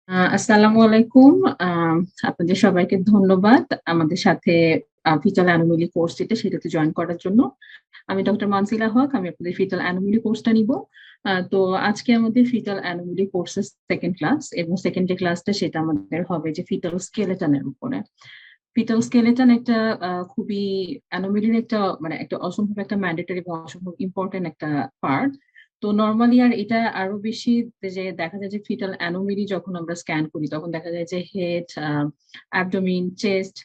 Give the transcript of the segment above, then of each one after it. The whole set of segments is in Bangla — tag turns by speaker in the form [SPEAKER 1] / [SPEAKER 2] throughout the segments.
[SPEAKER 1] আসসালামু আলাইকুম। আহ, আপনাদের সবাইকে ধন্যবাদ আমাদের সাথে ফিটাল অ্যানোমেলি কোর্স সেটাতে জয়েন করার জন্য। আমি ডক্টর মানসিলা হক, আমি আপনাদের ফিটাল অ্যানোমেলি কোর্সটা নিব। তো আজকে আমাদের ফিটাল অ্যানোমেলি কোর্সের সেকেন্ড ক্লাস, এবং সেকেন্ড যে ক্লাসটা সেটা আমাদের হবে যে ফিটাল স্কেলেটনের উপরে। ফিটাল স্কেলেটন একটা খুবই অ্যানোমেলির একটা মানে একটা অসম্ভব একটা ম্যান্ডেটরি এবং অসম্ভব ইম্পর্টেন্ট একটা পার্ট। তো নর্মালি আর এটা আরো বেশি যে দেখা যায় যে ফিটাল অ্যানোমেলি যখন আমরা স্ক্যান করি তখন দেখা যায় যে head, abdominal, chest,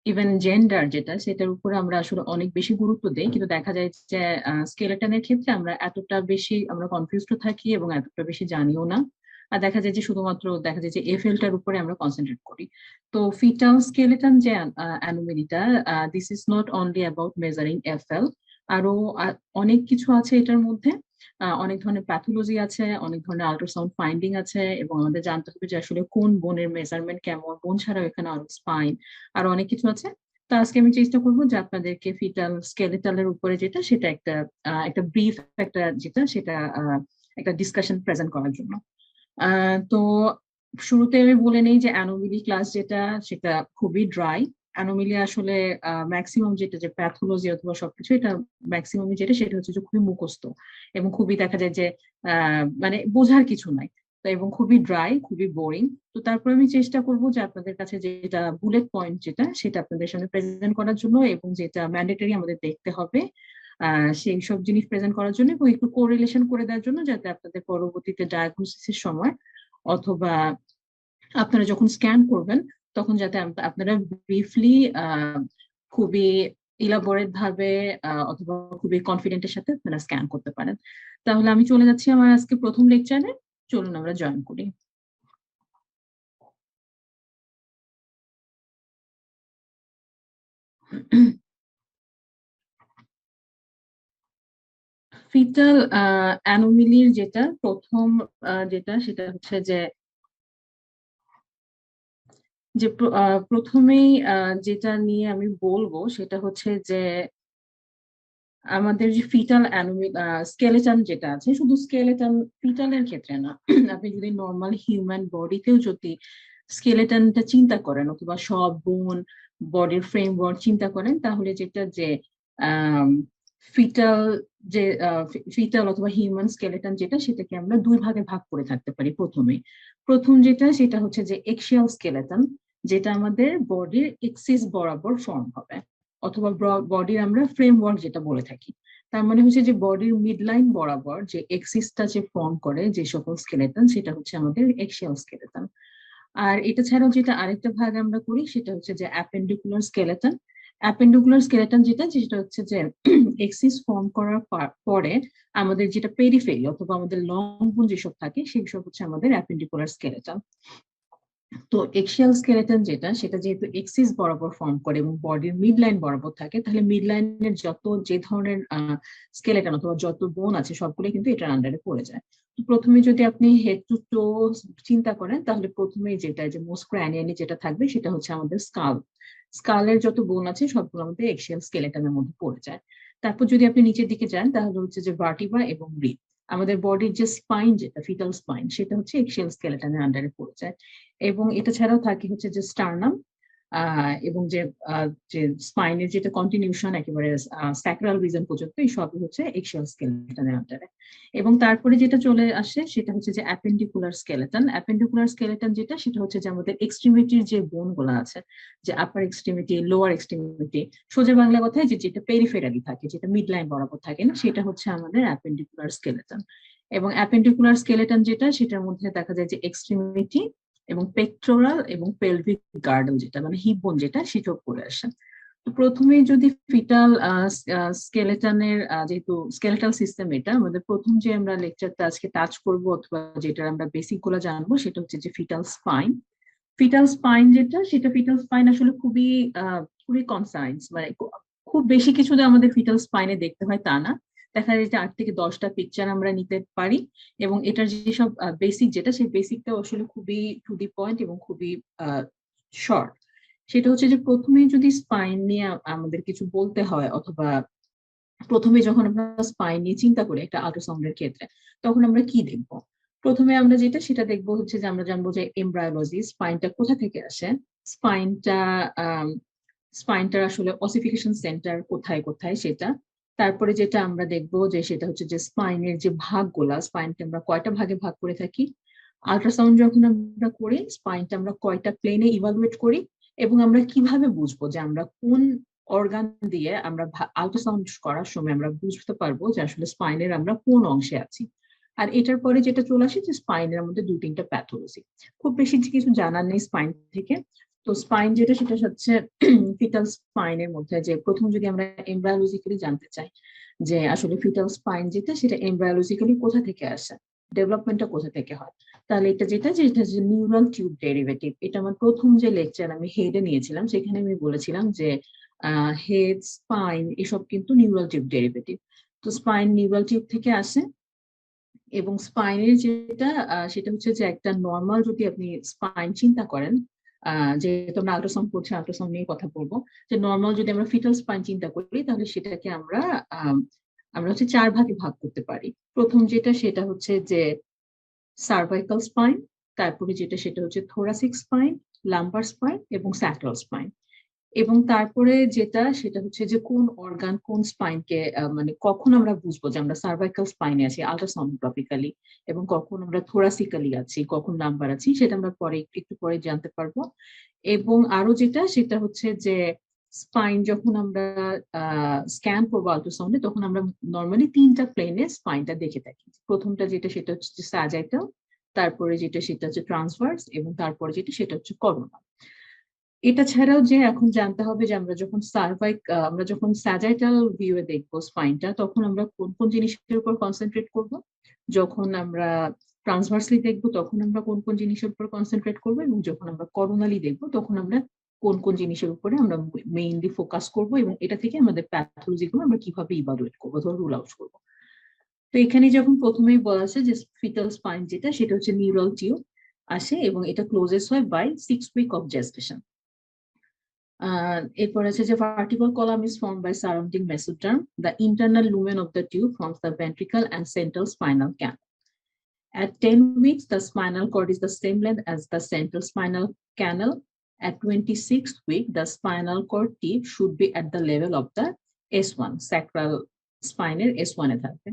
[SPEAKER 1] even gender যেটা সেটার উপরে আমরা আসলে অনেক বেশি গুরুত্ব দিই, কিন্তু দেখা যায় যে স্কেলেটনের ক্ষেত্রে আমরা এতটা বেশি আমরা কনফিউজড থাকি এবং এতটা বেশি জানিও না। আর দেখা যায় যে শুধুমাত্র দেখা যায় যে এফএলটার উপরে আমরা কনসেন্ট্রেট করি। তো ফিটাল স্কেলেটন যে অ্যানোমেলিটা, this is not only about measuring FL, আরো অনেক কিছু আছে এটার মধ্যে। অনেক ধরনের প্যাথোলজি আছে, অনেক ধরনের আল্ট্রাসাউন্ড ফাইন্ডিং আছে, এবং আমাদের জানতে হবে যে আসলে কোন বোনের মেজারমেন্ট কেমন, বোন ছাড়াও এখানে আরো স্পাইন আর অনেক কিছু আছে। তো আজকে আমি চেষ্টা করবো যে আপনাদেরকে ফিটাল স্কেলেটালের উপরে যেটা সেটা একটা ব্রিফ একটা যেটা সেটা একটা ডিসকাশন প্রেজেন্ট করার জন্য। তো শুরুতে আমি বলে নেই যে অ্যানোমিলি ক্লাস যেটা সেটা খুবই ড্রাই। অ্যানোমিলি আসলে ম্যাক্সিমাম যেটা যে প্যাথোলজি অথবা সবকিছু এটা ম্যাক্সিমাম যেটা সেটা হচ্ছে যে খুবই মুখস্থ এবং খুবই দেখা যায় যে মানে বোঝার কিছু নাই। তো এবং খুবই ড্রাই, খুবই বোরিং। তো তারপর আমি চেষ্টা করব যে আপনাদের কাছে যেটা বুলেট পয়েন্ট যেটা সেটা আপনাদের সামনে প্রেজেন্ট করার জন্য, এবং যেটা ম্যান্ডেটরি আমাদের দেখতে হবে সেই সব জিনিস প্রেজেন্ট করার জন্য, এবং একটু কোরিলেশন করে দেওয়ার জন্য, যাতে আপনাদের পরবর্তীতে ডায়াগনোসিসের সময় অথবা আপনারা যখন স্ক্যান করবেন তখন যাতে আপনারা ব্রিফলি খুবই ইলাবোরেট ভাবে অথবা খুবই কনফিডেন্টের সাথে আপনারা স্ক্যান করতে পারেন। তাহলে আমি চলে যাচ্ছি আমার আজকে প্রথম লেকচারে। চলুন আমরা জয়েন করি। ফিটাল অ্যানোমিলির যেটা প্রথম যেটা সেটা হচ্ছে যে যে প্রথমেই যেটা নিয়ে আমি বলবো সেটা হচ্ছে যে আমাদের যে ফিটাল স্কেলেটন যেটা আছে, শুধু স্কেলেটন ফিটালের ক্ষেত্রে না, আপনি যদি নর্মাল হিউম্যান বডিতেও যদি স্কেলেটনটা চিন্তা করেন অথবা সব বোন বডির ফ্রেমওয়ার্ক চিন্তা করেন, তাহলে যেটা যে ফিটাল যে ফিটাল অথবা হিউম্যান স্কেলেটন যেটা সেটাকে আমরা দুই ভাগে ভাগ করে থাকতে পারি। প্রথম যেটা সেটা হচ্ছে যে এক্সিয়াল স্কেলেটন, যেটা আমাদের বডির এক্সিস বরাবর ফর্ম হবে, অথবা বডির আমরা ফ্রেমওয়ার্ক যেটা বলে থাকি। তার মানে হচ্ছে যে বডির মিডলাইন বরাবর যে এক্সিসটা যে ফর্ম করে যে সকল স্কেলেটন সেটা হচ্ছে আমাদের এক্সিয়াল স্কেলেটন। আর এটা ছাড়াও যেটা আরেকটা ভাগ আমরা করি সেটা হচ্ছে যে অ্যাপেন্ডিকুলার স্কেলেটন। অ্যাপেন্ডিকুলার স্কেলেটন যেটা হচ্ছে যে এক্সিস ফর্ম করার পরে আমাদের যেটা পেরিফেরি অথবা আমাদের লং বোন যেসব থাকে সেসব হচ্ছে আমাদের অ্যাপেন্ডিকুলার স্কেলেটন। তো এক্সিয়াল স্কেলেটন যেটা সেটা যেহেতু এক্সিস বরাবর ফর্ম করে এবং বডির মিড লাইন বরাবর থাকে, তাহলে মিড লাইনের যত যে ধরনের স্কেলেটন অথবা যত বোন আছে সবগুলো কিন্তু এটার আন্ডারে পড়ে যায়। তো প্রথমে যদি আপনি হেড টু টো চিন্তা করেন, তাহলে প্রথমে যেটা যে মোস্ট ক্র্যানিয়ালি যেটা থাকবে সেটা হচ্ছে আমাদের স্কালের যত বোন আছে সবগুলো আমাদের এক্সিয়াল স্কেলেটনের মধ্যে পড়ে যায়। তারপর যদি আপনি নিচের দিকে যান তাহলে হচ্ছে যে ভার্টিব্রা এবং রিব, আমাদের বডির যে স্পাইন যেটা ফিটাল স্পাইন সেটা হচ্ছে এক্সিয়াল স্কেলেটনের আন্ডারে পড়ে যায়। এবং এটা ছাড়াও থাকে হচ্ছে যে স্টার্নাম, এবং যে স্পাইনের যেটা কন্টিনিউশন একেবারে স্যাক্রাল রিজন পর্যন্ত, এই সবই হচ্ছে এক্সিয়াল স্কেলেটনের আন্ডারে। এবং তারপরে যেটা চলে আসে সেটা হচ্ছে যে অ্যাপেন্ডিকুলার স্কেলেটন। অ্যাপেন্ডিকুলার স্কেলেটন যেটা সেটা হচ্ছে যে আমাদের এক্সট্রিমিটির যে বোন গুলো আছে, যে আপার এক্সট্রিমিটি, লোয়ার এক্সট্রিমিটি, সোজা বাংলা কথায় যে যেটা পেরিফেরালি থাকে, যেটা মিড লাইন বরাবর থাকে না, সেটা হচ্ছে আমাদের অ্যাপেন্ডিকুলার স্কেলেটন। এবং অ্যাপেন্ডিকুলার স্কেলেটন যেটা সেটার মধ্যে দেখা যায় যে এক্সট্রিমিটি এবং পেক্টোরাল এবং পেলভিক গার্ডেল যেটা মানে হিপ বোন যেটা সেটাও পড়ে আসে। তো প্রথমে যদি ফিটাল স্কেলেটনের যেহেতু স্কেলেটাল সিস্টেম এটা আমাদের প্রথম যে আমরা লেকচারটা আজকে টাচ করব অথবা যেটা আমরা বেসিক গুলো জানবো সেটা হচ্ছে যে ফিটাল স্পাইন। ফিটাল স্পাইন যেটা সেটা ফিটাল স্পাইন আসলে খুবই কনসাইন্স, মানে খুব বেশি কিছু যে আমাদের ফিটাল স্পাইনে দেখতে হয় তা না। দেখা যায় যে 8 থেকে 10টা পিকচার আমরা নিতে পারি, এবং এটার যেসব বেসিক যেটা সেই বেসিকটা আসলে খুবই টু দি পয়েন্ট এবং খুবই শর্ট। সেটা হচ্ছে যে প্রথমে যদি স্পাইন নিয়ে আমাদের কিছু বলতে হয়, অথবা প্রথমে যখন আমরা স্পাইন নিয়ে চিন্তা করি একটা আল্ট্রাসাউন্ডের ক্ষেত্রে, তখন আমরা কি দেখবো? প্রথমে আমরা যেটা সেটা দেখবো হচ্ছে যে আমরা জানবো যে এমব্রায়োলজি, স্পাইনটা কোথা থেকে আসে, স্পাইনটা স্পাইনটার আসলে অসিফিকেশন সেন্টার কোথায় কোথায় সেটা। তারপরে যেটা আমরা দেখবো যে সেটা হচ্ছে যে স্পাইনের যে ভাগগুলা, স্পাইনটা আমরা কয়টা ভাগে ভাগ করে থাকি, আল্ট্রাসাউন্ড যখন আমরা করি স্পাইনটা আমরা কয়টা প্লেনে ইভালুয়েট করি, এবং আমরা কিভাবে বুঝবো যে আমরা কোন অর্গান দিয়ে আমরা আল্ট্রাসাউন্ড করার সময় আমরা বুঝতে পারবো যে আসলে স্পাইনের আমরা কোন অংশে আছি। আর এটার পরে যেটা চলে আসে যে স্পাইনের মধ্যে 2-3টা প্যাথোলজি। খুব বেশি কিছু জানার নেই স্পাইন থেকে। তো স্পাইন যেটা সেটা হচ্ছে ফিটাল স্পাইনের মধ্যে, যে প্রথম যদি আমরা এমব্রায়োলজিক্যালি জানতে চাই যে আসলে ফিটাল স্পাইন যেটা সেটা এমব্রায়োলজিক্যালি কোথা থেকে আসে, ডেভেলপমেন্টটা কোথা থেকে হয়, তাহলে এটা যেটা যে নিউরাল টিউব ডেরিভেটিভ। এটা আমার প্রথম যে লেকচার আমি হেডে নিয়েছিলাম সেখানে আমি বলেছিলাম যে হেড, স্পাইন এসব কিন্তু নিউরাল টিউব ডেরিভেটিভ। তো স্পাইন নিউরাল টিউব থেকে আসে, এবং স্পাইনের যেটা সেটা হচ্ছে যে একটা নর্মাল যদি আপনি স্পাইন চিন্তা করেন, যেহেতু আমরা আল্ট্রাসাউন্ড করছি আল্ট্রাসাউন্ড নিয়ে কথা বলবো, যে নর্মাল যদি আমরা ফিটাল স্পাইন চিন্তা করি তাহলে সেটাকে আমরা আমরা হচ্ছে 4 ভাগে ভাগ করতে পারি। প্রথম যেটা সেটা হচ্ছে যে সার্ভাইকাল স্পাইন, তারপরে যেটা সেটা হচ্ছে থোরাসিক স্পাইন, লাম্বার স্পাইন এবং স্যাক্রাল স্পাইন। এবং তারপরে যেটা সেটা হচ্ছে যে কোন অর্গান কোন স্পাইনকে মানে কখন আমরা বুঝবো যে আমরা সার্ভাইকাল স্পাইনে আছি আল্ট্রাসোনোগ্রাফিক্যালি, এবং কখন আমরা থোরাসিক্যালি আছি, কখন নাম্বার আছি সেটা আমরা পরে একটু পরে জানতে পারবো। এবং আরো যেটা সেটা হচ্ছে যে স্পাইন যখন আমরা স্ক্যান করবো আল্ট্রাসাউন্ডে তখন আমরা নর্মালি 3টা প্লেনে স্পাইনটা দেখে থাকি। প্রথমটা যেটা সেটা হচ্ছে স্যাজাইটাল, তারপরে যেটা সেটা হচ্ছে ট্রান্সভার্স, এবং তারপরে যেটা সেটা হচ্ছে করোনা। এটা ছাড়াও যে এখন জানতে হবে যে আমরা যখন স্যাজাইটাল ভিউয়ে দেখবো স্পাইনটা তখন আমরা কোন কোন জিনিসের উপর কনসেন্ট্রেট করব, যখন আমরা ট্রান্সভার্সলি দেখবো তখন আমরা কোন কোন জিনিসের উপর কনসেন্ট্রেট করবো, এবং যখন আমরা করোনালি দেখবো তখন আমরা কোন কোন জিনিসের উপরে আমরা মেইনলি ফোকাস করব, এবং এটা থেকে আমাদের প্যাথোলজি গুলো আমরা কিভাবে ইভালুয়েট করবো অথবা রুল আউট করবো। তো এখানে যখন প্রথমেই বলা আছে যে ফিটাল স্পাইন যেটা সেটা হচ্ছে নিউরাল টিউব আসে, এবং এটা ক্লোজেস হয় বাই 6 উইক অফ জেস্টেশন। এরপর আছে যে vertebral column is formed by surrounding mesoderm. The internal lumen of the tube forms the ventricle and central spinal canal. At 10 weeks, the spinal cord is the same length as the central spinal canal. At 26th week, the spinal cord tip should be at the level of the S1, sacral spinal S1 এ থাকবে.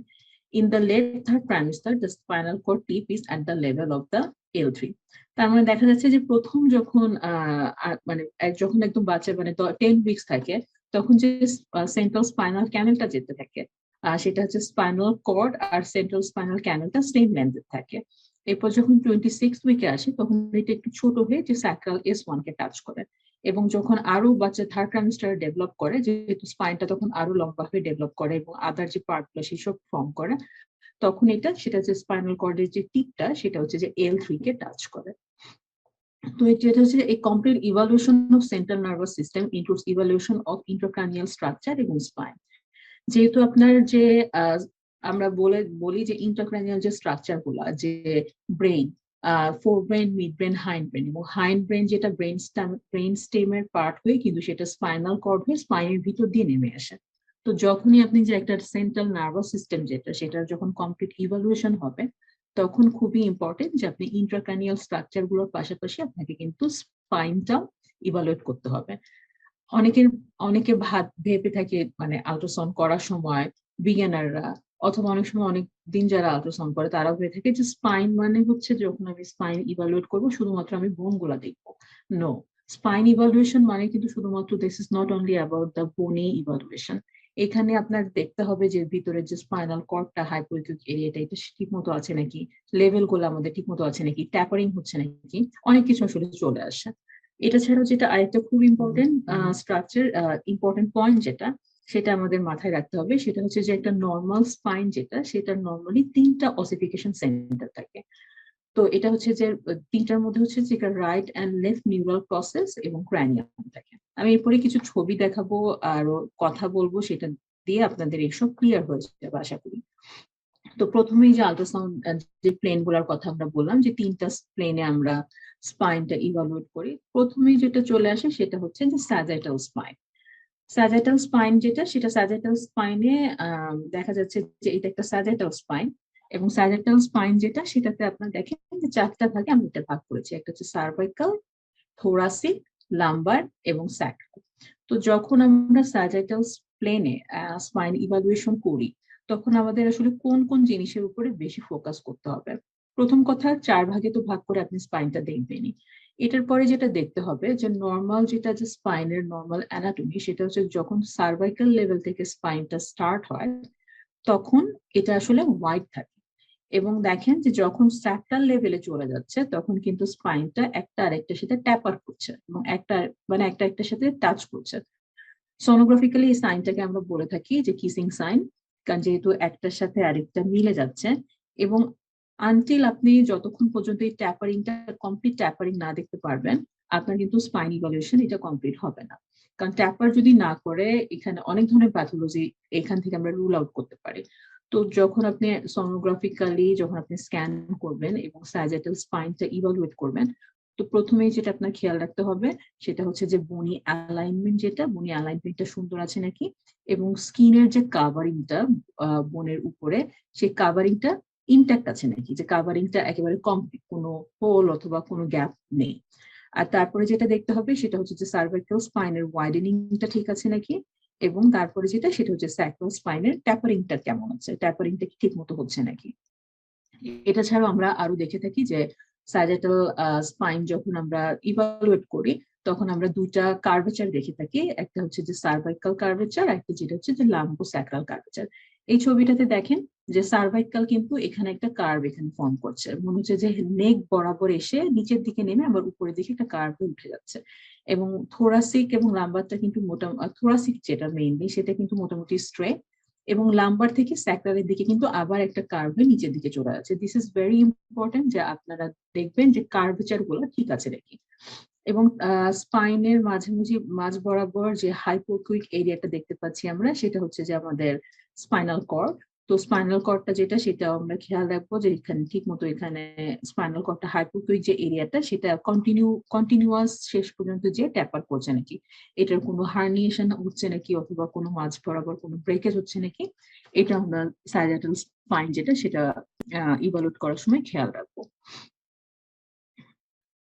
[SPEAKER 1] In the late third trimester, the spinal cord tip is at the level of the L3. তার মানে দেখা যাচ্ছে যে প্রথম যখন মানে যখন একদম বাচ্চা মানে 10 উইকস থাকে তখন যে সেন্ট্রাল স্পাইনাল ক্যানেলটা যেতে থাকে সেটা হচ্ছে স্পাইনাল কর্ড আর সেন্ট্রাল স্পাইনাল ক্যানেলটা সেম লেন্থে থাকে। এরপর যখন 26 উইকে আসে তখন এটা একটু ছোট হয়ে যে স্যাক্রাল S1 কে টাচ করে, এবং যখন আরো বাচ্চা থার্ড ট্রাইমেস্টার ডেভেলপ করে যেহেতু স্পাইনটা তখন আরো লম্বা হয়ে ডেভেলপ করে এবং আদার যে পার্টগুলো সেসব ফর্ম করে, তখন সেটা যে স্পাইনাল কর্ডের যে টিপটা সেটা হচ্ছে যে L3 কে টাচ করে। তো এটা হচ্ছে a complete evaluation of central nervous system includes evaluation of intracranial structure এবং spine। যেহেতু আপনার যে আমরা বলি যে ইন্ট্রাক্রানিয়াল যে স্ট্রাকচার গুলা যে brain, four brain, mid brain, hind brain, এবং হাইন্ড ব্রেন যেটা ব্রেন স্টেমের পার্ট হয়ে কিন্তু সেটা স্পাইনাল কর্ড হয়ে স্পাইনের ভিতর দিয়ে নেমে আসে। তো যখনই আপনি যে একটা সেন্ট্রাল নার্ভাস সিস্টেম যেটা সেটার যখন কমপ্লিট ইভালুয়েশন হবে তখন খুবই ইম্পর্টেন্ট যে আপনি ইন্ট্রাক্রানিয়াল স্ট্রাকচার গুলোর পাশাপাশি আপনাকে কিন্তু স্পাইনটাও ইভালুয়েট করতে হবে। অনেকে ভেবে থাকে মানে আল্ট্রাসাউন্ড করার সময় বিজ্ঞানাররা অথবা অনেক সময় অনেক দিন যারা আল্ট্রাসাউন্ড করে তারা ভেবে থাকে যে স্পাইন মানে হচ্ছে যখন আমি স্পাইন ইভালুয়েট করবো শুধুমাত্র আমি বোন গুলা দেখবো। নো, স্পাইন ইভালুয়েশন মানে কিন্তু শুধুমাত্র this is not only about the bony evaluation. এখানে আপনার দেখতে হবে যে ভিতরে যে স্পাইনাল কর্ডটা হাইপোথিক এরিয়াটা এটা ঠিক মতো আছে নাকি, লেভেল গুলো আমাদের ঠিক মতো আছে নাকি, ট্যাপারিং হচ্ছে নাকি, অনেক কিছু আসলে চলে আসে। এটা ছাড়াও যেটা আরেকটা খুব ইম্পর্টেন্ট স্ট্রাকচার ইম্পর্টেন্ট পয়েন্ট যেটা সেটা আমাদের মাথায় রাখতে হবে সেটা হচ্ছে যে একটা নর্মাল স্পাইন যেটা সেটা নর্মালি 3টা অসিফিকেশন সেন্টার থাকে। তো এটা হচ্ছে যে 3টার মধ্যে হচ্ছে যে right and left neural process এবং ক্র্যানিয়াম থাকে। আমি এরপরে কিছু ছবি দেখাবো আর কথা বলবো, সেটা দিয়ে আপনাদের এইসব ক্লিয়ার হয়ে যাবে আশা করি। তো প্রথমেই যে আল্ট্রাসাউন্ড যে প্লেন গুলার কথা আমরা বললাম যে 3টা প্লেনে আমরা স্পাইনটা ইভালুয়েট করি, প্রথমেই যেটা চলে আসে সেটা হচ্ছে যে স্যাজাইটাল স্পাইন। স্যাজাইটাল স্পাইন যেটা সেটা স্যাজাইটাল স্পাইনে দেখা যাচ্ছে যে এটা একটা স্যাজাইটাল স্পাইন, এবং স্যাজিটাল স্পাইন যেটা সেটাতে আপনার দেখেন যে 4টা ভাগে আমরা এটা ভাগ করেছি, একটা হচ্ছে সার্ভাইকাল, থোরাসিক, লাম্বার এবং স্যাক্রাল। তো যখন আমরা স্যাজিটাল প্লেনে স্পাইন ইভালুয়েশন করি তখন আমাদের আসলে কোন কোন জিনিসের উপরে বেশি ফোকাস করতে হবে। প্রথম কথা, 4 ভাগে তো ভাগ করে আপনি স্পাইনটা দেখবেনই। এটার পরে যেটা দেখতে হবে যে নর্মাল যেটা যে স্পাইনের নর্মাল অ্যানাটমি, সেটা হচ্ছে যখন সার্ভাইকাল লেভেল থেকে স্পাইনটা স্টার্ট হয় তখন এটা আসলে ওয়াইড থাকে, এবং দেখেন যে যখন স্যাক্রাল লেভেলে চলে যাচ্ছে তখন কিন্তু স্পাইনটা একটা আরেকটার সাথে ট্যাপার করছে এবং একটা মানে একটা একটার সাথে টাচ করছে। সোনোগ্রাফিক্যালি এই সাইনটাকে আমরা বলে থাকি যে কিসিং সাইন, কারণ যেহেতু একটার সাথে আরেকটা মিলে যাচ্ছে। এবং আনটিল আপনি যতক্ষণ পর্যন্ত এই ট্যাপারিংটা কমপ্লিট ট্যাপারিং না দেখতে পারবেন, আপনার কিন্তু স্পাইন ইভালুয়েশন এটা কমপ্লিট হবে না। কারণ ট্যাপার যদি না করে এখানে অনেক ধরনের প্যাথোলজি এখান থেকে আমরা রুল আউট করতে পারি। তো যখন আপনি সোনোগ্রাফিক্যালি যখন আপনি স্ক্যান করবেন এবং স্যাজিটাল স্পাইনটা ইভালুয়েট করবেন, তো প্রথমেই যেটা আপনার খেয়াল রাখতে হবে সেটা হচ্ছে যে বনি অ্যালাইনমেন্ট, যেটা বনি অ্যালাইনমেন্টটা সুন্দর আছে নাকি, এবং স্কিনের যে কাভারিংটা বোনের উপরে, সেই কাভারিংটা ইনট্যাক্ট আছে নাকি, যে কাভারিংটা একেবারে কমপ্লিট, কোনো হোল অথবা কোনো গ্যাপ নেই। আর তারপরে যেটা দেখতে হবে সেটা হচ্ছে যে সার্ভাইকাল স্পাইনের ওয়াইডেনিংটা ঠিক আছে নাকি, এবং তারপরে যেটা সেটা হচ্ছে স্যাক্রাল স্পাইনের ট্যাপারিংটা কেমন আছে, ট্যাপারিংটা কি ঠিক মতো হচ্ছে নাকি। এটা ছাড়াও আমরা আরো দেখে থাকি যে স্যাজিটাল স্পাইন যখন আমরা ইভালুয়েট করি তখন আমরা দুইটা কার্ভেচার দেখে থাকি, একটা হচ্ছে যে সার্ভাইকাল কার্ভেচার, একটা যেটা হচ্ছে যে লাম্বো স্যাক্রাল কার্ভেচার। এই ছবিটাতে দেখেন যে সার্ভাইকাল কিন্তু এখানে একটা কার্ভ এখানে ফর্ম করছে, মনে হচ্ছে যে নেক বরাবর এসে নিচের দিকে নেমে আবার উপরের দিকে একটা কার্ভ উঠে যাচ্ছে। এবং থোরাসিক এবং লাম্বারটা কিন্তু থোরাসিক যেটা মেইনলি সেটা কিন্তু মোটামুটি স্ট্রেট, এবং লাম্বার থেকে স্যাক্রালের দিকে কিন্তু আবার একটা কার্ভে নিচের দিকে চলে যাচ্ছে। দিস ইজ ভেরি ইম্পর্টেন্ট যে আপনারা দেখবেন যে কার্ভেচার গুলো ঠিক আছে নাকি। এবং স্পাইনের মাঝামাঝি মাঝ বরাবর যে হাইপোকুইক এরিয়াটা দেখতে পাচ্ছি আমরা, সেটা হচ্ছে যে আমাদের স্পাইনাল কর্ড। তো স্পাইনাল কর্ডটা যেটা সেটা আমরা খেয়াল রাখবো যে এখানে ঠিক মতো এখানে স্পাইনাল কর্ডটা হাইপোকুইক যে এরিয়াটা সেটা কন্টিনিউয়াস শেষ পর্যন্ত যে ট্যাপার করছে নাকি, এটার কোনো হার্নিয়েশন হচ্ছে নাকি অথবা কোনো মাঝ বরাবর কোনো ব্রেকেজ হচ্ছে নাকি, এটা আমরা স্যাজিটাল স্পাইন যেটা সেটা ইভালুয়েট করার সময় খেয়াল রাখবো।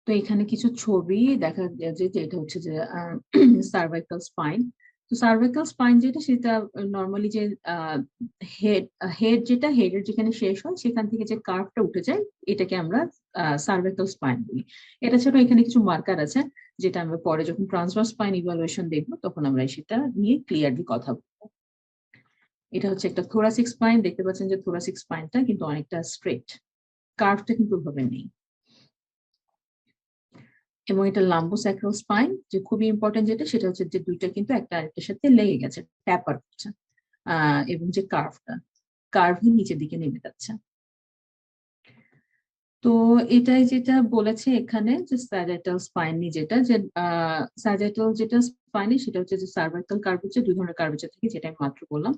[SPEAKER 1] তো এখানে কিছু ছবি দেখা যায় যে এটা হচ্ছে যে সার্ভাইকাল স্পাইন। তো সার্ভাইকাল স্পাইন যেটা সেটা নর্মালি যে হেড হেড যেটা হেডের যেখানে শেষ হয় সেখান থেকে যে কার্ভটা উঠে যায় এটাকে আমরা সার্ভাইকাল স্পাইন বলি। এটা ছাড়া এখানে কিছু মার্কার আছে যেটা আমরা পরে যখন ট্রান্সভার্স স্পাইন ইভালুয়েশন দেখবো তখন আমরা সেটা নিয়ে ক্লিয়ারলি কথা বলবো। এটা হচ্ছে একটা থোরাসিক স্পাইন, দেখতে পাচ্ছেন যে থোরাসিক স্পাইনটা কিন্তু অনেকটা স্ট্রেট, কার্ভটা কিন্তু ওভাবে নেই। এবং এটা লাম্বোস্যাক্রাল স্পাইন, যে খুবই ইম্পর্টেন্ট যেটা সেটা হচ্ছে যে দুইটা কিন্তু একটা আরেকটার সাথে লেগে গেছে, ট্যাপার করছে, এবং যে কার্ভ নিচের দিকে নেমে যাচ্ছে। তো এটাই যেটা বলেছে এখানে যে স্যাজিটাল স্পাইনি যেটা যে স্যাজিটাল যেটা স্পাইনি সেটা হচ্ছে যে সার্ভাইকাল কার্ভেচার, দুই ধরনের কার্ভেচার থেকে, যেটা আমি মাত্র বললাম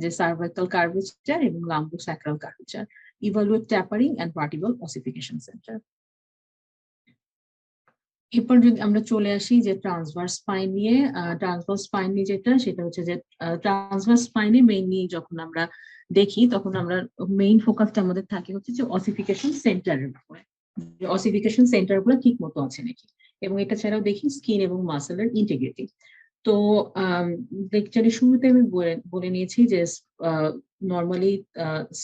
[SPEAKER 1] যে সার্ভাইকাল কার্ভেচার এবং lumbosacral curvature. Evaluate tapering and vertebral ossification centre. এরপর যদি আমরা চলে আসি যে ট্রান্সভার্স স্পাইন নিয়ে, ট্রান্সভার্স স্পাইন নিয়ে যেটা সেটা হচ্ছে যে ট্রান্সভার্স স্পাইনে মেইনলি যখন আমরা দেখি তখন আমরা মেইন ফোকাসটা আমাদের থাকে হচ্ছে যে অসিফিকেশন সেন্টারের উপরে, অসিফিকেশন সেন্টার গুলো ঠিক মতো আছে নাকি, এবং এটা ছাড়াও দেখি স্কিন এবং মাসেলের ইন্টিগ্রিটি। তো লেকচারের শুরুতে আমি বলে নিয়েছি যে নর্মালি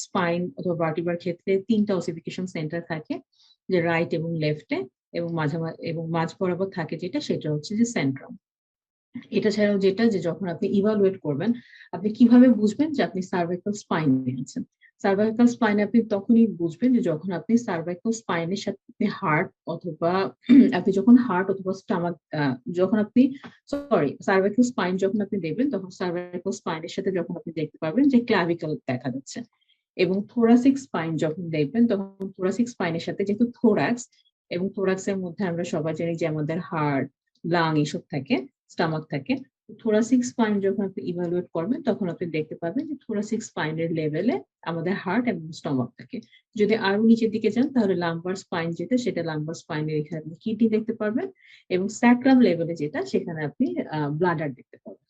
[SPEAKER 1] স্পাইন অথবা ভার্টিব্রার ক্ষেত্রে 3টা অসিফিকেশন সেন্টার থাকে, যে রাইট এবং লেফটে, এবং মাঝ বরাবর থাকে যেটা সেটা হচ্ছে যে সেন্ট্রাম। এটা ছাড়াও যেটা যে যখন আপনি ইভালুয়েট করবেন আপনি কিভাবে বুঝবেন যে আপনি সার্ভাইকাল স্পাইন নিয়েছেন। সার্ভাইকাল স্পাইন আপনি তখনই বুঝবেন যে যখন আপনি সার্ভাইকাল স্পাইনের সাথে আপনি হার্ট অথবা আপনি যখন হার্ট অথবা স্টামাক যখন আপনি সার্ভাইকাল স্পাইন যখন আপনি দেখবেন তখন সার্ভাইকাল স্পাইনের সাথে যখন আপনি দেখতে পারবেন যে ক্লাভিকল দেখা যাচ্ছে, এবং থোরাসিক স্পাইন যখন দেখবেন তখন থোরাসিক স্পাইনের সাথে যেহেতু থোরাক্স, এবং থোরাক্সের মধ্যে আমরা সবাই জানি যে আমাদের হার্ট, লাং এসব থাকে, স্টামাক থাকে। থোরাসিক স্পাইন যখন আপনি ইভালুয়েট করবেন তখন আপনি দেখতে পাবেন যে থোরাসিক স্পাইনের লেভেলে আমাদের হার্ট এবং স্টমাক থাকে। যদি আরো নিচের দিকে যান তাহলে লাম্বার স্পাইন যেটা সেটা লাম্বার স্পাইনের এখানে কিডনি দেখতে পারবেন, এবং স্যাক্রাম লেভেলে যেটা সেখানে আপনি ব্লাডার দেখতে পাবেন।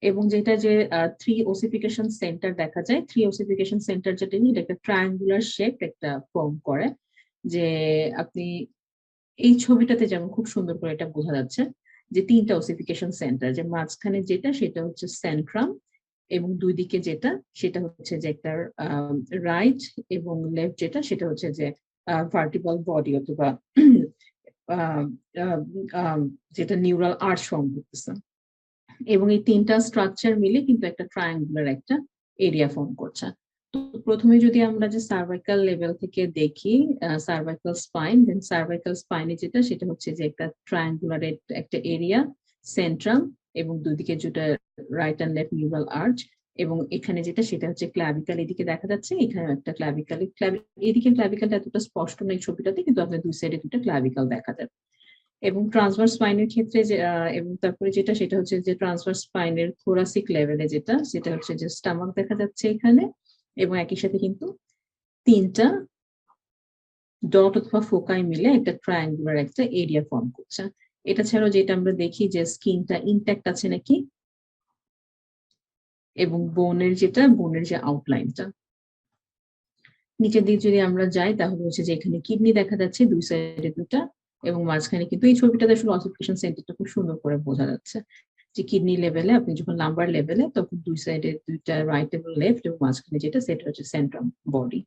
[SPEAKER 1] এবং যেটা যে 3 ওসিফিকেশন সেন্টার দেখা যায়, 3 ওসিফিকেশন সেন্টার যেটা নিয়ে একটা ট্রায়াঙ্গুলার শেপ একটা ফর্ম করে, যে আপনি এই ছবিটাতে যেমন খুব সুন্দর করে এটা বোঝা যাচ্ছে যে 3টা ওসিফিকেশন সেন্টার, যে মাঝখানে যেটা সেটা হচ্ছে সেন্ট্রাম, এবং দুই দিকে যেটা সেটা হচ্ছে যে একটা রাইট এবং লেফট যেটা সেটা হচ্ছে যে ভার্টিক্যাল বডি অথবা আহ, আহ, আহ, যেটা নিউরাল আর্চ ফর্ম করতেছে। এবং এই 3টা স্ট্রাকচার মিলে কিন্তু একটা ট্রায়াঙ্গুলার একটা এরিয়া ফর্ম করছে। তো প্রথমে যদি আমরা যে সার্ভাইকাল লেভেল থেকে দেখি, সার্ভাইকাল স্পাইন, দেন সার্ভাইকাল স্পাইনে যেটা সেটা হচ্ছে যে একটা ট্রায়াঙ্গুলার একটা এরিয়া, সেন্ট্রাম, এবং দুদিকে যেটা right and left neural arch, এবং এখানে যেটা সেটা হচ্ছে ক্লাভিকাল, এদিকে দেখা যাচ্ছে এখানে একটা ক্লাভিকাল, এদিকে ক্লাভিকালটা এতটা স্পষ্ট নেই ছবিটাতে, কিন্তু আপনার দুই সাইডে দুটো ক্লাভিকাল দেখা যায়। এবং ট্রান্সভার্স স্পাইনের ক্ষেত্রে যে এবং তারপরে যেটা সেটা হচ্ছে যে ট্রান্সভার্স স্পাইনের থোরাসিক লেভেলে যেটা সেটা হচ্ছে যে স্টামাক দেখা যাচ্ছে এখানে, এবং একই সাথে কিন্তু 3টা ডট অথবা ফোকাই মিলে একটা ট্রায়াঙ্গুলার একটা এরিয়া ফর্ম করছে। এটা ছাড়াও যেটা আমরা দেখি যে স্কিনটা ইনট্যাক্ট আছে নাকি, এবং বোনের যে আউটলাইনটা। নিচের দিকে যদি আমরা যাই তাহলে হচ্ছে যে এখানে কিডনি দেখা যাচ্ছে দুই সাইডে দুটা, এবং মাঝখানে কিন্তু এই ছবিটাতে আসলে অসিফিকেশন সেন্টারটা খুব সুন্দর করে বোঝা যাচ্ছে, যে কিডনি লেভেলে আপনি যখন লাম্বার লেভেলে তখন দুই সাইডে দুইটা রাইট এবং লেফট, এবং মাঝখানে যেটা সেটা হচ্ছে সেন্ট্রাম বডি।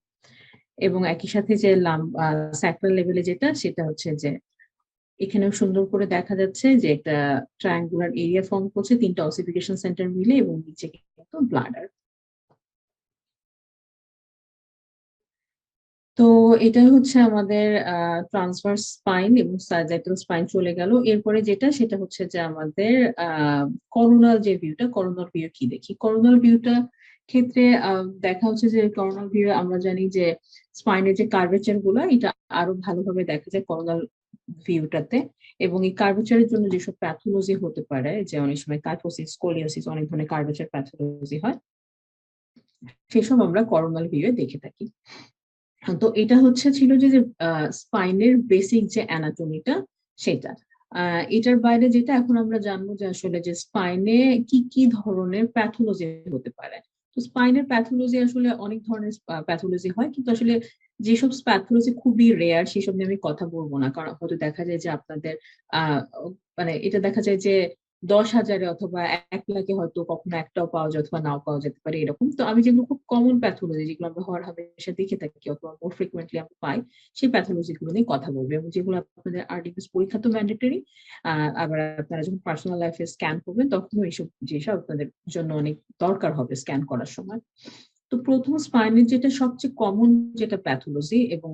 [SPEAKER 1] এবং একই সাথে যে স্যাক্রাল লেভেলে যেটা সেটা হচ্ছে যে এখানেও সুন্দর করে দেখা যাচ্ছে যে একটা ট্রায়াঙ্গুলার এরিয়া ফর্ম করছে 3টা অসিফিকেশন সেন্টার মিলে, এবং নিচে কিন্তু ব্লাডার। তো এটা হচ্ছে আমাদের ট্রান্সভার্স স্পাইন এবং সার্জাইটাল স্পাইন চলে গেল। এরপরে যেটা সেটা হচ্ছে যে আমাদের করোনাল যে ভিউটা, করোনাল ভিউ কি দেখি, করোনাল ভিউটা ক্ষেত্রে দেখা হচ্ছে যে করোনাল ভিউ আমরা জানি যে স্পাইনের যে কার্ভেচার গুলো এটা আরো ভালোভাবে দেখা যায় করোনাল ভিউটাতে। এবং এই কার্ভেচারের জন্য যেসব প্যাথোলজি হতে পারে, যে অনেক সময় কাইফোসিস, স্কোলিওসিস, অনেক ধরনের কার্ভেচার প্যাথোলজি হয়, সেসব আমরা করোনাল ভিউয়ে দেখে থাকি। তো এটা হচ্ছে ছিল যে স্পাইনের বেসিক যে অ্যানাটমিটা সেটা। এটার বাইরে যেটা এখন আমরা জানবো যে আসলে যে স্পাইনে কি কি ধরনের প্যাথোলজি হতে পারে। তো স্পাইনের প্যাথোলজি আসলে অনেক ধরনের প্যাথোলজি হয়, কিন্তু আসলে যেসব প্যাথোলজি খুবই রেয়ার সেসব নিয়ে আমি কথা বলবো না, কারণ হয়তো দেখা যায় যে আপনাদের আহ মানে এটা দেখা যায় যে 10,000-এ অথবা 1 লাখে হয়তো কখনো একটাও পাওয়া যায় অথবা নাও পাওয়া যেতে পারে এরকম। তো আমি যেগুলো খুব কমন প্যাথোলজি, যেগুলো আমরা হর হামেশা দেখে থাকি অথবা মোর ফ্রিকুয়েন্টলি আমরা পাই, সেই প্যাথোলজি গুলো নিয়ে কথা বলবো, এবং যেগুলো আপনাদের আরডিপিএস পরীক্ষা তো ম্যান্ডেটরি। আবার আপনারা যখন পার্সোনাল লাইফে স্ক্যান করবেন তখনও এইসব যেসব আপনাদের জন্য অনেক দরকার হবে স্ক্যান করার সময়। তো প্রথম স্পাইনের যেটা সবচেয়ে কমন যেটা প্যাথোলজি, এবং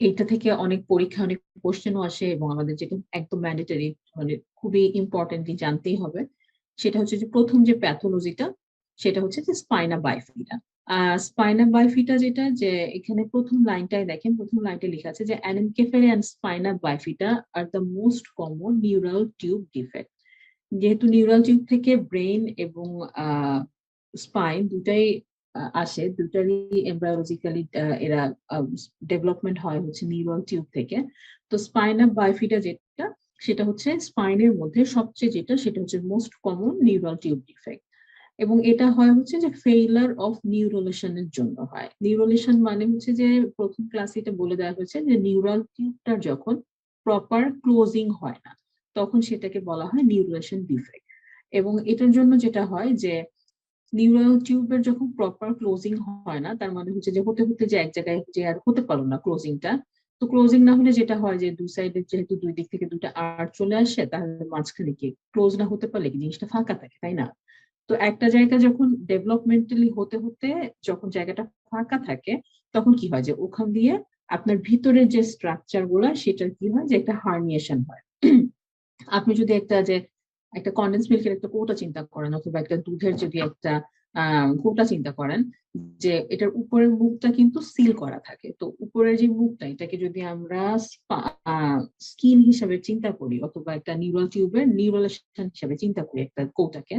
[SPEAKER 1] এটা থেকে অনেক পরীক্ষা অনেক কোশ্চেনও আসে, এবং আমাদের যেটা একদম ম্যান্ডেটরি মানে খুবই ইম্পর্টেন্টলি জানতেই হবে, সেটা হচ্ছে যে প্রথম যে প্যাথোলজিটা সেটা হচ্ছে যে স্পাইনা বাইফিটা। স্পাইনা বাইফিটা যেটা, যে এখানে প্রথম লাইনটাই দেখেন, প্রথম লাইনটা লেখা আছে যে anencephaly and spina bifida are the most common neural tube defect. যেহেতু নিউরাল টিউব থেকে ব্রেন এবং স্পাইন দুটাই আসে, দুটারই এমব্রায়োলজিক্যালি এরা ডেভেলপমেন্ট হয় হচ্ছে নিউরাল টিউব থেকে। তো স্পাইনা বাইফিটা যেটা সেটা হচ্ছে স্পাইনের মধ্যে সবচেয়ে যেটা সেটা হচ্ছে most common neural tube defect. এবং এটা হয় হচ্ছে যে ফেইলার অফ নিউরোলেশনের জন্য হয়। নিউরোলেশন মানে হচ্ছে যে প্রথম ক্লাসে এটা বলে দেওয়া হয়েছে যে নিউরাল টিউবটা যখন প্রপার ক্লোজিং হয় না তখন সেটাকে বলা হয় নিউরোলেশন ডিফেক্ট। এবং এটার জন্য যেটা হয় যে নিউরাল টিউবের যখন প্রপার ক্লোজিং হয় না, তার মানে হচ্ছে যে হতে হতে যে এক জায়গায় যে আর হতে পারলো না ক্লোজিংটা। তো ক্লোজিং না হলে যেটা হয় যে দুই সাইডে যেহেতু দুই দিক থেকে দুইটা আর্ট চলে আসে, তাহলে মাঝখানে কি ক্লোজ না হতে পারলে কি জিনিসটা ফাঁকা থাকে, তাই না? তো একটা জায়গা যখন ডেভেলপমেন্টালি হতে হতে যখন জায়গাটা ফাঁকা থাকে, তখন কি হয় যে ওখান দিয়ে আপনার ভিতরের যে স্ট্রাকচার গুলা সেটার কি হয় যে একটা হার্নিয়েশন হয়। আপনি যদি একটা কন্ডেন্স মিল্কের একটা কৌটা চিন্তা করেন, অথবা একটা দুধের যদি একটা কৌটা চিন্তা করেন, যে এটার উপরের মুখটা কিন্তু সিল করা থাকে, তো উপরের যে মুখটা এটাকে যদি আমরা স্কিন হিসাবে চিন্তা করি, অথবা একটা নিউরাল টিউবের নিউরালেশন হিসাবে চিন্তা করি একটা কৌটাকে,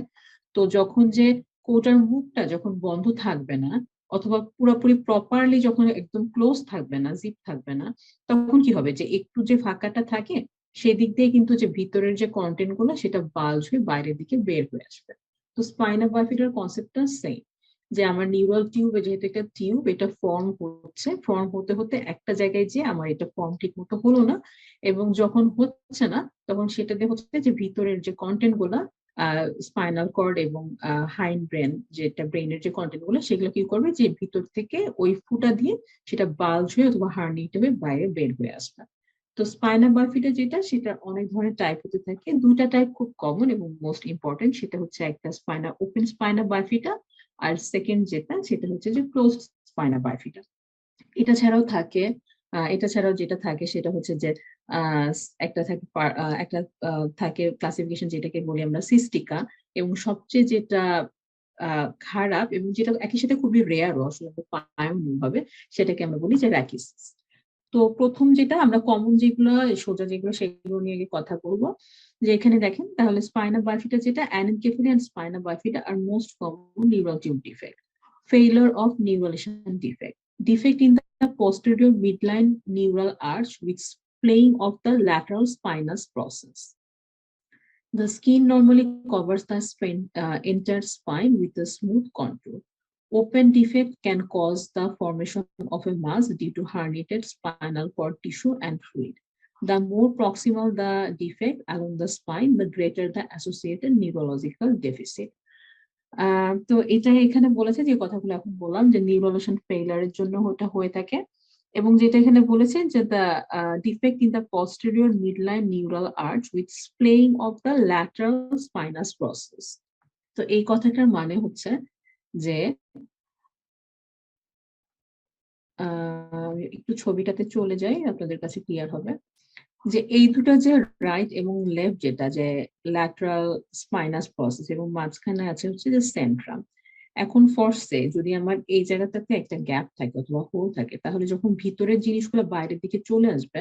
[SPEAKER 1] তো যখন যে কৌটার মুখটা যখন বন্ধ থাকবে না, অথবা পুরোপুরি প্রপারলি যখন একদম ক্লোজ থাকবে না, জিপ থাকবে না, তখন কি হবে যে একটু যে ফাঁকাটা থাকে সেদিক দিয়ে কিন্তু যে ভিতরের যে কন্টেন্ট গুলো সেটা বাল্জ হয়ে বাইরের দিকে বের হয়ে আসবে। তো স্পাইনা বাইফিডার কনসেপ্টটা সেম, যে আমার নিউরাল টিউব, যেহেতু একটা টিউব, এটা ফর্ম হতে হতে একটা জায়গায় যে আমার এটা ফর্ম ঠিক মতো হলো না, এবং যখন হচ্ছে না তখন সেটা দিয়ে হচ্ছে যে ভিতরের যে কন্টেন্ট গুলা, স্পাইনাল কর্ড এবং হাইন্ড ব্রেন, যেটা ব্রেনের যে কন্টেন্ট গুলো, সেগুলো কি করবে যে ভিতর থেকে ওই ফুটা দিয়ে সেটা বাল্জ হয়ে অথবা হার্নিয়েট হয়ে বাইরে বের হয়ে আসবে। তো স্পাইনা বাইফিডা যেটা, সেটা অনেক ধরনের টাইপ হতে থাকে। দুইটা টাইপ খুব কমন এবং মোস্ট ইম্পর্টেন্ট, সেটা হচ্ছে একটা ওপেন স্পাইনা বাইফিডা, আর সেকেন্ড যেটা সেটা হচ্ছে যে ক্লোজড স্পাইনা বাইফিডা। এটা ছাড়াও থাকে, এটা ছাড়াও যেটা থাকে সেটা হচ্ছে যে আহ, একটা থাকে একটা থাকে ক্লাসিফিকেশন যেটাকে বলি আমরা সিস্টিকা, এবং সবচেয়ে যেটা খারাপ এবং যেটা একই সাথে খুবই রেয়ারও, আসলে আমরা পাইও ভাবে, সেটাকে আমরা বলি যে র্যাকিসিস। তো প্রথম যেটা আমরা কমন যেগুলো, সোজা যেগুলো, সেগুলো নিয়ে আগে কথা বলবো। যে এখানে দেখেন তাহলে স্পাইনা বাইফিটা যেটা, anencephaly and spina bifida are most common neural tube defect, failure of neuralization defect, defect in the posterior midline neural arch with splaying of the lateral spinous process. The skin normally covers the entire spine with a smooth contour. Open defect can cause the formation of a mass due to herniated spinal cord tissue and fluid. The more proximal the defect along the spine, the greater the associated neurological deficit. তো এটা এখানে বলেছে যে কথাগুলো এখন বললাম, যে নিউরোলেশন ফেইলারের জন্য ওটা হয়ে থাকে, এবং যেটা এখানে বলেছে যে the defect in the posterior midline neural arch with splaying of the lateral spinous process. তো এই কথাটার মানে হচ্ছে যে একটু ছবিটাতে চলে যাই, আপনাদের কাছে ক্লিয়ার হবে। যে এই দুটো যে রাইট এবং লেফট, যেটা যে ল্যাটারাল স্পাইনাস প্রসেস, এবং মাঝখানে আছে হচ্ছে যে সেন্ট্রাম। এখন ফর্সে যদি আমার এই জায়গাটাতে একটা গ্যাপ থাকে অথবা হোল থাকে, তাহলে যখন ভিতরের জিনিসগুলো বাইরের দিকে চলে আসবে,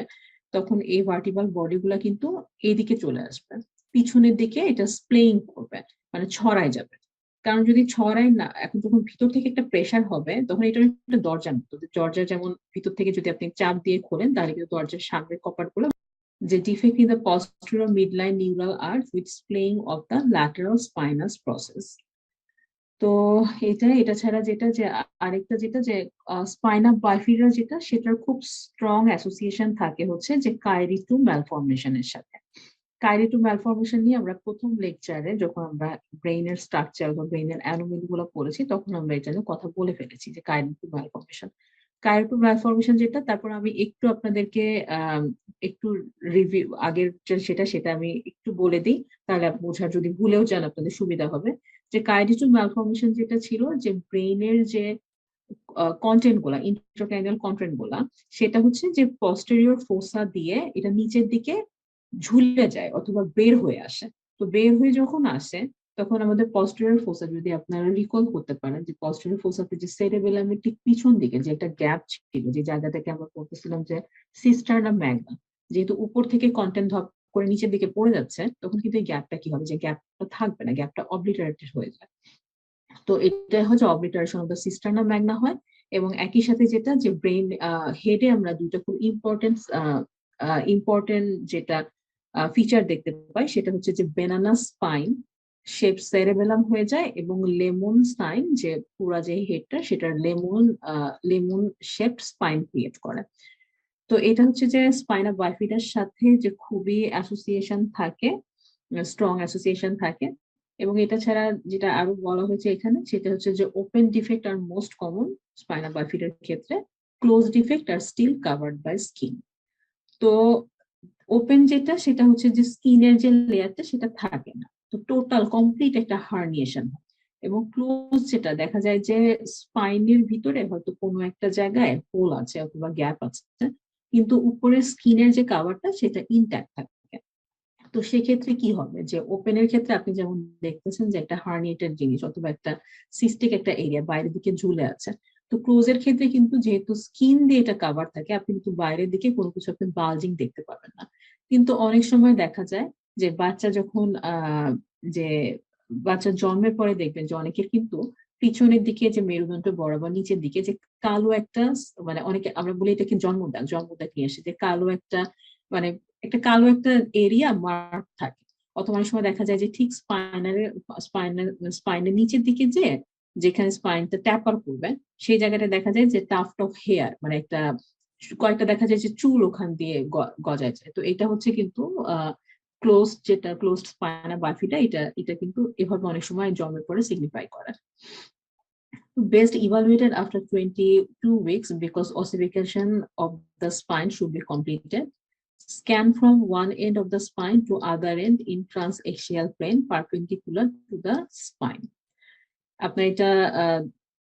[SPEAKER 1] তখন এই ভার্টিবাল বডি গুলা কিন্তু এইদিকে চলে আসবে, পিছনের দিকে এটা স্প্লেইং করবে, মানে ছড়ায় যাবে। কারণ যদি ছড়াই না, এখন যখন ভিতর থেকে একটা প্রেসার হবে, তখন এটা একটা দরজার মতো, দরজা যেমন ভিতর থেকে যদি আপনি চাপ দিয়ে খোলেন, তাহলে কিন্তু দরজার সামনের কপাট গুলো, the defect in the posterior midline neural arch with splaying of the lateral spinous process. তো এটা ছাড়া যেটা যে আরেকটা যেটা যে স্পাইনা বাইফিডা যেটা, সেটার খুব স্ট্রং অ্যাসোসিয়েশন থাকে হচ্ছে যে কাইরি টু ম্যালফরমেশনের সাথে। কাইরি টু ম্যালফরমেশন নিয়ে আমরা প্রথম লেকচারে যখন আমরা ব্রেইনের স্ট্রাকচার বা ব্রেইনের অ্যানোমেলি গুলো পড়েছি, তখন আমরা এটা নিয়ে কথা বলে ফেলেছি যে কাইরি টু ম্যালফরমেশন, কাইরোটিক ম্যালফরমেশন যেটা। তারপর আমি একটু আপনাদেরকে একটু রিভিউ আগের সেটা আমি একটু বলে দিই, তাহলে বোঝার, যদি ভুলেও যান আপনাদের সুবিধা হবে। যে কাইরোটিক ম্যালফরমেশন যেটা ছিল, যে ব্রেইনের যে কন্টেন্ট গুলা, ইন্ট্রাক্রাইনাল কন্টেন্ট গুলা, সেটা হচ্ছে যে পস্টেরিয়র ফোসা দিয়ে এটা নিচের দিকে ঝুলে যায় অথবা বের হয়ে আসে। তো বের হয়ে যখন আসে, তখন আমাদের পস্টেরিয়র ফোসা, যদি আপনারা রিকল করতে পারেন যে পস্টেরিয়র ফোসাতে যে সেরেবেলামের ঠিক পিছন দিকে যে একটা গ্যাপ ছিল, যে জায়গা থেকে আমরা বলতেছিলাম যে সিস্টারনা ম্যাগনা, যেহেতু উপর থেকে কন্টেন্ট ধপ করে নিচের দিকে পড়ে যাচ্ছে, তখন কিন্তু এই গ্যাপটা কি হবে, যে গ্যাপটা থাকবে না, গ্যাপটা অবলিটারেটেড হয়ে যায়। তো এটা হচ্ছে অবলিটারেশন অফ দ্য সিস্টারনা ম্যাগনা হয়। এবং একই সাথে যেটা যে ব্রেন হেডে আমরা দুটো খুব ইম্পর্টেন্ট যেটা ফিচার দেখতে পাই, সেটা হচ্ছে যে বেনানা স্পাইন শেপ সেরেবেলাম হয়ে যায়, এবং লেমন স্পাইন, যে পুরা যে হেডটা সেটার লেমন শেপ স্পাইন ক্রিয়েট করে। তো এটা হচ্ছে যে স্পাইনা বাইফিডার সাথে যে খুবই অ্যাসোসিয়েশন থাকে, স্ট্রং অ্যাসোসিয়েশন থাকে। এবং এটা ছাড়া যেটা আরো বলা হয়েছে এখানে, সেটা হচ্ছে যে open defect are most common spina বাইফিডার ক্ষেত্রে, close defect are still covered by skin. তো ওপেন যেটা, সেটা হচ্ছে যে স্কিনের যে লেয়ারটা সেটা থাকে না, তো টোটাল কমপ্লিট একটা হার্নিয়েশন হয়। এবং ক্লোজ যেটা দেখা যায় যে স্পাইনের ভিতরে হয়তো কোনো একটা জায়গায় হোল আছে অথবা গ্যাপ আছে, কিন্তু উপরের স্কিনের যে কাভারটা সেটা ইনট্যাক্ট থাকে। তো সেক্ষেত্রে কি হবে, যে ওপেনের ক্ষেত্রে আপনি যেমন দেখতেছেন যে একটা হার্নিয়েটেড জিনিস অথবা একটা সিস্টিক একটা এরিয়া বাইরের দিকে ঝুলে আছে। তো ক্লোজের ক্ষেত্রে কিন্তু যেহেতু স্কিন দিয়ে এটা কাভার থাকে, আপনি কিন্তু বাইরের দিকে কোনো কিছু আপনি বালজিং দেখতে পাবেন না। কিন্তু অনেক সময় দেখা যায় যে বাচ্চা যখন যে বাচ্চা জন্মের পরে দেখবেন যে অনেকের কিন্তু পিছনের দিকে যে মেরুদণ্ড বরাবর নিচের দিকে যে কালো একটা, মানে অনেকে আমরা বলি এটাকে জন্মদাগ নিয়ে আসে, যে কালো একটা, মানে একটা কালো একটা এরিয়া মার্ক থাকে, অথবা অনেক সময় দেখা যায় যে ঠিক স্পাইনের নিচের দিকে যে যেখানে স্পাইনটা ট্যাপার করবে সেই জায়গাটা দেখা যায় যে টাফট অফ হেয়ার, মানে একটা কয়েকটা দেখা যায় যে চুল ওখান দিয়ে গজায় যায়। তো এটা হচ্ছে কিন্তু ক্লোজড স্পাইনা বাইফিডা, এটা এটা কিন্তু এভাবে অনেক সময় জন্মের পরে সিগনিফাই করে। Best evaluated after 22 weeks because ossification of the spine should be completed. Scan from one end of the spine to other end in transaxial plane perpendicular to the spine. আপনার এটা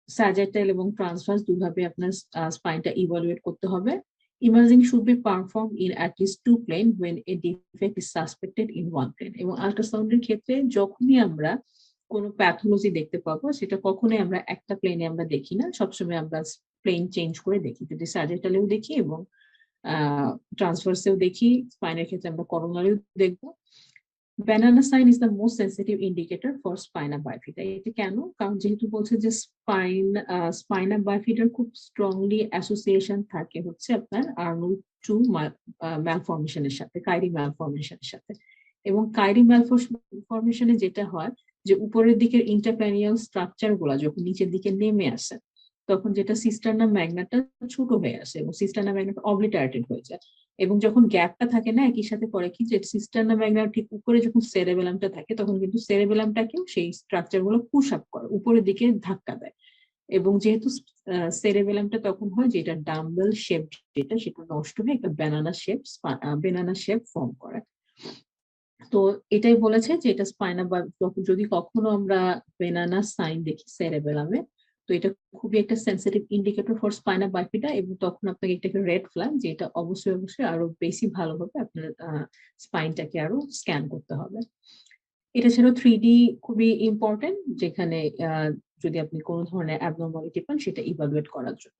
[SPEAKER 1] স্যাজিটাল এবং ট্রান্সভার্স দুইভাবে আপনার স্পাইনটা ইভালুয়েট করতে হবে। Imaging should be perform in at least 2 plane when a defect is suspected in 1 plane. এবং আল্ট্রাসাউন্ডের ক্ষেত্রে যখনই আমরা কোনো প্যাথোলজি দেখতে পাবো সেটা কখনোই আমরা একটা প্লেনে আমরা দেখি না, সবসময় আমরা প্লেন চেঞ্জ করে দেখি। যদি স্যাজিটালেও দেখি এবং ট্রান্সভার্সেও দেখি, স্পাইনের ক্ষেত্রে আমরা করোনারিও দেখবো। Banana sign is the most sensitive indicator for spina bifida. এটা কেন? কারণ যেহেতু বলছে যে স্পাইনা বাইফিডার খুব স্ট্রংলি অ্যাসোসিয়েশন থাকে হচ্ছে আপনার আর্নল্ড 2 ম্যালফরমেশনের সাথে, কাইরি ম্যালফরমেশনের সাথে। এবং কাইরি ম্যালফরমেশনে যেটা হয় যে উপরের দিকের ইন্টারপ্যানিয়াল স্ট্রাকচার গুলা যখন নিচের দিকে নেমে আসে তখন যেটা সিস্টারনা ম্যাগনাটা ছোট হয়ে আসে এবং সিস্টারনা ম্যাগনাটা অবলিটারেটেড হয়ে যায়। এবং যখন গ্যাপটা থাকে না একই সাথে করে কি যে সিস্টারনা ম্যাগনার ঠিক উপরে যখন সেরেবেলামটা থাকে তখন কিন্তু সেরেবেলামটাকেও সেই স্ট্রাকচার গুলো পুশ আপ করে, উপরের দিকে ধাক্কা দেয়। এবং যেহেতু সেরেবেলামটা তখন হয় যেটা ডাম্বেল শেপ, যেটা সেটা নষ্ট হয়ে একটা বেনানা শেপ ফর্ম করে। তো এটাই বলেছে যে এটা স্পাইনা বা যদি কখনো আমরা বেনানা সাইন দেখি সেরেবেলামে, তো এটা খুবই একটা সেন্সিটিভ ইন্ডিকেটর ফর স্পাইনা বাইফিডা, এবং তখন আপনাকে একটা রেড ফ্ল্যাগ যে এটা অবশ্যই অবশ্যই আরো বেশি ভালোভাবে আপনার স্পাইনটাকে আরো স্ক্যান করতে হবে। এটা ছিল 3D খুবই ইম্পর্টেন্ট, যেখানে যদি আপনি কোনো ধরনের অ্যাবনর্মালিটি পান সেটা ইভালুয়েট করার জন্য।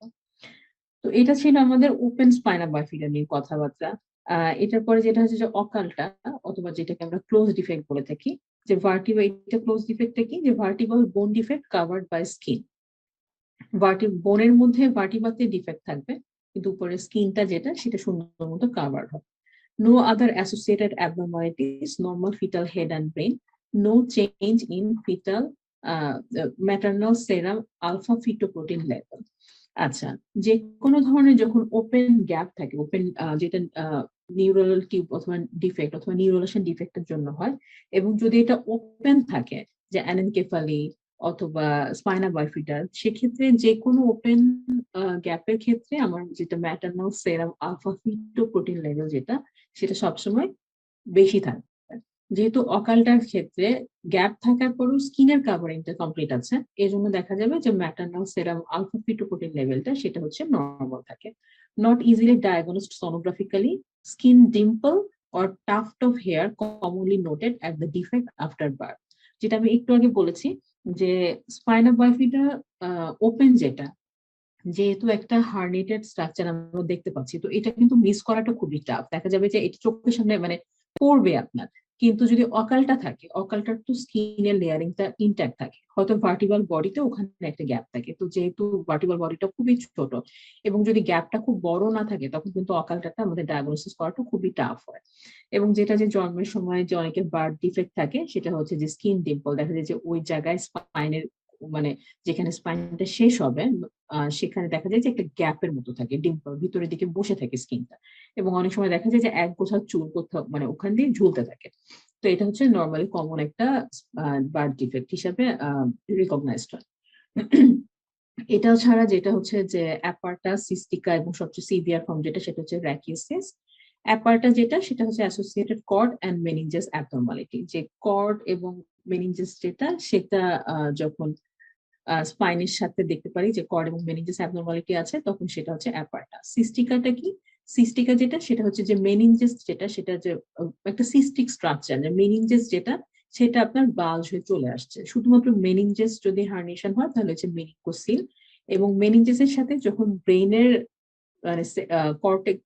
[SPEAKER 1] তো এটা ছিল আমাদের ওপেন স্পাইনা বাইফিডা নিয়ে কথাবার্তা। এটার পরে যেটা হচ্ছে যে অকালটা, অথবা যেটাকে আমরা ক্লোজ ডিফেক্ট বলে থাকি, যে ভার্টিব্রাল, এটা ক্লোজ ডিফেক্টটা কি, যে ভার্টিব্রাল বোন ডিফেক্ট কাভার্ড বাই স্কিন। বোনের মধ্যে ভার্টিব্রাতে ডিফেক্ট থাকবে কিন্তু উপরে স্কিনটা যেটা সেটা সুন্দর মতো কাভার্ড হবে। No other associated abnormalities, normal fetal head and brain, no change in fetal maternal serum alpha fetoprotein level. আচ্ছা, যে কোনো ধরনের যখন ওপেন গ্যাপ থাকে, ওপেন যেটা নিউরাল টিউব অথবা ডিফেক্ট অথবা নিউরালেশন ডিফেক্টের জন্য হয়, এবং যদি এটা ওপেন থাকে যে অ্যানেনকেফালি অথবা স্পাইনা বাইফিডা, সেক্ষেত্রে যে কোনো ওপেন গ্যাপের ক্ষেত্রে আমার যেটা ম্যাটারনাল সেরাম আলফা ফিটোপ্রোটিন লেভেল যেটা সেটা সবসময় বেশি থাকবে। যেহেতু অকালটার ক্ষেত্রে গ্যাপ থাকার পরও স্কিনের কাভারিংটা কমপ্লিট আছে, এই জন্য দেখা যাবে যে ম্যাটারনাল সেরাম আলফা ফিটোপ্রোটিন লেভেলটা সেটা হচ্ছে নর্মাল থাকে। Not easily diagnosed sonographically, skin dimple or tuft of hair commonly noted at the defect after birth. যেটা আমি একটু আগে বলেছি যে স্পাইনা বাইফিডা ওপেন যেটা, যেহেতু একটা হার্নিটেড স্ট্রাকচার আমরা দেখতে পাচ্ছি, তো এটা কিন্তু মিস করাটা খুবই টাফ। দেখা যাবে যে এটা চোখের সামনে মানে পড়বে আপনার, কিন্তু যদি অকালটা থাকে, অকালটার তো স্কিনের লেয়ারিংটা ইনট্যাক্ট থাকে, হয়তো ভার্টিবাল বডিতে ওখানে একটা গ্যাপ থাকে, তো যেহেতু ভার্টিবাল বডিটা খুবই ছোট এবং যদি গ্যাপটা খুব বড় না থাকে তখন কিন্তু অকালটাটা আমাদের ডায়াগনোসিস করাটা খুবই টাফ হয়। এবং যেটা যে জন্মের সময় যে অনেকের বার্থ ডিফেক্ট থাকে সেটা হচ্ছে যে স্কিন ডিম্পল, দেখা যায় যে ওই জায়গায় স্পাইনের মানে যেখানে স্পাইনটা শেষ হবে সেখানে দেখা যায় যে একটা গ্যাপের মতো থাকে, ডিম্পল ভিতরের দিকে বসে থাকে স্কিনটা, এবং অনেক সময় দেখা যায় যে এক গোছা চুল কোথাও মানে ওখান দিয়ে ঝুলতে থাকে। তো এটা হচ্ছে নর্মালি কমন একটা বার্থ ডিফেক্ট হিসাবে রিকগনাইজড হয়। এটা ছাড়া যেটা হচ্ছে যে অ্যাপার্টা সিস্টিকা এবং সবচেয়ে সিভিয়ার ফর্ম যেটা সেটা হচ্ছে র্যাকিসিস। অ্যাপার্টা যেটা সেটা হচ্ছে অ্যাসোসিয়েটেড কর্ড অ্যান্ড মেনিনজাস অ্যাবনর্মালিটি, যে কর্ড এবং মেনিনজাস যেটা সেটা যখন স্পাইনের সাথে দেখতে পারি যে কর্ড এবং মেনিনজাস অ্যাবনর্মালিটি আছে তখন সেটা হচ্ছে অ্যাপার্টা। সিস্টিকাটা কি? সিস্টিকা যেটা সেটা হচ্ছে যে মেনিনজাস যেটা সেটা যে একটা সিস্টিক স্ট্রাকচার, যে মেনিনজাস যেটা সেটা আপনার বাল্জ হয়ে চলে আসছে। শুধুমাত্র মেনিনজাস যদি হার্নিয়েশন হয় তাহলে হচ্ছে মেনিঙ্কোসিল, এবং মেনিনজাসের সাথে যখন ব্রেনের মানে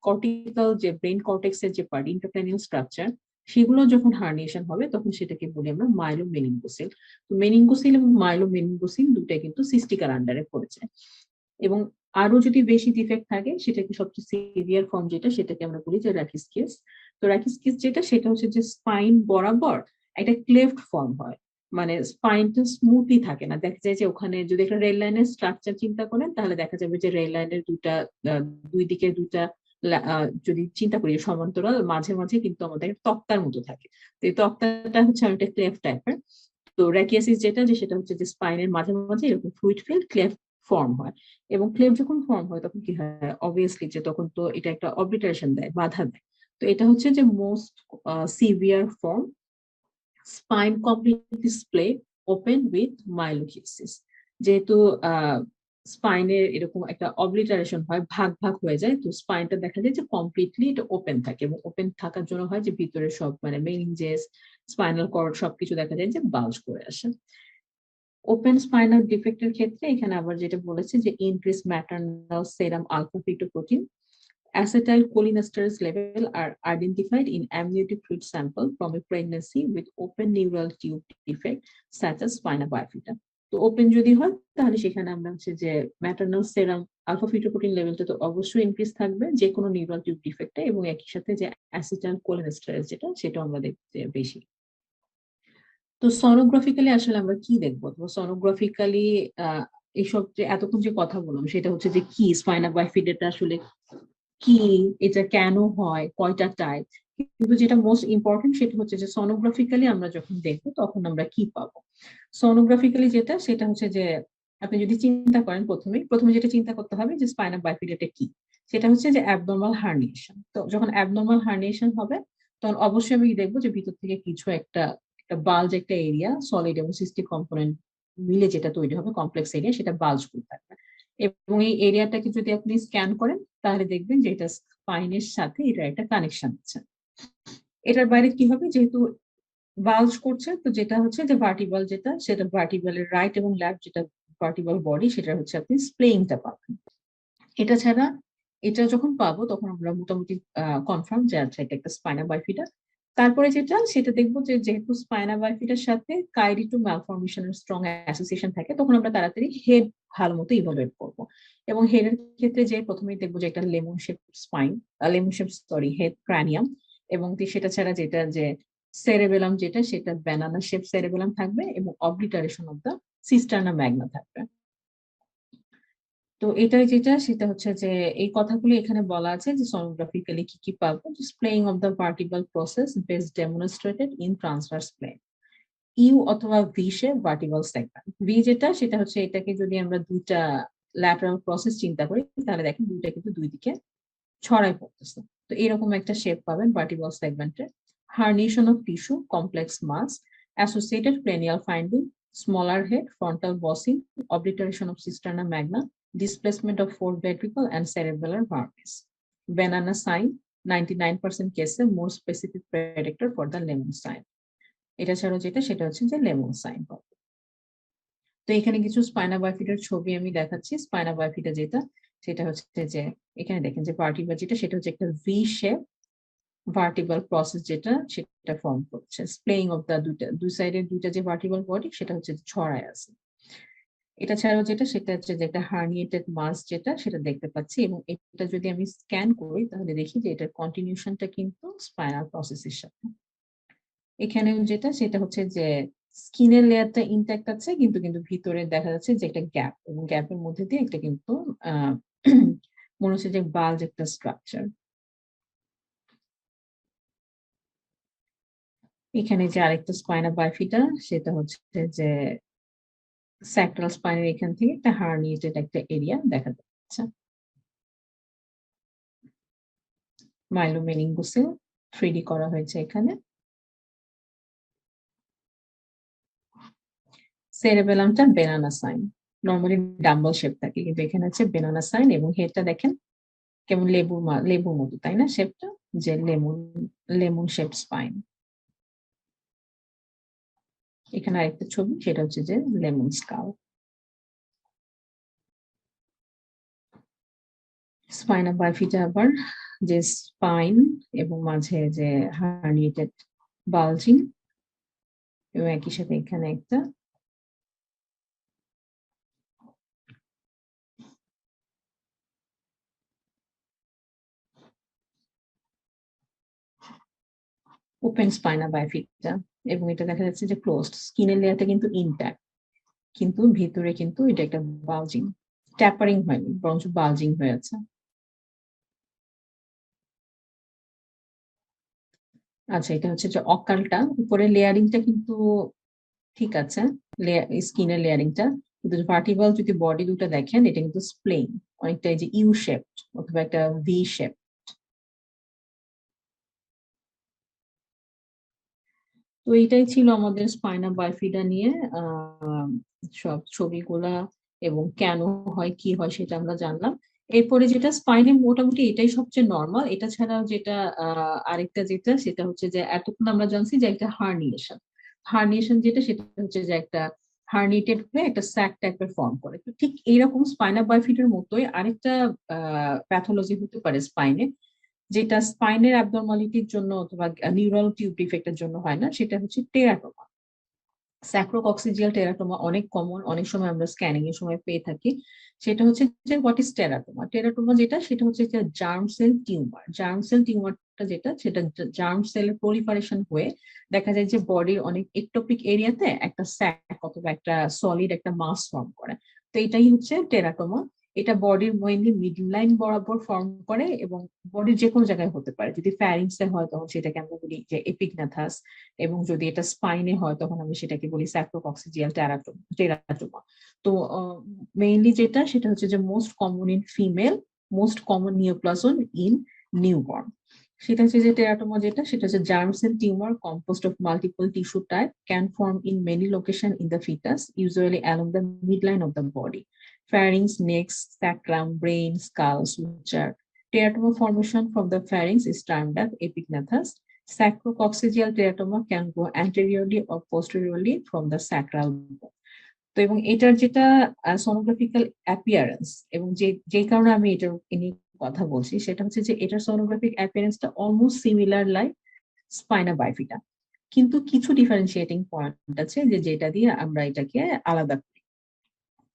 [SPEAKER 1] কর্টিক্যাল যে ব্রেন কর্টেক্সের যে পার্ট ইন্টারক্রানিয়াল স্ট্রাকচার সেগুলো যখন হার্নিয়েশন হবে তখন সেটাকে বলি আমরা মাইলোমেনিঙ্গোসিল। তো মেনিঙ্গোসিল এবং মাইলোমেনিঙ্গোসিল দুটাই কিন্তু সিস্টিকার আন্ডারে পড়েছে। এবং আরো যদি বেশি ডিফেক্ট থাকে সেটাকে সবচেয়ে সিভিয়ার ফর্ম যেটা সেটাকে আমরা বলি যে র্যাকিসকিয়াস। তো তো রাকিসকিস যেটা সেটা হচ্ছে যে স্পাইন বরাবর একটা ক্লেফট ফর্ম হয়, মানে স্পাইনটা স্মুথলি থাকে না। দেখা যায় যে ওখানে যদি একটা রেল লাইনের স্ট্রাকচার চিন্তা করেন তাহলে দেখা যাবে যে রেল লাইনের দুই দিকে দুইটা যদি চিন্তা করি সমান্তরাল, মাঝে মাঝে কিন্তু আমাদের তক্তার মতো থাকে। তো এই তক্তাটা হচ্ছে অনেকটা ক্লেফট টাইপের। তো র্যাকিয়াসিস যেটা যে সেটা হচ্ছে যে স্পাইনের মাঝে মাঝে এরকম ফ্লুইড ফিল্ড ক্লেফট ফর্ম হয়। এবং ক্লেফট যখন ফর্ম হয় তখন কি হয়, অবভিয়াসলি যে তখন তো এটা একটা অবলিটারেশন দেয়, বাধা দেয়। তো এটা হচ্ছে যে most severe form. Spine completely splayed, open with myeloschisis. যেহেতু স্পাইনের এরকম একটা অবলিটারেশন হয়, ভাগ ভাগ হয়ে যায়, তো স্পাইনটা দেখা যায় যে কমপ্লিটলি এটা ওপেন থাকে। এবং ওপেন থাকার জন্য হয় যে ভিতরে সব মানে মেনিনজেস, স্পাইনাল কর্ড সবকিছু দেখা যায় যে বাল্জ করে আসে। ওপেন স্পাইনাল ডিফেক্টের ক্ষেত্রে এখানে আবার যেটা বলেছে যে increase maternal serum alpha fetoprotein, acetylcholinesterase level are identified in amniotic fluid sample from a pregnancy with open neural tube defect such as spina bifida. তো ওপেন যদি হয় তাহলে সেখানে আমরা হচ্ছে যে ম্যাটার্নাল সেরাম আলফা ফিটোপ্রোটিন লেভেলটা তো অবশ্যই ইনক্রিজ থাকবে যে কোনো নিউরাল টিউব ডিফেক্টে, এবং একই সাথে যে অ্যাসিটাইল কোলিনেস্টেরেজ যেটা সেটা আমরা দেখতে বেশি। তো সনোগ্রাফিক্যালি আসলে আমরা কি দেখবো? তো সনোগ্রাফিক্যালি এইসব যে এতক্ষণ যে কথা বললাম সেটা হচ্ছে যে কি স্পাইনা বাইফিডাটা আসলে কি, এটা কেন হয়, কয়টা টাইপ। কিন্তু যেটা মোস্ট ইম্পর্টেন্ট সেটা হচ্ছে যে সনোগ্রাফিক্যালি আমরা যখন দেখবো তখন আমরা কি পাবো। সনোগ্রাফিক্যালি যেটা সেটা হচ্ছে যে আপনি যদি চিন্তা করেন প্রথমে যেটা চিন্তা করতে হবে যে স্পাইনা বাইফিডাটা কি, সেটা হচ্ছে যে অ্যাবনর্মাল হার্নিয়েশন। তো যখন অ্যাবনর্মাল হার্নিয়েশন হবে তখন অবশ্যই আমি দেখবো যে ভিতর থেকে কিছু একটা একটা বাল্জ, একটা এরিয়া সলিড এবং সিস্টিক কম্পোনেন্ট মিলে যেটা তৈরি হবে কমপ্লেক্স এরিয়া, সেটা বাল্জ করে থাকবে। এবং এই এরিয়াটাকে যদি আপনি স্ক্যান করেন তাহলে দেখবেন যে এটা স্পাইনের সাথে এটা একটা কানেকশন আছে। এটার বাইরে কি হবে, যেহেতু বাল্জ করছে, তো যেটা হচ্ছে যে ভার্টিবাল যেটা সেটা ভার্টিবালের রাইট এবং লেফট যেটা ভার্টিবাল বডি সেটা হচ্ছে আপনি স্প্লেইংটা পাবেন। এটা ছাড়া এটা যখন পাবো তখন আমরা মোটামুটি কনফার্ম যে আচ্ছা এটা একটা স্পাইনা বাইফিডা। তারপরে যেটা সেটা দেখবো যে যেহেতু স্পাইনা বাইফিডার সাথে কাইরি টু ম্যালফরমেশনের স্ট্রং অ্যাসোসিয়েশন থাকে তখন আমরা তাড়াতাড়ি হেড ভালো মতো ইভালুয়েট করবো। এবং হেডের ক্ষেত্রে যে প্রথমেই দেখবো যে একটা lemon shape spine, lemon shape sorry head cranium, এবং সেটা ছাড়া যেটা যে সেরেবেলাম যেটা সেটা ব্যানানা শেপ সেরেবেলাম থাকবে, এবং অবলিটারেশন অফ দ্য সিস্টার্না ম্যাগনা থাকবে। তো এটাই যেটা সেটা হচ্ছে যে এই কথাগুলো এখানে বলা আছে যে সোনোগ্রাফিক্যালি কি কি পাবো, splaying of the vertical process best demonstrated in transverse plane, U অথবা V shape vertical segment. V যেটা সেটা হচ্ছে এটাকে যদি আমরা দুইটা ল্যাটারাল প্রসেস চিন্তা করি তাহলে দেখেন দুইটা কিন্তু দুই দিকে ছড়াই পড়তেছে। তো এরকম একটা শেপ পাবেন ভার্টিকাল সেগমেন্টে। Herniation of tissue complex mass associated cranial finding, smaller head, frontal bossing, obliteration of cisterna magna, displacement of fourth ventricle and cerebellar varmis. Banana sign, 99% case more specific predictor for the lemon sign. এটা ছাড়াও যেটা সেটা হচ্ছে যে লেমন সাইন পাবো। তো এখানে কিছু স্পাইনা বাইফিডার ছবি আমি দেখাচ্ছি। স্পাইনা বাইফিডা যেটা সেটা হচ্ছে যে এখানে দেখেন যে ভার্টিব্রা যেটা সেটা হচ্ছে একটা ভি শেপ ভার্টিবাল প্রসেস যেটা সেটা ফর্ম করছে। স্প্লেইং অফ দা দুই সাইডের দুইটা যে ভার্টিবাল বডি সেটা হচ্ছে ছড়ায় আছে। এটা ছাড়াও যেটা সেটা হচ্ছে যে একটা হার্নিয়েটেড মাস যেটা সেটা দেখতে পাচ্ছি, এবং এটা যদি আমি স্ক্যান করি তাহলে দেখি যে এটার কন্টিনিউশনটা কিন্তু স্পাইনাল প্রসেসের সাথে। এখানেও যেটা সেটা হচ্ছে যে স্কিনের লেয়ারটা ইনট্যাক্ট আছে কিন্তু কিন্তু ভিতরে দেখা যাচ্ছে যে একটা গ্যাপ, এবং গ্যাপের মধ্যে দিয়ে একটা কিন্তু আহ মনে হচ্ছে যে বাল্জ একটা স্ট্রাকচার। এখানে যে আরেকটা স্পাইনা বাইফিটা সেটা হচ্ছে যে স্যাক্রাল স্পাইনের এখান থেকে একটা হার্নিয়েটেড একটা এরিয়া দেখা যাচ্ছে। মাইলোমেনিঙ্গোসেল 3D করা হয়েছে এখানে। সেরেবেলামটা banana sign, normally dumbbell shape থাকে কিন্তু এখানে হচ্ছে বেনানা সাইন, এবং হেডটা দেখেন কেমন লেবুর মতো তাই না শেপটা, যে লেমন লেমন শেপ স্পাইন। এখানে আরেকটা ছবি সেটা হচ্ছে যে লেমন স্কাল। স্পাইনা বাইফিটা আবার যে স্পাইন এবং মাঝে যে হার্নিয়েটেড বালজিং, এবং একই সাথে এখানে একটা ওপেন স্পাইনা বাইফিটা, এবং এটা দেখা যাচ্ছে যে ক্লোজড, স্কিনের লেয়ারটা কিন্তু ইনট্যাক্ট, কিন্তু ভিতরে কিন্তু এটা একটা বালজিং, ট্যাপারিং হয়নি বরঞ্চ বালজিং হয়ে আছে। আচ্ছা, এটা হচ্ছে যে অকালটা, উপরে লেয়ারিংটা কিন্তু ঠিক আছে, স্কিনের লেয়ারিংটা, কিন্তু ভার্টিবাল যদি বডি দুটো দেখেন এটা কিন্তু স্প্লেন, অনেকটা এই যে ইউ শেপ অথবা একটা ভি শেপ। তো এইটাই ছিল আমাদের স্পাইনা বাইফিডা নিয়ে আহ সব ছবিগুলা, এবং কেন হয় কি হয় সেটা আমরা জানলাম। এরপরে যেটা স্পাইনে মোটামুটি এটাই সবচেয়ে নর্মাল, এটা ছাড়াও যেটা আরেকটা যেটা সেটা হচ্ছে যে এতক্ষণ আমরা জানছি যে একটা হার্নিয়েশন, হার্নিয়েশন যেটা সেটা হচ্ছে যে একটা হার্নিটেড হয়ে একটা স্যাক টাইপের ফর্ম করে। তো ঠিক এইরকম স্পাইনা বাইফিডের মতোই আরেকটা প্যাথোলজি হতে পারে স্পাইনে, যেটা স্পাইনের অ্যাবনর্মালিটির জন্য অথবা নিউরাল টিউব ডিফেক্টের জন্য হয় না, সেটা হচ্ছে টেরাটোমা। স্যাক্রোকক্সিজিয়াল টেরাটোমা অনেক কমন, অনেক সময় আমরা স্ক্যানিং এর সময় পেয়ে থাকি। সেটা হচ্ছে যে হোয়াট ইজ টেরাটোমা, টেরাটোমা যেটা সেটা হচ্ছে যে germ cell tumour, germ cell টিউমারটা যেটা সেটা জার্ম সেলের প্রলিফারেশন হয়ে দেখা যায় যে বডির অনেক একটোপিক এরিয়াতে একটা স্যাক অথবা একটা সলিড একটা মাস ফর্ম করে। তো এটাই হচ্ছে টেরাটোমা। এটা বডির মেইনলি মিডল লাইন বরাবর ফর্ম করে, এবং বডির যে কোনো জায়গায় হতে পারে। যদি ফ্যারিংসে হয় তখন সেটাকে আমরা বলি যে এপিগনাথাস, এবং যদি এটা স্পাইনে হয় তখন আমি সেটাকে বলি স্যাক্রোকক্সিজিয়াল টেরাটোমা। তো মেইনলি যেটা সেটা হচ্ছে যে most common in female, most common neoplasm in newborn. সেটা হচ্ছে যে টেরাটোমা যেটা সেটা হচ্ছে germ cell tumour composed of multiple tissue type, can form in many location in the fetus, usually along the midline of the body, pharynx, neck, sacrum, brain, skull, suture. Teratoma formation from the pharynx is termed as epignathes. Sacrococcygeal teratoma can go anteriorly or posteriorly from the sacral bone. তো এবং এটার যেটা সোনোগ্রাফিক্যাল অ্যাপিয়ারেন্স, এবং যে যে কারণে আমি এটার নিয়ে কথা বলছি সেটা হচ্ছে যে এটার সোনোগ্রাফিক অ্যাপিয়ারেন্সটা অলমোস্ট সিমিলার লাইক স্পাইনা বাইফিটা, কিন্তু কিছু ডিফারেন্সিয়েটিং পয়েন্ট আছে যে যেটা দিয়ে আমরা এটাকে আলাদা করি।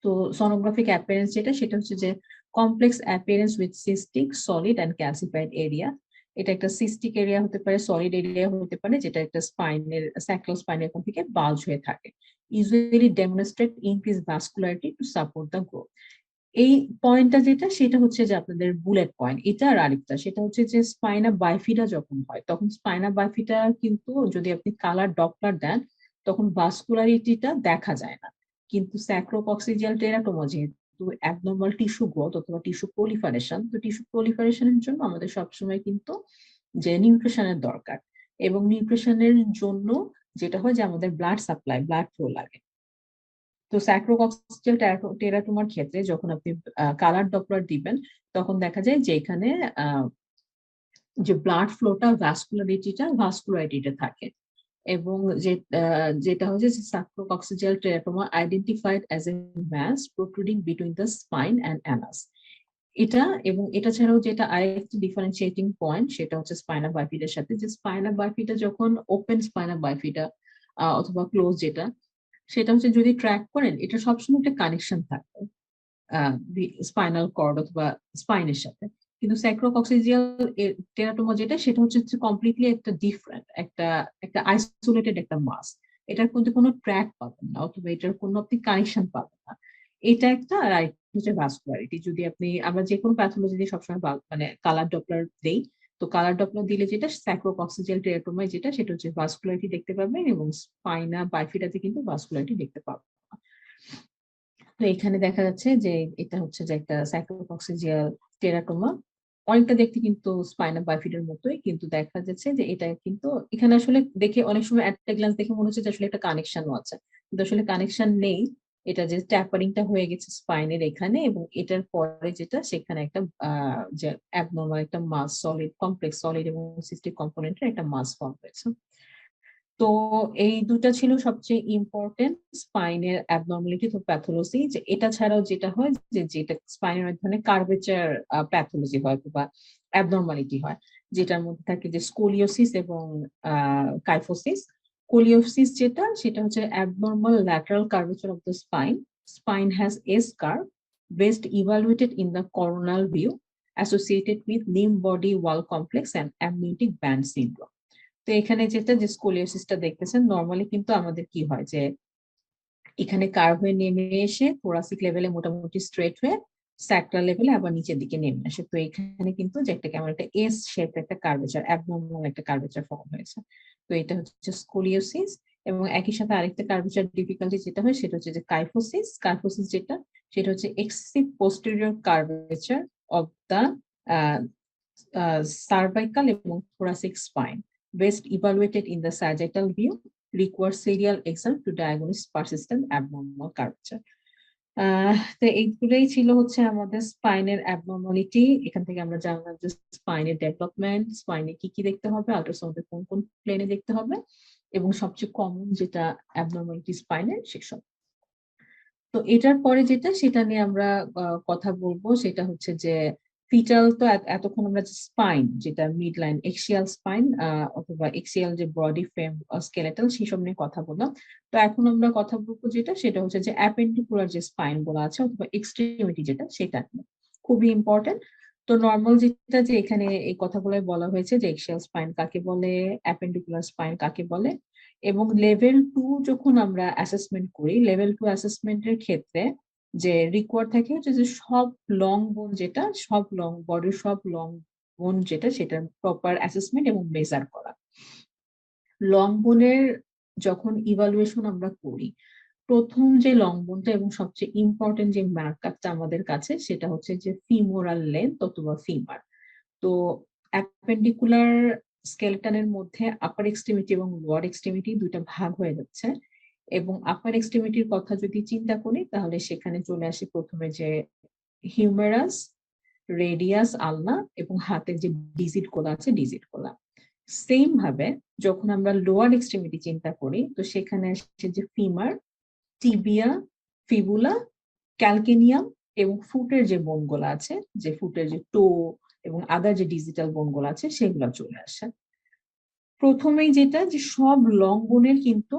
[SPEAKER 1] তো sonographic appearance যেটা সেটা হচ্ছে যে complex appearance with cystic solid and calcified area. এটা একটা সিস্টিক এরিয়া হতে পারে, সলিড এরিয়া হতে পারে, যেটা একটা স্পাইনের স্যাক্রাল স্পাইনের এখান থেকে বাল্জ হয়ে থাকে। Usually demonstrate increase vascularity to support the growth. এই পয়েন্টটা যেটা সেটা হচ্ছে যে আপনাদের বুলেট পয়েন্ট, এটা আর আরেকটা সেটা হচ্ছে যে স্পাইনা বাইফিডা যখন হয় তখন স্পাইনা বাইফিডা কিন্তু যদি আপনি কালার ডপলার দেন তখন ভাস্কুলারিটিটা দেখা যায় না, কিন্তু স্যাক্রোকক্সিজিয়াল টেরাটোমা যেহেতু অ্যাবনর্মাল টিস্যু গ্রোথ অথবা টিস্যু প্রলিফারেশন, তো টিস্যু প্রলিফারেশনের জন্য আমাদের সবসময় কিন্তু যে নিউট্রিশনের দরকার, এবং নিউট্রিশনের জন্য যেটা হয় যে আমাদের ব্লাড সাপ্লাই, ব্লাড ফ্লো লাগে। তো স্যাক্রোকক্সিয়াল টেরাটোমার ক্ষেত্রে যখন আপনি কালার ডপলার দিবেন তখন দেখা যায় যে এখানে যে ব্লাড ফ্লোটা ভাস্কুলারিটিটা থাকে, এবং যে যেটা হচ্ছে sacrococcygeal teratoma identified as a mass protruding between the spine and anus. এটা এবং এটা ছাড়াও যেটা আরেকটা ডিফারেন্সিয়েটিং পয়েন্ট সেটা হচ্ছে স্পাইনা বাইফিডার সাথে, যে স্পাইনা বাইফিডা যখন ওপেন স্পাইনা বাইফিডা অথবা ক্লোজ যেটা সেটা হচ্ছে যদি ট্র্যাক করেন এটা সবসময় একটা কানেকশন থাকবে স্পাইনাল কর্ড অথবা স্পাইনের সাথে, কিন্তু স্যাক্রোকক্সিজিয়াল টেরাটোমা যেটা সেটা হচ্ছে কমপ্লিটলি একটা ডিফারেন্ট একটা একটা আইসোলেটেড একটা মাস। এটার মধ্যে কোনো ট্র্যাক পাবেন না অথবা এটার কোনো আপনি কানেকশন পাবেন না। এটা একটা, আর আরেকটা হচ্ছে ভাস্কুলারিটি। যদি আপনি আমরা যে কোনো প্যাথোলজি দিয়ে সবসময় মানে কালার ডপলার দেই, তো কালার ডপলার দিলে যেটা স্যাক্রোকক্সিজিয়াল টেরাটোমায় যেটা সেটা হচ্ছে ভাস্কুলারিটি দেখতে পাবেন, এবং স্পাইনা বাইফিডাতে কিন্তু ভাস্কুলারিটি দেখতে পাবেন না। তো এখানে দেখা যাচ্ছে যে এটা হচ্ছে যে একটা স্যাক্রোকক্সিজিয়াল টেরাটোমা, অনেকটা দেখতে কিন্তু স্পাইনা বাইফিডের মতোই, কিন্তু দেখা যাচ্ছে যে এটা কিন্তু এখানে আসলে দেখে অনেক সময় একটা গ্লান্স দেখে মনে হচ্ছে যে আসলে একটা কানেকশনও আছে, কিন্তু আসলে কানেকশন নেই। এটা যে ট্যাপারিংটা হয়ে গেছে স্পাইনের এখানে, এবং এটার পরে যেটা সেখানে একটা যে অ্যাবনর্মাল একটা মাস, সলিড কমপ্লেক্স সলিড এবং সিস্টিক কম্পোনেন্টের একটা মাস ফর্ম হয়েছে। তো এই দুটা ছিল সবচেয়ে ইম্পর্টেন্ট স্পাইনের অ্যাবনর্মালিটি তো প্যাথোলজি। যে এটা ছাড়াও যেটা হয় যে যেটা স্পাইনের এক ধরনের কার্ভেচার প্যাথোলজি হয় বা অ্যাবনর্মালিটি হয়, যেটার মধ্যে থাকে যে স্কোলিওসিস এবং কাইফোসিস। স্কোলিওসিস যেটা সেটা হচ্ছে abnormal lateral curvature of the spine, spine has S curve best evaluated in the coronal view associated with limb body wall complex and amniotic band syndrome. তো এখানে যেটা যে স্কোলিওসিসটা দেখতেছেন, নর্মালি কিন্তু আমাদের কি হয় যে এখানে কার্ভ হয়ে নেমে এসে থোরাসিক লেভেলে মোটামুটি স্ট্রেট হয়ে স্যাক্রাল লেভেলে আবার নিচের দিকে নেমে আসে। তো এখানে কিন্তু যে একটা কেমন একটা এস শেপ একটা কার্ভেচার, অ্যাবনর্মাল একটা কার্ভেচার ফর্ম হয়েছে। তো এটা হচ্ছে স্কোলিওসিস। এবং একই সাথে আরেকটা কার্ভেচার ডিফিকাল্টি যেটা হয় সেটা হচ্ছে যে কাইফোসিস। কাইফোসিস যেটা, সেটা হচ্ছে excessive posterior curvature of the cervical এবং thoracic spine, best evaluated in the sagittal view, requires serial exam to diagnose persistent abnormal curvature. তো এইগুলোই ছিল হচ্ছে আমাদের স্পাইনের অ্যাবনর্মালিটি। এখান থেকে আমরা জানলাম যে স্পাইনের ডেভেলপমেন্ট, স্পাইনে কি কি দেখতে হবে, আল্ট্রাসাউন্ডে কোন কোন প্লেনে দেখতে হবে, এবং সবচেয়ে কমন যেটা অ্যাবনর্মালিটি স্পাইনের সেসব। তো এটার পরে যেটা সেটা নিয়ে আমরা কথা বলবো সেটা হচ্ছে যে ফিটাল। তো এতক্ষণ আমরা স্পাইন যেটা মিড লাইন এক্সিয়াল স্পাইন অথবা এক্সিয়াল যে বডি ফ্রেম স্কেলেটাল সেসব নিয়ে কথা বললাম। তো এখন আমরা কথা বলবো যেটা সেটা হচ্ছে যে অ্যাপেন্ডিকুলার যে স্পাইন গুলো আছে অথবা এক্সট্রিমিটি যেটা, সেটা খুবই ইম্পর্টেন্ট। তো নর্মাল যেটা যে এখানে এই কথাগুলোই বলা হয়েছে যে এক্সিয়াল স্পাইন কাকে বলে, অ্যাপেন্ডিকুলার স্পাইন কাকে বলে। এবং লেভেল 2 যখন আমরা অ্যাসেসমেন্ট করি, লেভেল 2 অ্যাসেসমেন্টের ক্ষেত্রে যে রিকোয়ার থাকে হচ্ছে যে সব লং বোন যেটা, সব লং বডির সব লং বোন যেটা, সেটা প্রপার অ্যাসেসমেন্ট এবং মেজার করা। লং বোনের যখন ইভালুয়েশন আমরা করি, প্রথম যে লং বোনটা এবং সবচেয়ে ইম্পর্টেন্ট যে মার্কারটা আমাদের কাছে সেটা হচ্ছে যে ফিমোরাল লেন্থ অথবা ফিমার। তো অ্যাপেন্ডিকুলার স্কেলটনের মধ্যে আপার এক্সট্রিমিটি এবং লোয়ার এক্সট্রিমিটি দুইটা ভাগ হয়ে যাচ্ছে। এবং আপার এক্সট্রিমিটির কথা যদি চিন্তা করি তাহলে সেখানে চলে আসে প্রথমে যে হিউমেরাস, রেডিয়াস, আলনা এবং হাতের যে ডিজিট গুলো আছে ডিজিট গুলা। সেম ভাবে যখন আমরা লোয়ার এক্সট্রিমিটি চিন্তা করি তো সেখানে আসছে যে ফিমার, টিবিয়া, ফিবুলা, ক্যালকেনিয়াম এবং ফুটের যে বোন গুলো আছে, যে ফুটের যে টো এবং আদার যে ডিজিটাল বোন গুলো আছে সেগুলো চলে আসে। প্রথমেই যেটা যে সব লং বোনের কিন্তু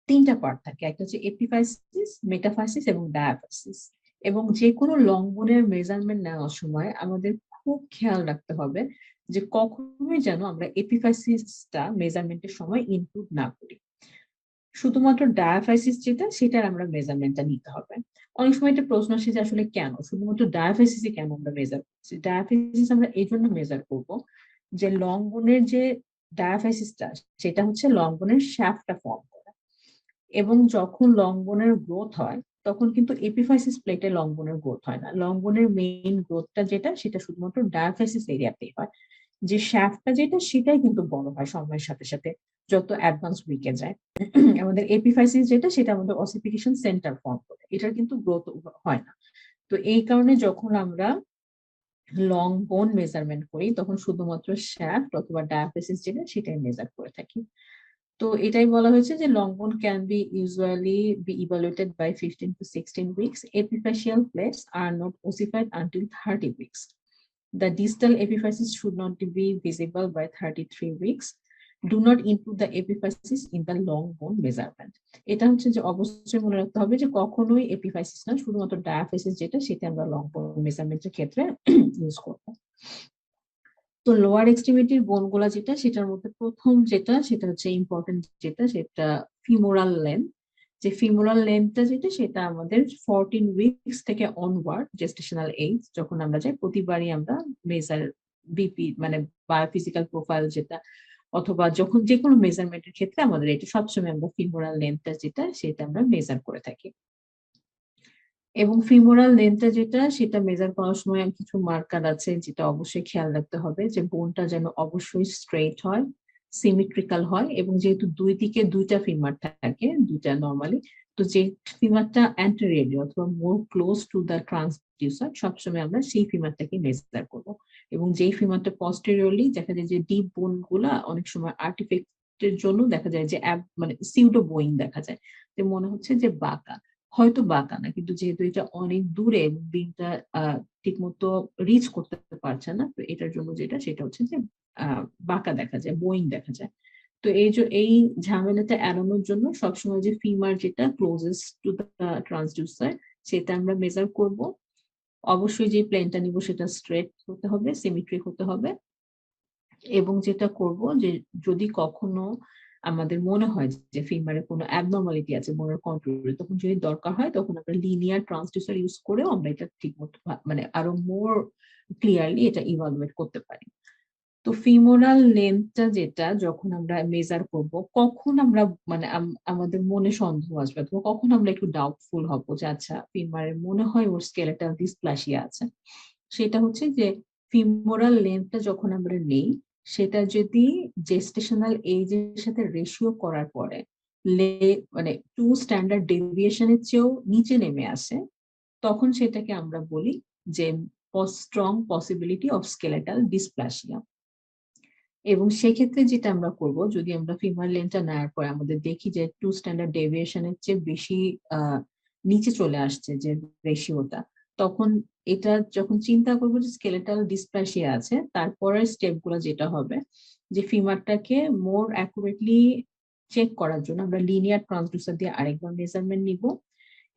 [SPEAKER 1] তিনটা পার্ট থাকে, একটা হচ্ছে এপিফাইসিস, মেটাফাইসিস এবং ডায়াফাইসিস। এবং যে কোনো লং বোনের মেজারমেন্ট নেওয়ার সময় আমাদের খুব খেয়াল রাখতে হবে যে কখনোই যেন আমরা এপিফাইসিসটা মেজারমেন্টের সময় ইনক্লুড না করি। শুধুমাত্র ডায়াফাইসিস যেটা সেটার আমরা মেজারমেন্টটা নিতে হবে। অনেক সময় একটা প্রশ্ন আসে যে আসলে কেন শুধুমাত্র ডায়াফাইসিসে কেন আমরা মেজার করছি। ডায়াফাইসিস আমরা এই জন্য মেজার করব যে লং বোনের যে ডায়াফাইসিসটা সেটা হচ্ছে লং বোনের শ্যাফটটা ফর্ম করে। এবং যখন লং বোনের গ্রোথ হয় তখন কিন্তু এপিফাইসিস প্লেটে লং বোনের গ্রোথ হয় না। লং বোনের মেইন গ্রোথটা যেটা সেটা শুধুমাত্র ডায়াফাইসিস এরিয়াতেই হয়। যে শ্যাফটটা যেটা সেটাই কিন্তু বড় হয় সময়ের সাথে সাথে যত অ্যাডভান্স উইকে যায়। আমাদের এপিফাইসিস যেটা সেটা আমাদের অসিফিকেশন সেন্টার ফর্ম করে, এটার কিন্তু গ্রোথ হয় না। তো এই কারণে যখন আমরা লং বোন মেজারমেন্ট করি তখন শুধুমাত্র শ্যাফট অথবা ডায়াফাইসিস যেটা সেটাই মেজার করে থাকি। তো এটাই বলা হয়েছে যে long bone can be usually be evaluated by 15 to 16 weeks. Epiphyseal plates are not ossified until 30 weeks. The distal epiphysis should not be visible by 33 weeks. Do not include the epiphysis in the long bone measurement. এটা হচ্ছে যে অবশ্যই মনে রাখতে হবে যে কখনোই এপিফাইসিস না, শুধুমাত্র ডায়াফাইসিস যেটা সেটা আমরা লং বোন মেজারমেন্টের ক্ষেত্রে ইউজ করব। তো লোয়ার এক্সট্রিমিটির বোনগুলা যেটা সেটার মধ্যে প্রথম যেটা সেটা হচ্ছে ইম্পর্টেন্ট যেটা সেটা ফিমোরাল লেন্থ। যে ফিমোরাল লেন্থটা যেটা সেটা আমাদের 14 উইকস থেকে অনওয়ার্ড জেস্টেশনাল এজ যখন আমরা যাই প্রতিবারই আমরা মেজার বিপি মানে বায়োফিজিক্যাল প্রোফাইল যেটা অথবা যখন যে কোনো মেজারমেন্টের ক্ষেত্রে আমাদের এটা সবসময় আমরা ফিমোরাল লেন্থটা যেটা সেটা আমরা মেজার করে থাকি। এবং ফিমোরাল লেন্থটা যেটা সেটা মেজার করার সময় কিছু মার্কার আছে যেটা অবশ্যই খেয়াল রাখতে হবে যে বোনটা যেন অবশ্যই স্ট্রেইট হয়, সিমেট্রিক্যাল হয় এবং যেহেতু দুই দিকে দুইটা ফিমার থাকে দুইটা নর্মালি, তো যে ফিমারটা অ্যান্টেরিয়র অথবা মোর ক্লোজ টু দ্য ট্রান্সডিউসার সবসময় আমরা সেই ফিমারটাকে মেজার করবো। এবং যেই ফিমারটা পস্টেরিয়রলি দেখা যায় যে ডিপ বোন গুলা অনেক সময় আর্টিফেক্টের জন্য দেখা যায় যে মানে সিউডো বোয়িং দেখা যায়, যে মনে হচ্ছে যে বাঁকা, হয়তো বাঁকা না কিন্তু যেহেতু এটা অনেক দূরে বিনটা ঠিক মতো রিচ করতে পারছে না, তো এটার জন্য যেটা সেটা হচ্ছে যে বাঁকা দেখা যায়, বোয়িং দেখা যায়। তো এই ঝামেলাটা এড়ানোর জন্য সবসময় যে ফিমার যেটা ক্লোজেস্ট টু দ্য ট্রান্সডিউসার সেটা আমরা মেজার করব। অবশ্যই যে প্লেনটা নিব সেটা স্ট্রেট হতে হবে, সিমেট্রিক হতে হবে এবং যেটা করব যে যদি কখনো আমাদের মনে হয় যে ফিমারে কোনো অ্যাবনর্মালিটি আছে বোনের কন্ট্রোলে, তখন যদি দরকার হয় তখন আমরা লিনিয়ার ট্রান্সডিউসার ইউজ করেও আমরা এটা ঠিক মতো মানে আরো মোর ক্লিয়ারলি এটা ইভালুয়েট করতে পারি। তো ফিমোরাল লেন্থটা যেটা যখন আমরা মেজার করব, কখন আমরা মানে আমাদের মনে সন্দেহ আসবে অথবা কখন আমরা একটু ডাউটফুল হব যে আচ্ছা ফিমারের মনে হয় ওর স্কেলেটাল ডিসপ্লাসিয়া আছে, সেটা হচ্ছে যে ফিমোরাল লেন্থটা যখন আমরা নেই সেটা যদি জেস্টেশনাল এজের সাথে রেশিও করার পরে মানে টু স্ট্যান্ডার্ড ডেভিয়েশনের চেয়েও নিচে নেমে আসে, তখন সেটাকে আমরা বলি যে strong possibility of skeletal dysplasia. এবং সেক্ষেত্রে যেটা আমরা করব, যদি আমরা ফিমার লেন্থটা নেওয়ার পরে আমাদের দেখি যে টু স্ট্যান্ডার্ড ডেভিয়েশনের চেয়ে বেশি নিচে চলে আসছে যে রেশিওটা, তখন এটা যখন চিন্তা করবো যে স্কেলেটাল ডিসপ্লাসিয়া আছে, তারপরের স্টেপ গুলো যেটা হবে যে ফিমারটাকে মোর অ্যাকুরেটলি চেক করার জন্য আমরা লিনিয়ার ট্রান্সডিউসার দিয়ে আরেকবার মেজারমেন্ট নিব।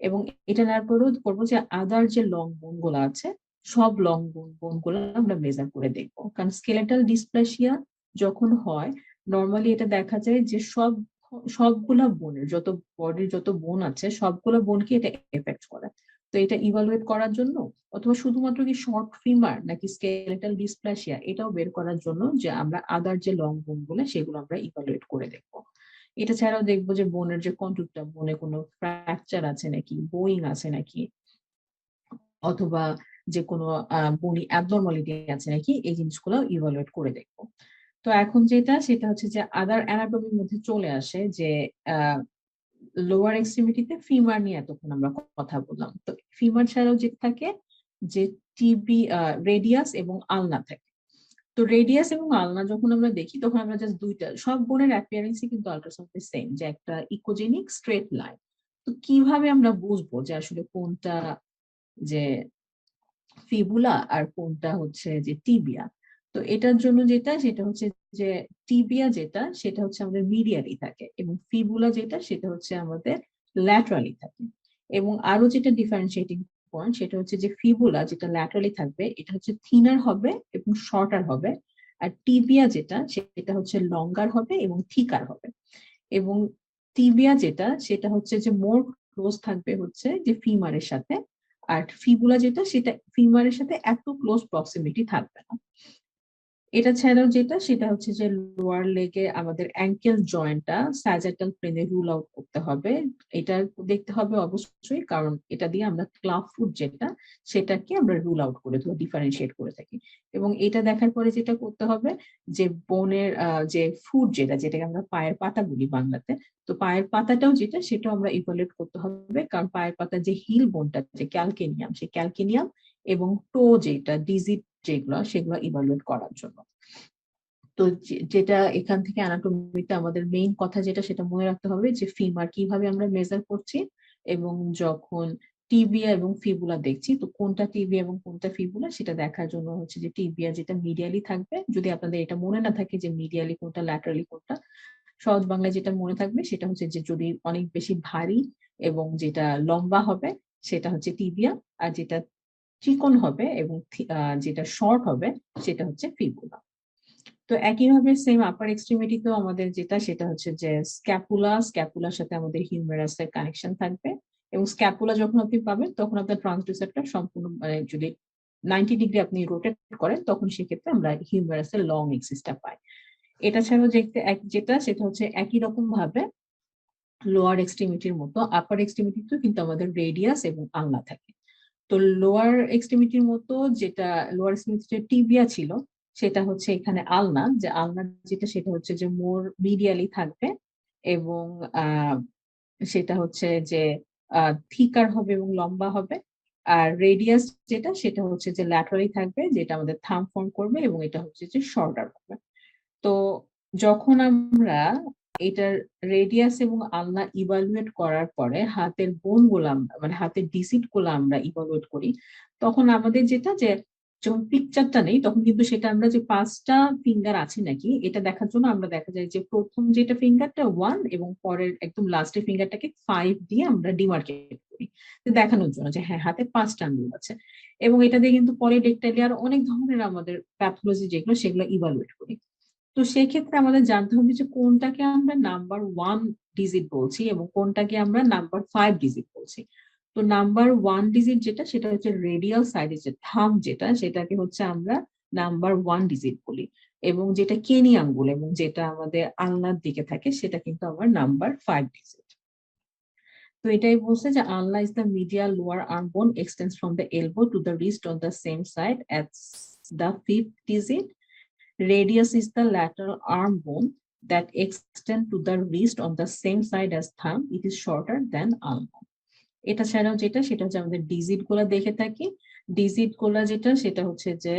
[SPEAKER 1] এবং এটা নেওয়ার পরেও করবো যে আদার যে লং বোন গুলো আছে সব লং বোন গুলো আমরা মেজার করে দেখবো, কারণ স্কেলেটাল ডিসপ্লাসিয়া যখন হয় নর্মালি এটা দেখা যায় যে সবগুলা বোনের যত বডির যত বোন আছে সবগুলো বোনকে এটা এফেক্ট করে। তো এটা ইভালুয়েট করার জন্য অথবা শুধুমাত্র কি শর্ট ফিমার নাকি স্কেলেটাল ডিসপ্লাসিয়া এটাও বের করার জন্য যে আমরা আদার যে লং বোন গুলো সেগুলো আমরা ইভালুয়েট করে দেখবো। এটা ছাড়াও দেখবো যে বোনের যে কন্টুরটা, বোনে কোনো ফ্র্যাকচার আছে নাকি, বোয়িং আছে নাকি, অথবা যে কোনো বনি অ্যাবনর্মালিটি আছে নাকি, এই জিনিসগুলো ইভালুয়েট করে দেখবো। তো এখন যেটা সেটা হচ্ছে যে আদার অ্যানাটমির মধ্যে চলে আসে যে লোয়ার এক্সট্রিমিটিতে ফিমার নিয়ে এতক্ষণ আমরা কথা বললাম, তো ফিমার ছাড়াও যে থাকে যে টিবি, রেডিয়াস এবং আলনা থাকে। তো রেডিয়াস এবং আলনা যখন আমরা দেখি তখন আমরা জাস্ট দুইটা, সব বোনের অ্যাপিয়ারেন্সই কিন্তু আল্ট্রাসাউন্ডে সেম, যে একটা ইকোজেনিক স্ট্রেট লাইন। তো কিভাবে আমরা বুঝবো যে আসলে কোনটা যে ফিবুলা আর কোনটা হচ্ছে যে টিবিয়া? তো এটার জন্য যেটা সেটা হচ্ছে যে টিবিয়া যেটা সেটা হচ্ছে আমাদের মিডিয়ালি থাকে এবং ফিবুলা যেটা সেটা হচ্ছে আমাদের ল্যাটারালি থাকে। এবং আরো যেটা ডিফারেন্সিয়েটিং পয়েন্ট সেটা হচ্ছে যে ফিবুলা যেটা ল্যাটারালি থাকবে এটা হচ্ছে থিনার হবে এবং শর্টার হবে, আর টিবিয়া যেটা সেটা হচ্ছে লঙ্গার হবে এবং থিকার হবে। এবং টিবিয়া যেটা সেটা হচ্ছে যে মোর ক্লোজ থাকবে হচ্ছে যে ফিমারের সাথে, আর ফিবুলা যেটা সেটা ফিমারের সাথে এত ক্লোজ প্রক্সিমিটি থাকবে না। এটা ছাড়াও যেটা সেটা হচ্ছে যে লোয়ার লেগে আমাদের অ্যাঙ্কেল জয়েন্টটা স্যাজিটাল প্লেনে রুল আউট করতে হবে। এটা দেখতে হবে অবশ্যই, কারণ এটা দিয়ে আমরা ক্লাব ফুট যেটা সেটাকে আমরা রুল আউট করে দেবো, ডিফারেন্সিয়েট করে থাকি। এবং এটা দেখার পরে যেটা করতে হবে যে বোনের যে ফুট যেটাকে আমরা পায়ের পাতা বলি বাংলাতে, তো পায়ের পাতাটাও যেটা সেটাও আমরা ইভালুয়েট করতে হবে, কারণ পায়ের পাতার যে হিল বোনটা যে ক্যালকেনিয়াম, সেই ক্যালকেনিয়াম এবং টো যেটা ডিজিট যেগুলো সেগুলো ইভালুয়েট করার জন্য। তো যেটা এখান থেকে অ্যানাটমিতে আমাদের মেইন কথা যেটা সেটা মনে রাখতে হবে যে ফিমার কিভাবে আমরা মেজার করছি, এবং যখন টিবিয়া এবং ফিবুলা দেখছি তো কোনটা টিবিয়া এবং কোনটা ফিবুলা সেটা দেখার জন্য হচ্ছে যে টিবিয়া যেটা মিডিয়ালি থাকবে, যদি আপনাদের এটা মনে না থাকে যে মিডিয়ালি কোনটা ল্যাটারালি কোনটা, সহজ বাংলায় যেটা মনে থাকবে সেটা হচ্ছে যে যদি অনেক বেশি ভারী এবং যেটা লম্বা হবে সেটা হচ্ছে টিবিয়া, আর যেটা চিকন হবে এবং যেটা শর্ট হবে সেটা হচ্ছে ফিবুলা। তো একইভাবে সেম আপার এক্সট্রিমিটিতেও আমাদের যেটা সেটা হচ্ছে যে স্ক্যাপুলার সাথে আমাদের হিউমেরাসের কানেকশন থাকবে। এবং স্ক্যাপুলা যখন আপনি পাবেন তখন আপনার ট্রান্সডিউসারটা সম্পূর্ণ মানে যদি 90 ডিগ্রি আপনি রোটেট করেন তখন সেক্ষেত্রে আমরা হিউমেরাসের লং এক্সিসটা পাই। এটা ছাড়াও দেখতে যেটা সেটা হচ্ছে একই রকম ভাবে লোয়ার এক্সট্রিমিটির মতো আপার এক্সট্রিমিটিতেও কিন্তু আমাদের রেডিয়াস এবং আলনা থাকে। তো লোয়ার এক্সট্রিমিটির মতো যেটা লোয়ার এক্সট্রিমিটির টিবিয়া ছিল সেটা হচ্ছে এখানে আলনা, যে আলনা যেটা সেটা হচ্ছে যে মোর মিডিয়ালি থাকবে এবং আহ সেটা হচ্ছে যে থিকার হবে এবং লম্বা হবে। আর রেডিয়াস যেটা সেটা হচ্ছে যে ল্যাটারালি থাকবে, যেটা আমাদের থাম ফর্ম করবে এবং এটা হচ্ছে যে শর্টার হবে। তো যখন আমরা এটার রেডিয়াস এবং আলনা ইভালুয়েট করার পরে হাতের বোন গুলা মানে হাতের ডিজিট গুলা আমরা ইভালুয়েট করি, তখন আমাদের যেটা যে যখন পিকচারটা নেই তখন কিন্তু সেটা আমরা যে 5টা ফিঙ্গার আছে নাকি এটা দেখার জন্য আমরা দেখা যায় যে প্রথম যেটা ফিঙ্গারটা 1 এবং পরের একদম লাস্টের ফিঙ্গারটাকে 5 দিয়ে আমরা ডিমার্কেট করি, দেখানোর জন্য যে হ্যাঁ হাতে 5টা আঙ্গুল আছে। এবং এটা দিয়ে কিন্তু পরে ডেকটাইলে আর অনেক ধরনের আমাদের প্যাথোলজি যেগুলো সেগুলো ইভালুয়েট করি। তো সেক্ষেত্রে আমাদের জানতে হবে যে কোনটাকে আমরা নাম্বার 1 ডিজিট বলছি এবং কোনটাকে আমরা নাম্বার 5 ডিজিট বলছি। তো নাম্বার 1 ডিজিট যেটা সেটা হচ্ছে রেডিয়াল সাইডে যে থাম্ব যেটা সেটাকে হচ্ছে আমরা নাম্বার 1 ডিজিট বলি, এবং যেটা কেনি আঙ্গুল এবং যেটা আমাদের আলনার দিকে থাকে সেটা কিন্তু আমার নাম্বার 5 ডিজিট। তো এটাই বলছে যে আলনা is the medial lower arm bone extends from the elbow to the wrist on the same side as the 5th digit. Radius is the lateral arm bone that extend to the wrist on the same side as thumb. It is shorter than ulna. এটা ছাড়াও যেটা সেটা হচ্ছে আমাদের ডিজিট গুলা দেখে থাকি। ডিজিট গুলা যেটা সেটা হচ্ছে যে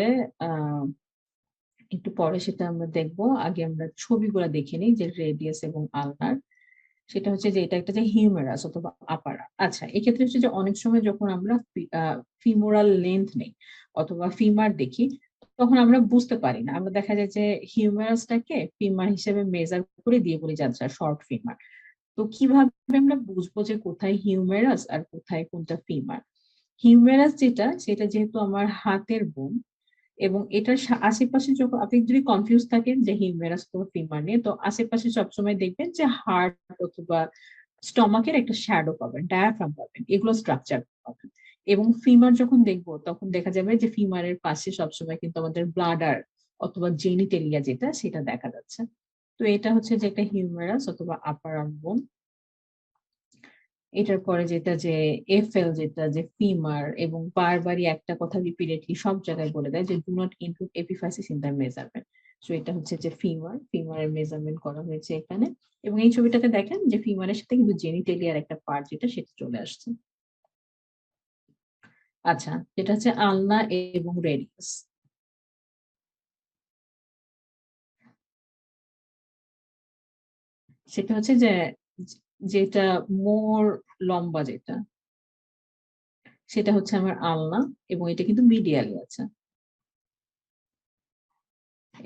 [SPEAKER 1] একটু পরে সেটা আমরা দেখবো, আগে আমরা ছবিগুলা দেখে নিই যে রেডিয়াস এবং আলনার। সেটা হচ্ছে যে এটা একটা যে হিউমেরাস অথবা আপারা। আচ্ছা, এক্ষেত্রে হচ্ছে যে অনেক সময় যখন আমরা ফিমোরাল লেন্থ নেই অথবা ফিমার দেখি তখন আমরা বুঝতে পারি না, আমরা দেখা যায় যে হিউমেরাসটাকে ফিমার হিসেবে মেজার করে দিয়ে বলি যাচ্ছে শর্ট ফিমার। তো কিভাবে আমরা বুঝবো যে কোথায় হিউমেরাস আর কোথায় কোনটা ফিমার? হিউমেরাস যেটা সেটা যেহেতু আমার হাতের বোন এবং এটার আশেপাশে যখন আপনি যদি কনফিউজ থাকেন যে হিউমেরাস তো ফিমার নিয়ে, তো আশেপাশে সবসময় দেখবেন যে হার্ট অথবা স্টমাকের একটা শ্যাডো পাবেন, ডায়াফ্রাম পাবেন, এগুলো স্ট্রাকচার পাবেন। এবং ফিমার যখন দেখবো তখন দেখা যাবে যে ফিমারের পাশে সবসময় কিন্তু আমাদের ব্লাডার অথবা জেনিটেলিয়া যেটা সেটা দেখা যাচ্ছে। তো এটা হচ্ছে যে একটা হিউমেরাস অথবা আপার আর্ম বোন। এটার পরে যেটা যে এফএল যেটা যে ফিমার, এবং বারবারই একটা কথা রিপিটেডলি সব জায়গায় বলে দেয় যে do not include epiphysis in the measurement. So এটা হচ্ছে যে ফিমারের মেজারমেন্ট করা হয়েছে এখানে। এবং এই ছবিটাতে দেখেন যে ফিমারের সাথে কিন্তু জেনিটেলিয়ার একটা পার্ট যেটা সেটা চলে আসছে। আচ্ছা, যেটা হচ্ছে আলনা এবং রেডিয়াস। সেটা হচ্ছে যে যেটা মোর লম্বা যেটা সেটা হচ্ছে আমার আলনা, এবং এটা কিন্তু মিডিয়ালি আছে।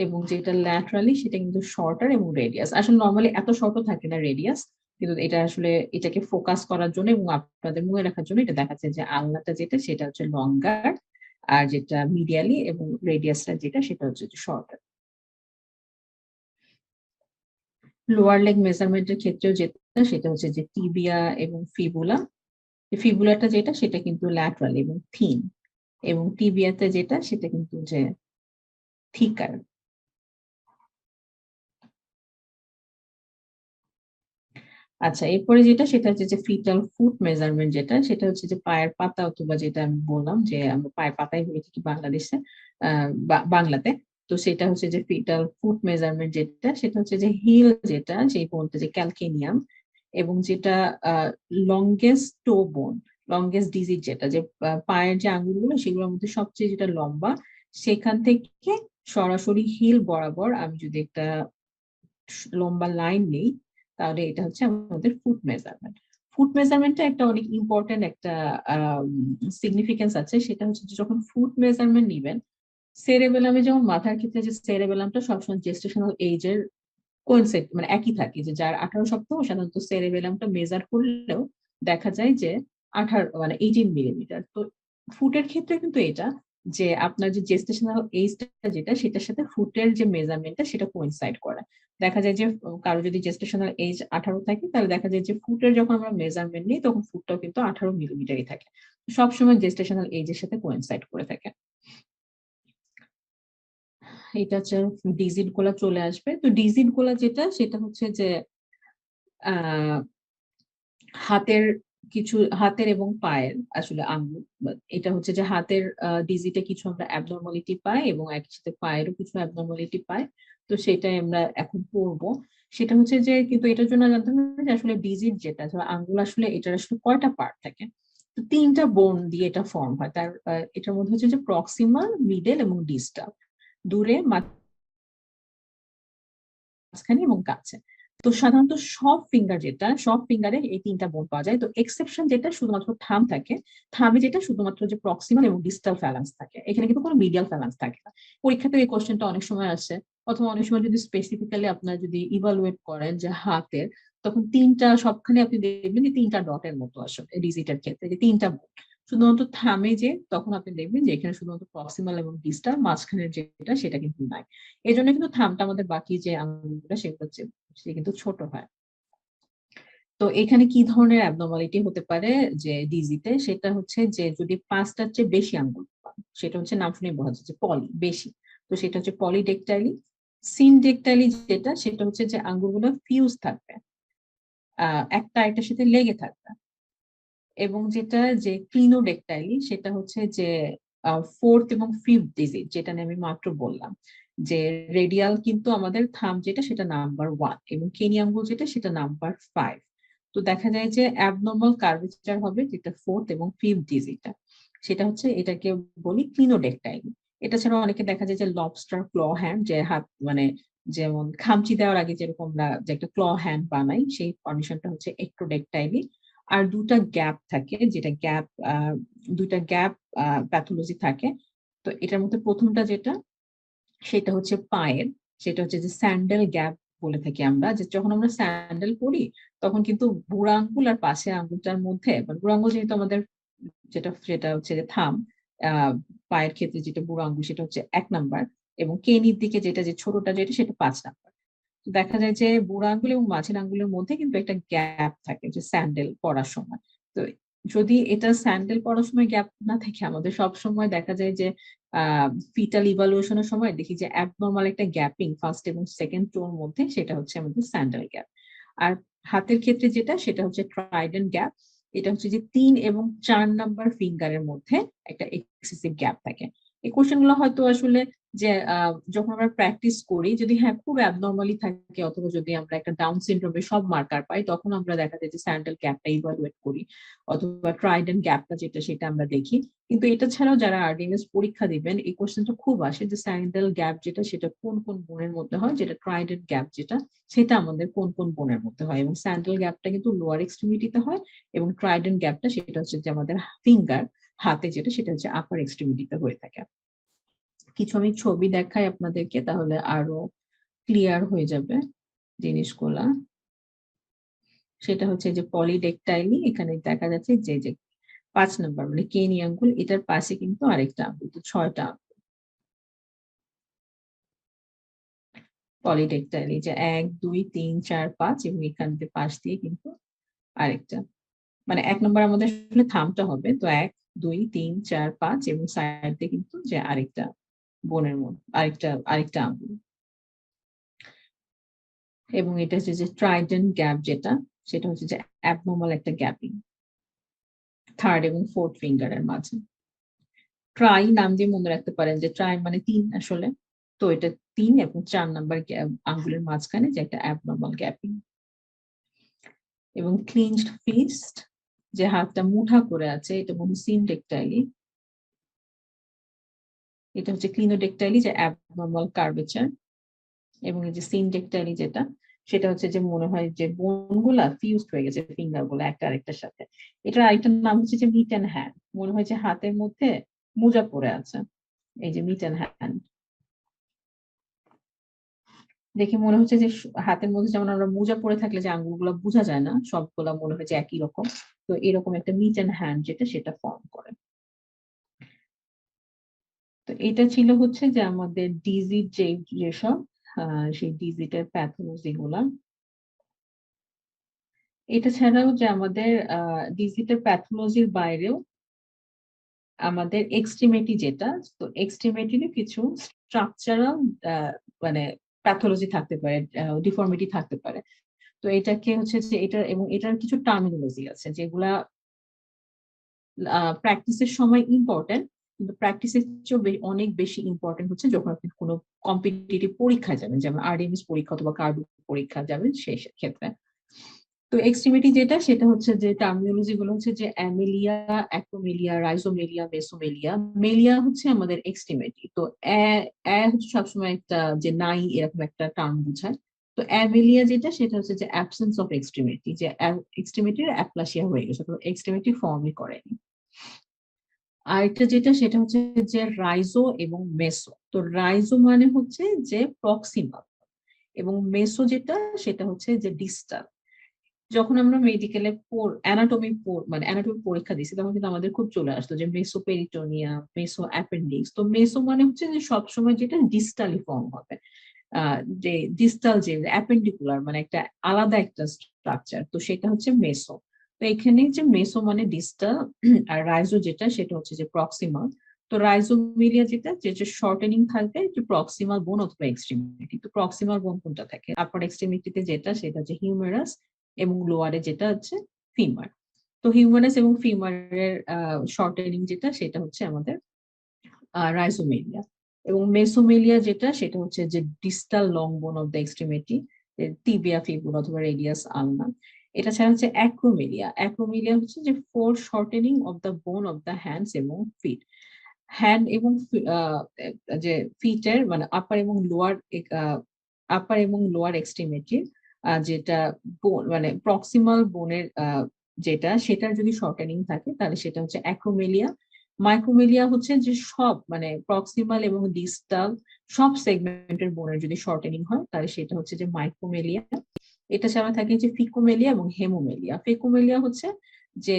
[SPEAKER 1] এবং যেটা ল্যাটারালি সেটা কিন্তু শর্টার এবং রেডিয়াস। আসলে নরমালি এত শর্টও থাকে না রেডিয়াস, কিন্তু এটা আসলে এটাকে ফোকাস করার জন্য এবং আপনাদের মনে রাখার জন্য এটা দেখাচ্ছে যে আলনাটা যেটা সেটা হচ্ছে লঙ্গার, আর যেটা মিডিয়ালি এবং রেডিয়াসটা যেটা সেটা হচ্ছে শর্টার। লোয়ার লেগ মেজারমেন্টের ক্ষেত্রেও যেটা সেটা হচ্ছে যে টিবিয়া এবং ফিবুলা। ফিবুলাটা যেটা সেটা কিন্তু ল্যাটারাল এবং থিন, এবং টিবিয়াতে যেটা সেটা কিন্তু যে থিকার। আচ্ছা, এরপরে যেটা সেটা হচ্ছে যে ফিটাল ফুট মেজারমেন্ট, যেটা সেটা হচ্ছে যে পায়ের পাতা অথবা যেটা আমি বললাম যে আমরা পায়ের পাতায় বলে থাকি বাংলাদেশে, বাংলাতে। তো সেটা হচ্ছে যে ফিটাল ফুট মেজারমেন্ট, যেটা সেটা হচ্ছে যে হিল যেটা সেই বোনটা যে ক্যালকেনিয়াম, এবং যেটা লংগেস্ট টো বোন, লংগেস্ট ডিজিট যেটা যে পায়ের যে আঙ্গুলগুলো সেগুলোর মধ্যে সবচেয়ে যেটা লম্বা, সেখান থেকে সরাসরি হিল বরাবর আমি যদি একটা লম্বা লাইন নেই তাহলে এটা হচ্ছে আমাদের ফুট মেজারমেন্ট। ফুট মেজারমেন্টটা একটা অনেক ইম্পর্টেন্ট একটা সিগনিফিকেন্স আছে, সেটা হচ্ছে যে যখন ফুট মেজারমেন্ট নিবেন সেরেবেলামে, যেমন মাথার ক্ষেত্রে যে সেরেবেলামটা সবসময় জেস্টেশনাল এজের কোইনসাইড মানে একই থাকে, যে যার 18 সপ্তাহ সাধারণত সেরেবেলামটা মেজার করলেও দেখা যায় যে 18 মিলিমিটার। তো ফুটের ক্ষেত্রে কিন্তু এটা যে আপনার যে জেস্টেশনাল এজটা যেটা সেটার সাথে ফুটের যে মেজারমেন্টটা সেটা কোইনসাইড করে। দেখা যায় যে কারো যদি জেস্টেশনাল এজ 18 থাকে তাহলে দেখা যায় যে ফুটের যখন আমরা মেজারমেন্ট নিই তখন ফুটটাও কিন্তু 18 মিলিমিটারই থাকে। সবসময় জেস্টেশনাল এজের সাথে কোইনসাইড করে থাকে। এটা হচ্ছে ডিজিট গুলা চলে আসবে। তো ডিজিট গুলা যেটা সেটা হচ্ছে যে আহ হাতের হাতের এবং পায়ের আসলে আঙ্গুল, এটা হচ্ছে যে হাতের ডিজিটে কিছু আমরা অ্যাবনর্মালিটি পাই এবং একই সাথে পায়েরও কিছু অ্যাবনর্মালিটি পাই। তো সেটাই আমরা এখন পড়বো। সেটা হচ্ছে যে কিন্তু এটার জন্য জানতে হবে যে আসলে ডিজিট যেটা আঙ্গুল আসলে এটার আসলে কয়টা পার্ট থাকে। তো 3টা বোন দিয়ে এটা ফর্ম হয়। তার এটার মধ্যে হচ্ছে যে প্রক্সিমাল, মিডল এবং ডিস্টাল, দূরে, মাঝখানে এবং কাছে। তো সাধারণত সব ফিঙ্গারে এই 3টা বোন পাওয়া যায়। তো এক্সেপশন যেটা শুধুমাত্র থাম থাকে, থামে যেটা শুধুমাত্র যে প্রক্সিমাল এবং ডিস্টাল ফ্যালাংস থাকে, এখানে কিন্তু কোনো মিডিয়াল ফ্যালাংস থাকে না। পরীক্ষাতে এই কোশ্চেনটা অনেক সময় আসে, অথবা অনেক সময় যদি স্পেসিফিক্যালি আপনার যদি ইভালুয়েট করেন যে হাতের, তখন 3টা সবখানে আপনি দেখবেন যে 3টা ডটের মতো আসলে ডিজিটের ক্ষেত্রে যে 3টা বোন। শুধুমাত্র থামে যে তখন আপনি দেখবেন যে এখানে শুধুমাত্র প্রক্সিমাল এবং ডিস্টাল, মাঝখানের যেটা সেটা কিন্তু নাই। এজন্য কিন্তু থামটা আমাদের বাকি যে আঙ্গুলগুলো সেগুলো হচ্ছে সে কিন্তু ছোট হয়। তো এখানে কি ধরনের অ্যাবনরমালিটি হতে পারে যে ডিজিতে, সেটা হচ্ছে যে যদি ৫ টার চেয়ে বেশি আঙ্গুল পান, সেটা হচ্ছে নাম শুনেই বোঝা যাচ্ছে পলি, বেশি। তো সেটা হচ্ছে পলিডেকটাইলি। সিনডেকটাইলি যেটা সেটা হচ্ছে যে আঙ্গুলগুলো ফিউজ থাকবে। একটা আরেকটার সাথে লেগে থাকবে। এবং যেটা যে ক্লিনোডেকটাইলি সেটা হচ্ছে যে 4th এবং 5th ডিজিট, যেটা নিয়ে আমি মাত্র বললাম। যে রেডিয়াল কিন্তু আমাদের থাম্ব যেটা সেটা নাম্বার 1 এবং কেনি আঙ্গুল যেটা সেটা নাম্বার 5। তো দেখা যায় যে অ্যাবনরমাল কার্ভেচার হবে যেটা 4th এবং 5th ডিজিটটা। সেটা হচ্ছে এটাকে বলি ক্লিনোডেকটাইলি। এটা ছাড়াও অনেকে দেখা যায় যে লবস্টার ক্ল হ্যান্ড, যে হাত মানে যেমন খামচি দেওয়ার আগে যেরকম আমরা যে একটা ক্ল হ্যান্ড বানাই, সেই কন্ডিশনটা হচ্ছে একটোডেকটাইলি। আর ২ টা গ্যাপ থাকে, যেটা গ্যাপ ২ টা গ্যাপ প্যাথোলজি থাকে। তো এটার মধ্যে ১ম টা যেটা সেটা হচ্ছে পায়ের, সেটা হচ্ছে যে স্যান্ডেল গ্যাপ বলে থাকি আমরা। যে যখন আমরা স্যান্ডেল পরি তখন কিন্তু বুড়া আঙ্গুল আর পাশের আঙ্গুলটার মধ্যে, মানে বুড়া আঙ্গুল যেহেতু আমাদের যেটা সেটা হচ্ছে যে থাম্ব, আ পায়ের ক্ষেত্রে যেটা বুড়ো আঙ্গুল সেটা হচ্ছে ১ নাম্বার এবং কেনির দিকে যেটা যে ছোটটা যেটা সেটা ৫ নাম্বার। দেখা যায় যে বুড়ো আঙ্গুল এবং মাঝের আঙ্গুলের মধ্যে কিন্তু একটা গ্যাপ থাকে যে স্যান্ডেল পরার সময়। তো যদি এটা স্যান্ডেল পরার সময় গ্যাপ না থাকে, আমাদের সবসময় দেখা যায় যে আ ফিটাল ইভালুয়েশন এর সময় দেখি যে অ্যাবনরমাল একটা গ্যাপিং 1st এবং 2nd টোর মধ্যে, সেটা হচ্ছে আমাদের স্যান্ডেল গ্যাপ। আর হাতের ক্ষেত্রে যেটা সেটা হচ্ছে ট্রাইডেন্ট গ্যাপ। এটা হচ্ছে যে ৩ এবং ৪ নাম্বার ফিঙ্গারের মধ্যে একটা এক্সেসিভ গ্যাপ থাকে। এই কোয়েশ্চেন গুলো হয়তো আসলে যে যখন আমরা প্র্যাকটিস করি, যদি হ্যাঁ খুব অ্যাবনরমালি থাকে অথবা যদি আমরা একটা ডাউন সিনড্রোমের সব মার্কার পাই, তখন আমরা দেখা যায় যে স্যান্ডেল গ্যাপটা ইভালুয়েট করি অথবা ট্রাইডেন্ট গ্যাপটা যেটা সেটা আমরা দেখি। কিন্তু এটা ছাড়াও যারা আরডিএমএস পরীক্ষা দিবেন এই কোয়েশ্চেনটা খুব আসে যে স্যান্ডেল গ্যাপ যেটা সেটা কোন কোন বোনের মধ্যে হয়, যেটা ট্রাইডেন্ট গ্যাপ যেটা সেটা আমাদের কোন কোন বোনের মধ্যে হয়। এবং স্যান্ডেল গ্যাপটা কিন্তু লোয়ার এক্সট্রিমিটিতে হয় এবং ট্রাইডেন্ট গ্যাপটা সেটা হচ্ছে যে আমাদের ফিঙ্গার, হাতে যেটা সেটা হচ্ছে আপার এক্সট্রিমিটিতে হয়ে থাকে। কিছু আমি ছবি দেখাই আপনাদেরকে, তাহলে আরো ক্লিয়ার হয়ে যাবে জিনিসগুলা। সেটা হচ্ছে যে পলিডেকটাইলি, এখানে দেখা যাচ্ছে যে ৫ নাম্বার মানে কেনি আঙ্গুল, এটার পাশে কিন্তু আরেকটা আঙ্গুল, তো ৬ টা পলিডেকটাইলি, যে ১, ২, ৩, ৪, ৫ এবং এখান থেকে পাশ দিয়ে কিন্তু আরেকটা। মানে ১ নাম্বার আমাদের আসলে থাম্বটা হবে। তো ১, ২, ৩, ৪, ৫ এবং সাইড দিয়ে কিন্তু যে আরেকটা বোনের মধ্যে আরেকটা আঙ্গুল। এবং এটা হচ্ছে যে ট্রাইডেন্ট গ্যাপ যেটা সেটা হচ্ছে যে অ্যাবনরমাল একটা গ্যাপিং 3rd এবং 4th ফিঙ্গারের মাঝে। ট্রাই নাম দিয়ে মনে রাখতে পারেন যে ট্রাই মানে ৩ আসলে। তো এটা ৩ এবং ৪ নাম্বার আঙ্গুলের মাঝখানে যে একটা অ্যাবনরমাল গ্যাপিং। এবং ক্লিনজড ফিস্ট, যে হাতটা মুঠা করে আছে, এটা মনে সিনডেকটাইলি। এটা হচ্ছে ক্লিনোডেকটাইলি, যে অ্যাবনরমাল কার্ভেচার। এবং এই যে সিনডেকটাইলি যেটা সেটা হচ্ছে যে মনে হয় যে বোনগুলা ফিউজড হয়ে গেছে ফিঙ্গার গুলো একটা আরেকটার সাথে। এটার আরেকটার নাম হচ্ছে যে মিট অ্যান্ড হ্যান্ড। মনে হয় যে হাতের মধ্যে মোজা পড়ে আছে। এই যে মিট অ্যান্ড হ্যান্ড দেখে মনে হচ্ছে যে হাতের মধ্যে যেমন আমরা মোজা পরে থাকলে যে আঙ্গুলগুলা বোঝা যায় না, সবগুলা মনে হয় যে একই রকম। তো এরকম একটা মিট অ্যান্ড হ্যান্ড যেটা সেটা ফর্ম করে। তো এটা ছিল হচ্ছে যে আমাদের ডিজিট যেসব সেই ডিজিটের প্যাথোলজি গুলা। এটা ছাড়াও যে আমাদের ডিজিটের প্যাথোলজির বাইরেও আমাদের এক্সট্রিমিটি যেটা, তো এক্সট্রিমিটিরও কিছু স্ট্রাকচারাল মানে প্যাথোলজি থাকতে পারে, ডিফর্মিটি থাকতে পারে। তো এটাকে হচ্ছে যে এটার কিছু টার্মিনোলজি আছে যেগুলা প্র্যাকটিসের সময় ইম্পোর্টেন্ট, কিন্তু প্র্যাকটিসের চেয়েও অনেক বেশি ইম্পোর্টেন্ট হচ্ছে যখন আপনি কোনো কম্পিটিটিভ পরীক্ষায় যাবেন, যেমন আরডিএমএস পরীক্ষা অথবা কার্ড পরীক্ষা যাবেন সেই ক্ষেত্রে। তো এক্সট্রিমিটি যেটা সেটা হচ্ছে যে টার্মিনোলজি গুলো হচ্ছে যে অ্যামেলিয়া, অ্যাক্রোমেলিয়া, রাইজোমেলিয়া, মেসোমেলিয়া। মেলিয়া হচ্ছে আমাদের এক্সট্রিমিটি। তো হচ্ছে সবসময় একটা যে নাই এরকম একটা টার্ম বোঝায়। তো অ্যামেলিয়া যেটা সেটা হচ্ছে যে অ্যাবসেন্স অফ এক্সট্রিমিটি, যে এক্সট্রিমিটির অ্যাপ্লাসিয়া হয়ে গেছে, তো এক্সট্রিমিটি ফর্মই করেনি। আরেকটা যেটা সেটা হচ্ছে যে রাইজো এবং মেসো। তো রাইজো মানে হচ্ছে যে প্রক্সিমাল এবং মেসো যেটা সেটা হচ্ছে যে ডিস্টাল। যখন আমরা মেডিকেলে অ্যানাটমি মানে অ্যানাটমি পরীক্ষা দিছি তখন কিন্তু আমাদের খুব চলে আসতো যে মেসোপেরিটোনিয়া, মেসো অ্যাপেন্ডিক্স। তো মেসো মানে হচ্ছে যে সবসময় যেটা ডিস্টালি ফর্ম হবে, যে ডিস্টাল যে অ্যাপেন্ডিকুলার মানে একটা আলাদা একটা স্ট্রাকচার, তো সেটা হচ্ছে মেসো। তো এখানে যে মেসো মানে ডিস্টাল, আর রাইজো যেটা সেটা হচ্ছে যে প্রক্সিমাল। তো রাইজোমিলিয়া যেটা যে শর্টেনিং থাকবে যে প্রক্সিমাল বোন অথবা এক্সট্রিমিটি। তো প্রক্সিমাল বোন কোনটা থাকে? আপার এক্সট্রিমিটিতে যেটা সেটা হচ্ছে হিউমেরাস, এবং লোয়ারে যেটা হচ্ছে ফিমার। তো হিউমেরাস এবং ফিমারের শর্টেনিং যেটা সেটা হচ্ছে আমাদের রাইজোমেলিয়া। এবং মেসোমেলিয়া যেটা সেটা হচ্ছে যে ডিস্টাল লং বোন of the extremity, tibia fibula অথবা রেডিয়াস আলনা। এটা ছাড়া হচ্ছে অ্যাক্রোমেলিয়া। অ্যাক্রোমেলিয়া হচ্ছে যে four shortening of the bone of the hands এবং ফিট। হ্যান্ড এবং যে ফিটের মানে আপার এবং লোয়ার এক্সট্রিমিটির যেটা মানে প্রক্সিমাল বোনের যেটা সেটার যদি শর্টেনিং থাকে তাহলে সেটা হচ্ছে অ্যাক্রোমেলিয়া। মাইক্রোমেলিয়া হচ্ছে যে সব মানে প্রক্সিমাল এবং ডিস্টাল সব সেগমেন্টের বোনের যদি শর্টেনিং হয় তাহলে সেটা হচ্ছে যে মাইক্রোমেলিয়া। এটা ছাড়া থাকে যে ফিকোমেলিয়া এবং হেমোমেলিয়া। ফিকোমেলিয়া হচ্ছে যে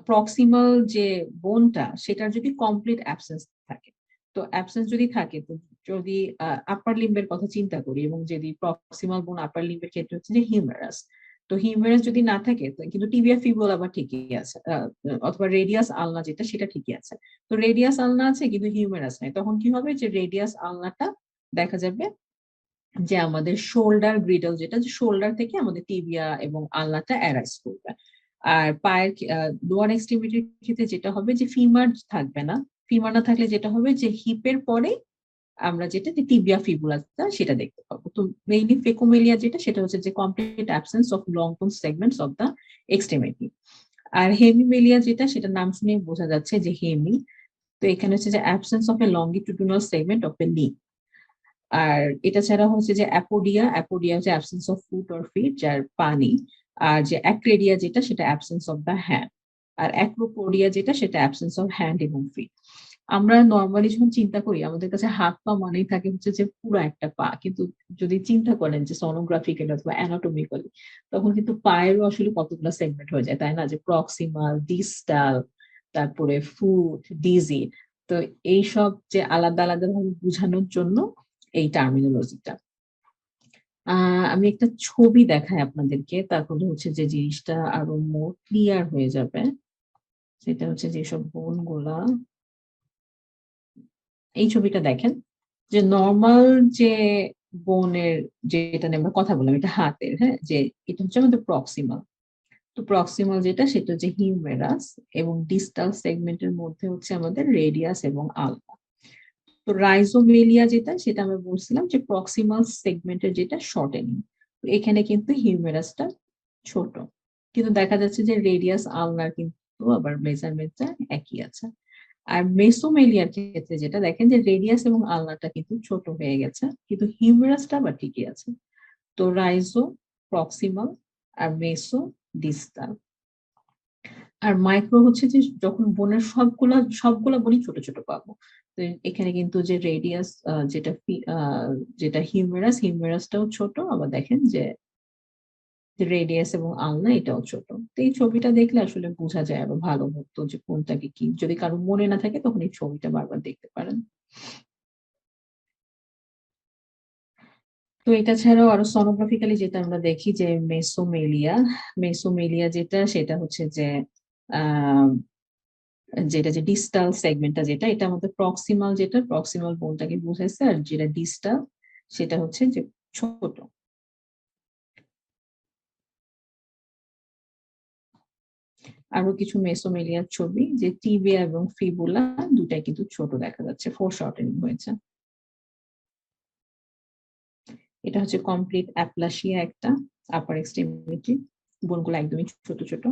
[SPEAKER 1] প্রক্সিমাল যে বোনটা সেটার যদি কমপ্লিট অ্যাবসেন্স থাকে। তো অ্যাবসেন্স যদি থাকে, তো যদি আপার লিম্বের কথা চিন্তা করি এবং যদি প্রক্সিমাল বোন আপার লিম্বের ক্ষেত্রে হচ্ছে যে হিউমেরাস। তো হিউমেরাস যদি না থাকে কিন্তু টিবিয়া ফিবুলা আবার ঠিকই আছে, অথবা রেডিয়াস আলনা যেটা সেটা ঠিকই আছে। তো রেডিয়াস আলনা আছে কিন্তু হিউমেরাস নাই, তখন কি হবে যে রেডিয়াস আলনাটা দেখা যাবে যে আমাদের শোল্ডার গ্রিডল যেটা, যে শোল্ডার থেকে আমাদের টিবিয়া এবং আলনাটা অ্যারাইজ করবে। আর পায়ের লোয়ার এক্সট্রিমিটির ক্ষেত্রে যেটা হবে যে ফিমার থাকবে না। ফিমার না থাকলে যেটা হবে যে হিপের পরে আমরা যেটা টিবিয়া ফিবুলাটা সেটা দেখতে পাবো। তো মেইনলি ফেকোমেলিয়া যেটা সেটা হচ্ছে যে কমপ্লিট অ্যাবসেন্স অফ লং বোন সেগমেন্টস অফ দ্য এক্সট্রিমিটি। আর হেমিমেলিয়া যেটা সেটা নাম শুনে বোঝা যাচ্ছে যে হেমি। তো এখানে হচ্ছে যে absence of a longitudinal segment of a knee. আর এটা ছাড়া হচ্ছে যে অ্যাপোডিয়া, অ্যাপোডিয়া হচ্ছে absence of foot or feet যার পানি। আর যে অ্যাক্রেডিয়া যেটা সেটা অ্যাবসেন্স অফ দ্য হ্যান্ড। আর অ্যাক্রোপোডিয়া যেটা সেটা অ্যাবসেন্স অফ হ্যান্ড এবং ফিট। আমরা নর্মালি যখন চিন্তা করি আমাদের কাছে হাত পা মানেই থাকে হচ্ছে যে পুরো একটা পা, কিন্তু যদি চিন্তা করেন যে সোনোগ্রাফিক্যালি অথবা অ্যানাটমিক্যালি তখন কিন্তু পায়েরও আসলে কতগুলো সেগমেন্ট হয়ে যায়, তাই না? যে প্রক্সিমাল, ডিস্টাল, তারপরে ফুট, ডিজি। তো এইসব যে আলাদা আলাদা ভাবে বোঝানোর জন্য এই টার্মিনোলজিটা। আমি একটা ছবি দেখাই আপনাদেরকে, তারপরে হচ্ছে যে জিনিসটা আরো মোর ক্লিয়ার হয়ে যাবে। সেটা হচ্ছে যেসব বোন গুলা, এই ছবিটা দেখেন যে নর্মাল যে বোনের যেটা নিয়ে আমরা কথা বললাম এটা হাতের, হ্যাঁ, যে এটা হচ্ছে আমাদের প্রক্সিমাল। তো প্রক্সিমাল যেটা সেটা হচ্ছে হিউমেরাস, এবং ডিস্টাল সেগমেন্টের মধ্যে হচ্ছে আমাদের রেডিয়াস এবং আলফা। তো রাইজোমেলিয়া যেটা সেটা আমরা বলছিলাম যে প্রক্সিমাল সেগমেন্টের যেটা শর্টেনিং। এখানে কিন্তু হিউমেরাসটা ছোট, কিন্তু দেখা যাচ্ছে যে রেডিয়াস আলনার কিন্তু আবার মেজারমেন্টটা একই আছে। আর মেসোমেলিয়ার ক্ষেত্রে যেটা দেখেন যে রেডিয়াস এবং আলনাটা কিন্তু ছোট হয়ে গেছে, কিন্তু হিউমেরাসটা আবার ঠিকই আছে। তো রাইজো প্রক্সিমাল, আর মেসো ডিস্টাল। আর মাইক্রো হচ্ছে যে যখন বোনের সবগুলা বনই ছোট ছোট পাবো। তো এখানে কিন্তু যে রেডিয়াস যেটা হিউমেরাসটাও ছোট, আবার দেখেন যে রেডিয়াস এবং আলনা এটাও ছোট। তো এই ছবিটা দেখলে আসলে বোঝা যায় আরো ভালো মতো যে কোনটাকে কি, যদি কারো মনে না থাকে তখন এই ছবিটা বারবার দেখতে পারেন। তো এটা ছাড়াও আরো সনোগ্রাফিক্যালি যেটা আমরা দেখি যে মেসোমেলিয়া, মেসোমেলিয়া যেটা সেটা হচ্ছে যে আহ যেটা যে ডিস্টাল সেগমেন্টটা যেটা এটা আমাদের প্রক্সিমাল, যেটা প্রক্সিমাল বোনটাকে বুঝাইছে, আর যেটা ডিস্টাল সেটা হচ্ছে যে ছোট। আরো কিছু মেসোমেলিয়ার ছবি যে টিবিয়া এবং ফিবুলা দুটাই কিন্তু ছোট দেখা যাচ্ছে, ফোর শর্টেনিং হয়েছে। এটা হচ্ছে কমপ্লিট অ্যাপ্লাসিয়া একটা, আপার এক্সট্রিমিটি, বোনগুলো একদমই ছোট ছোট।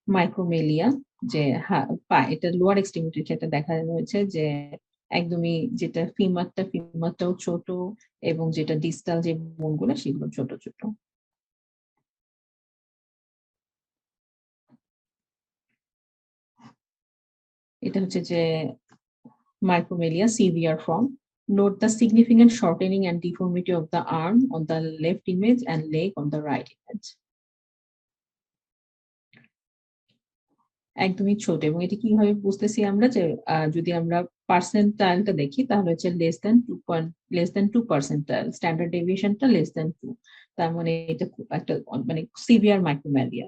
[SPEAKER 1] মাইক্রোমেলিয়া যে পা, এটা লোয়ার এক্সট্রিমিটির ক্ষেত্রে দেখা হয়েছে যে একদমই যেটা ফিমারটাও ছোট, এবং যেটা ডিস্টাল যে বোনগুলো সেগুলো ছোট ছোট। এটা হচ্ছে যে micromelia severe form. Note the significant shortening and deformity of the arm on the left image and leg on the right image. একদমই ছোট, এবং এটা কিভাবে বুঝতেছি আমরা যে যদি আমরা পার্সেন্টাইলটা দেখি তাহলে হচ্ছে less than 2 percentile, স্ট্যান্ডার্ড ডেভিয়েশনটা less than 2, তার মানে এটা একটা মানে সিভিয়ার মাইক্রোমেলিয়া।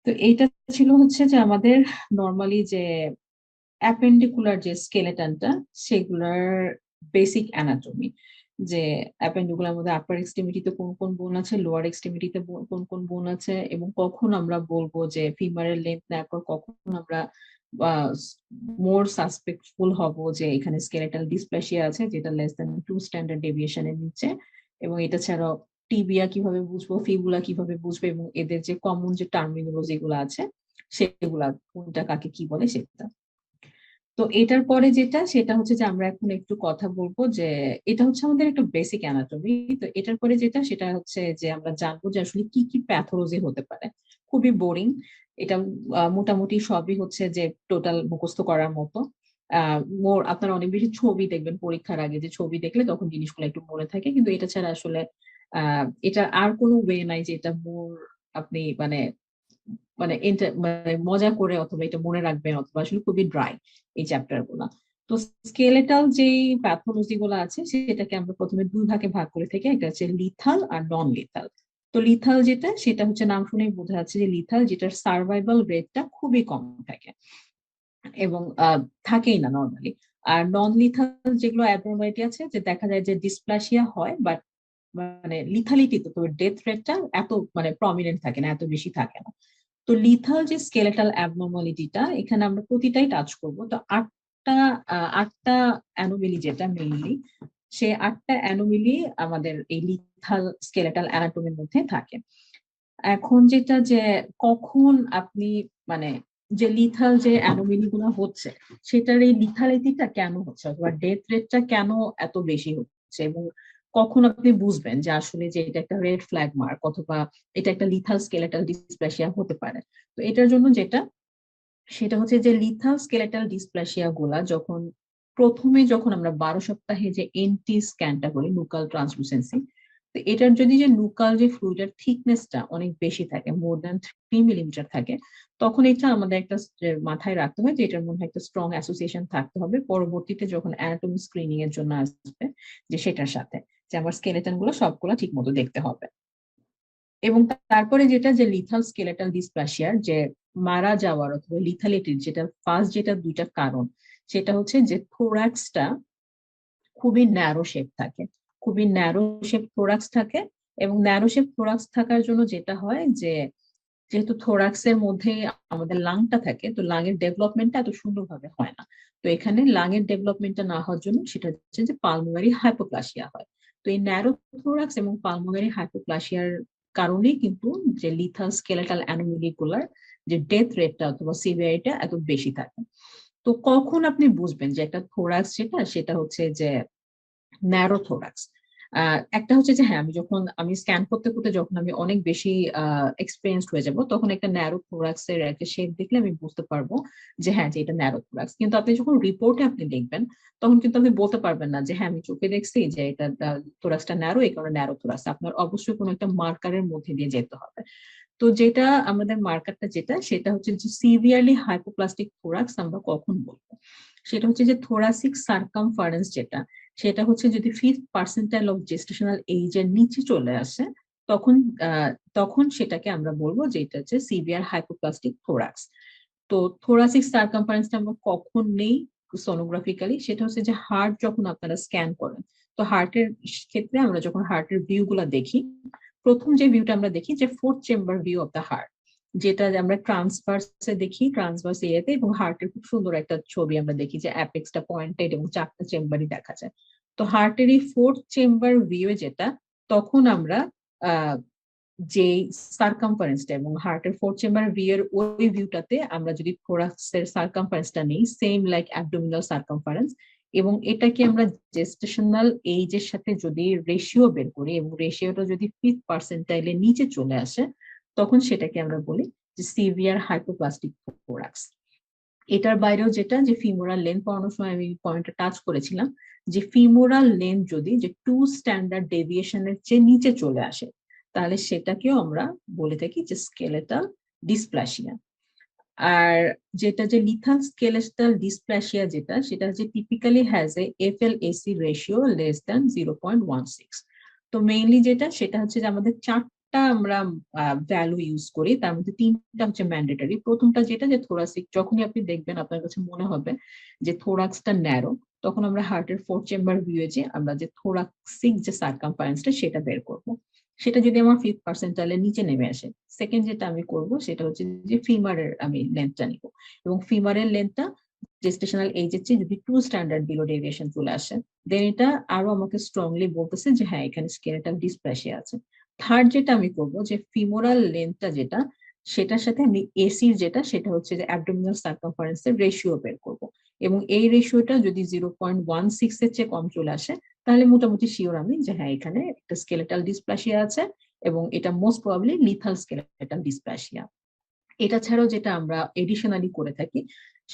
[SPEAKER 1] তো এইটা ছিল হচ্ছে যে আমাদের নরমালি যে অ্যাপেন্ডিকুলার যে স্কেলেটনটা সেগুলার বেসিক অ্যানাটমি, যে অ্যাপেন্ডিকুলার মধ্যে আপার এক্সট্রিমিটিতে কোন কোন বোন আছে, লোয়ার এক্সট্রিমিটিতে কোন কোন বোন আছে, এবং কখন আমরা বলবো যে ফিমারের লেন্থ নেওয়ার পর কখন আমরা মোর সাসপেক্টফুল হব যে এখানে স্কেলেটাল ডিসপ্লেসিয়া আছে যেটা less than 2 স্ট্যান্ডার্ড ডেভিয়েশনের নিচে। এবং এটা ছাড়াও টিবিয়া কিভাবে বুঝবো, ফিবুলা কিভাবে বুঝবো, এবং এদের যে কমন যে টার্মিনোলজি গুলো আছে সেগুলা কোনটা কাকে কি বলে সেটা। তো এটার পরে যেটা সেটা হচ্ছে যে আমরা এখন একটু কথা বলবো যে এটা হচ্ছে আমাদের একটা বেসিক অ্যানাটমি। তো এটার পরে যেটা সেটা হচ্ছে যে আমরা জানবো যে আসলে কি কি প্যাথোলজি হতে পারে। খুবই বোরিং এটা, মোটামুটি সবই হচ্ছে যে টোটাল মুখস্থ করার মতো। আপনারা অনেক বেশি ছবি দেখবেন পরীক্ষার আগে, যে ছবি দেখলে তখন জিনিসগুলো একটু মনে থাকে, কিন্তু এটা ছাড়া আসলে এটা আর কোনো ওয়ে নাই যে এটা মোর আপনি মানে মানে মানে মজা করে অথবা এটা মনে রাখবেন, অথবা আসলে খুবই ড্রাই এই চ্যাপ্টার গুলা। তো স্কেলেটাল যেই প্যাথোলজি গুলো আছে সেটাকে আমরা প্রথমে দুই ভাগে ভাগ করে থাকি, একটা হচ্ছে লিথাল আর নন লিথাল। তো লিথাল যেটা সেটা হচ্ছে নাম শুনেই বোঝা যাচ্ছে যে লিথাল, যেটার সার্ভাইভাল রেটটা খুবই কম থাকে এবং থাকেই না নর্মালি। আর নন লিথাল যেগুলো অ্যাবনর্মালিটি আছে, যে দেখা যায় যে ডিসপ্লাসিয়া হয় বাট মানে লিথালিটি তো ডেথ রেটটা এত মানে প্রমিনেন্ট থাকে না, এত বেশি থাকে না। তো লিথাল যে স্কেলেটাল অ্যাবনর্মালিটিটা এখানে আমরা প্রতিটাই টাচ করব। তো আটটা অ্যানোমেলি যেটা মেইনলি, সে আটটা অ্যানোমেলি আমাদের এই লিথাল স্কেলেটাল অ্যানাটমির মধ্যে থাকে। এখন যেটা যে কখন আপনি মানে যে লিথাল যে অ্যানোমেলি গুলো হচ্ছে সেটার এই লিথালিটিটা কেন হচ্ছে, অথবা ডেথ রেটটা কেন এত বেশি হচ্ছে, এবং কখন আপনি বুঝবেন যে আসলে যে এটা একটা রেড ফ্ল্যাগ মার্ক, অথবা এটা একটা লিথাল স্কেলেটাল ডিসপ্লেসিয়া হতে পারে। তো এটার জন্য যেটা সেটা হচ্ছে যে লিথাল স্কেলেটাল ডিসপ্লেসিয়া গুলা যখন আমরা 12 সপ্তাহে যে এনটি স্ক্যানটা করি, নুকাল ট্রান্সলুসেন্সি, তো এটার যদি যে নুকাল যে ফ্লুইডের থিকনেসটা অনেক বেশি থাকে, মোর দ্যান 3 মিলিমিটার থাকে, তখন এটা আমাদের একটা মাথায় রাখতে হয় যে এটার মধ্যে একটা স্ট্রং অ্যাসোসিয়েশন থাকতে হবে পরবর্তীতে যখন অ্যানাটমি স্ক্রিনিং এর জন্য আসবে, যে সেটার সাথে যে আমার স্কেলেটন গুলো সবগুলো ঠিক মতো দেখতে হবে। এবং তারপরে যেটা যে লিথাল স্কেলেটাল ডিসপ্লাসিয়ার যে মারা যাওয়ার অথবা লিথালিটির যেটা ফার্স্ট যেটা দুইটা কারণ, সেটা হচ্ছে যে থোরাক্সটা খুবই ন্যারো শেপ থাকে, খুবই ন্যারো শেপ থোরাক্স থাকে। এবং ন্যারো শেপ থোরাক্স থাকার জন্য যেটা হয় যে যেহেতু থোরাক্সের মধ্যে আমাদের লাংটা থাকে, তো লাংয়ের ডেভেলপমেন্টটা এত সুন্দরভাবে হয় না। তো এখানে লাংয়ের ডেভেলপমেন্টটা না হওয়ার জন্য সেটা হচ্ছে যে পালমোনারি হাইপোপ্লাসিয়া হয়। তো এই ন্যারো থোরাক্স এবং পালমোনারি হাইপোপ্লাসিয়ার কারণেই কিন্তু যে লিথাল স্কেলেটাল অ্যানোমেলি গুলার যে ডেথ রেটটা অথবা সিভিয়ারিটা এত বেশি থাকে। তো কখন আপনি বুঝবেন যে একটা থোরাক্স যেটা সেটা হচ্ছে যে ন্যারো থোরাক্স? একটা হচ্ছে যে হ্যাঁ, আমি স্ক্যান করতে করতে যখন আমি অনেক বেশি এক্সপিরিয়েন্সড হয়ে যাব, তখন একটা ন্যারো থোরাক্স এর একটা শেপ দেখলে আমি বুঝতে পারবো যে হ্যাঁ, যে এটা ন্যারো থোরাক্স। কিন্তু আপনি যখন রিপোর্টে আপনি দেখবেন তখন কিন্তু আপনি বলতে পারবেন না যে হ্যাঁ আমি চোখে দেখছি যে এটা থোরাক্সটা ন্যারো, এই কারণে ন্যারো থোরাক্স। আপনার অবশ্যই কোনো একটা মার্কারের মধ্যে দিয়ে যেতে হবে। তো যেটা আমাদের মার্কারটা যেটা সেটা হচ্ছে যে সিভিয়ারলি হাইপোপ্লাস্টিক থোরাক্স আমরা কখন বলবো, সেটা হচ্ছে যে থোরাসিক সার্কামফারেন্স যেটা, সেটা হচ্ছে যদি 5th percentile of gestational age এর নিচে চলে আসে, তখন তখন সেটাকে আমরা বলবো যে এটা হচ্ছে সিভিয়ার হাইপোপ্লাস্টিক থোরাক্স। তো থোরাসিক সার্কামফারেন্সটা আমরা কখন নেই সোনোগ্রাফিক্যালি, সেটা হচ্ছে যে হার্ট যখন আপনারা স্ক্যান করেন। তো হার্টের ক্ষেত্রে আমরা যখন হার্টের ভিউ গুলা দেখি, প্রথম যে ভিউটা আমরা দেখি যে fourth chamber view of the heart, যেটা আমরা ট্রান্সভার্সে দেখি, ট্রান্সভার্স এরিয়াতে, এবং হার্টের খুব সুন্দর একটা ছবি আমরা দেখি যে অ্যাপেক্সটা পয়েন্টেড এবং 4টা চেম্বারই দেখা যায়। তো হার্টের এই ফোর্থ চেম্বার ভিউ যেটা, তখন আমরা আহ যে সার্কামফারেন্সটা এবং হার্টের ফোর্থ চেম্বার ভিউ এর ওই ভিউটাতে আমরা যদি থোরাক্সের সার্কামফারেন্সটা নিই সেম লাইক অ্যাবডোমিনাল সার্কামফারেন্স, এবং এটাকে আমরা জেস্টেশনাল এইজের সাথে যদি রেশিও বের করি এবং রেশিওটা যদি 5th পার্সেন্টাইলের নিচে চলে আসে, তখন সেটাকে আমরা বলি যে সিভিয়ার হাইপোপ্লাস্টিক থোরাক্স। এটার বাইরেও যেটা যে ফিমোরাল লেন্থ পড়ানোর সময় আমি পয়েন্টটা টাচ করেছিলাম, যে ফিমোরাল লেন্থ যদি যে 2 স্ট্যান্ডার্ড ডেভিয়েশনের চেয়ে নিচে চলে আসে, তাহলে সেটাকেও আমরা বলে থাকি যে স্কেলেটাল ডিসপ্লাসিয়া। আর যেটা যে লিথাল স্কেলেটাল ডিসপ্লাসিয়া যেটা, সেটা হচ্ছে typically has a FLAC ratio less than 0.16। তো মেইনলি যেটা সেটা হচ্ছে যে আমাদের চারটা আমরা ভ্যালু ইউজ করি, তার মধ্যে তিনটা হচ্ছে ম্যান্ডেটরি। প্রথমটা যেটা যে থোরাসিক, যখনই আপনি দেখবেন আপনার কাছে মনে হবে যে থোরাক্সটা ন্যারো, তখন আমরা হার্টের 4 চেম্বার ভিউয়ে যে আমরা যে থোরাক্সিক যে সার্কামফারেন্সটা সেটা বের করবো। সেটা যদি আমার 5th পার্সেন্টাইলের নিচে নেমে আসে, সেকেন্ড যেটা আমি করব সেটা হচ্ছে যে ফিমারের আমি লেন্থটা নিব, এবং ফিমারের লেন্থটা জেস্টেশনাল এজের চেয়ে যদি 2 স্ট্যান্ডার্ড বিলো ডেভিয়েশন চলে আসে, দেন এটা আরো আমাকে স্ট্রংলি বলতেছে যে হ্যাঁ এখানে স্কেলেটাল ডিসপ্লাসিয়া আছে। থার্ড যেটা আমি করব যে ফিমোরাল লেন্থটা যেটা, সেটার সাথে আমি এসির যেটা সেটা হচ্ছে যে অ্যাবডোমিনাল সার্কামফারেন্সের রেশিও বের করব, এবং এই রেশিওটা যদি 0.16 এর চেয়ে কম চলে আসে, তাহলে মোটামুটি শিওর আমি যে হ্যাঁ এখানে একটা স্কেলেটাল ডিসপ্লাসিয়া আছে, এবং এটা most probably lethal skeletal dysplasia. এটা ছাড়াও যেটা আমরা এডিশনালি করে থাকি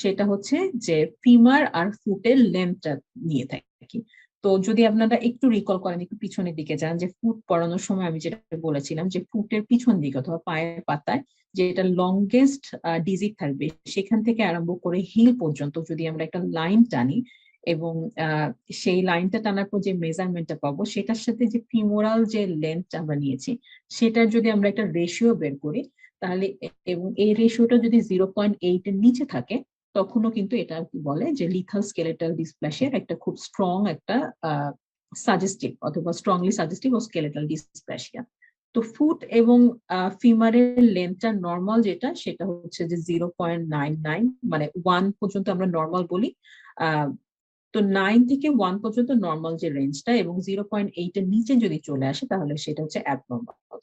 [SPEAKER 1] সেটা হচ্ছে যে ফিমার আর ফুটের লেন্থটা নিয়ে থাকি। তো যদি আপনারা একটু রিকল করেন, একটু পিছনের দিকে যান, যে ফুট পড়ানোর সময় আমি যেটা বলেছিলাম যে ফুটের পিছন দিকে অথবা পায়ের পাতায় যেটা লংগেস্ট ডিজিট থাকবে, সেখান থেকে আরম্ভ করে হিল পর্যন্ত যদি আমরা একটা লাইন টানি, এবং সেই লাইনটা টানার পর যে মেজারমেন্টটা পাবো সেটার সাথে যে ফিমোরাল যে লেন্থ আমরা নিয়েছি সেটার যদি আমরা একটা রেশিও বের করি, তাহলে এবং এই রেশিওটা যদি 0.8 এর নিচে থাকে, তখনও কিন্তু এটা কি বলে যে লিথাল স্কেলেটাল ডিসপ্লাসিয়ার একটা খুব স্ট্রং একটা সাজেস্টিভ অথবা স্ট্রংলি সাজেস্টিভ ও স্কেলেটাল ডিসপ্লাসিয়া। তো ফুট এবং ফিমারের লেন্থটা নর্মাল যেটা সেটা হচ্ছে যে 0.99, মানে 1 পর্যন্ত আমরা নর্মাল বলি। তো 9 থেকে 1 পর্যন্ত নর্মাল যে রেঞ্জটা, এবং 0.8 এর নিচে যদি চলে আসে তাহলে সেটা হচ্ছে অ্যাবনর্মাল।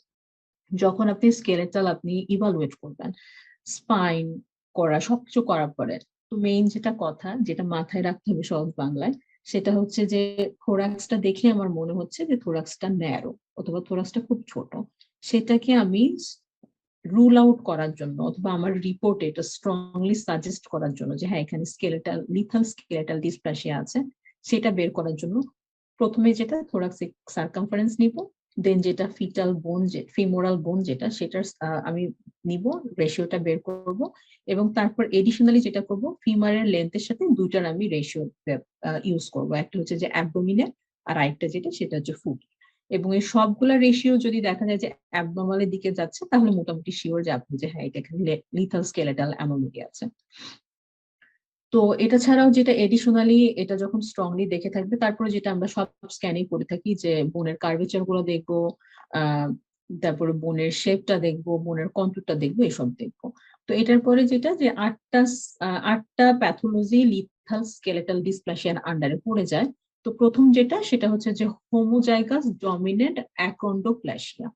[SPEAKER 1] যখন আপনি স্কেলেটাল আপনি ইভালুয়েট করবেন, স্পাইন করা সবকিছু করার পরে, তো মেইন যেটা কথা যেটা মাথায় রাখতে হবে সহজ বাংলায়, সেটা হচ্ছে যে থোরাক্সটা দেখে আমার মনে হচ্ছে যে থোরাক্সটা ন্যারো অথবা থোরাক্সটা খুব ছোট, সেটাকে আমি রুল আউট করার জন্য অথবা আমার রিপোর্টে এটা স্ট্রংলি সাজেস্ট করার জন্য যে হ্যাঁ এখানে স্কেলেটাল লিথাল স্কেলেটাল ডিসপ্লাসিয়া আছে, সেটা বের করার জন্য প্রথমে যেটা থোরাক্সিক সার্কামফারেন্স নিব, দেন যেটা ফিটাল বোন যে ফিমোরাল বোন যেটা সেটার আমি নিব, রেশিওটা বের করব, এবং তারপর এডিশনালি যেটা করব ফিমারের লেন্থের সাথে দুইটার আমি রেশিও ইউজ করব, একটা হচ্ছে যে অ্যাবডোমিনের আর আরেকটা যেটা সেটা হচ্ছে ফুট। এবং এই সবগুলা রেশিও যদি দেখা যায় যে অ্যাবনর্মালের দিকে যাচ্ছে, তাহলে মোটামুটি শিওর যে আপনি যে হ্যাঁ এটা এখানে লিথাল স্কেলেটাল অ্যানোমালি আছে। তো এটা ছাড়াও যেটা এডিশনালি এটা যখন স্ট্রংলি দেখে থাকবে, তারপরে যেটা আমরা সব স্ক্যানিং করে থাকি যে বোনের কার্ভেচার গুলো দেখবো, আহ তারপরে বোনের শেপটা দেখবো, বোনের কন্টুরটা দেখবো, এসব দেখবো। তো এটার পরে যেটা যে আটটা প্যাথোলজি লিথাল স্কেলেটাল ডিসপ্লাসিয়ার আন্ডারে পড়ে যায়। তো প্রথম যেটা সেটা হচ্ছে যে হোমোজাইগাস ডমিনেন্ট অ্যাকন্ডোপ্লাসিয়া।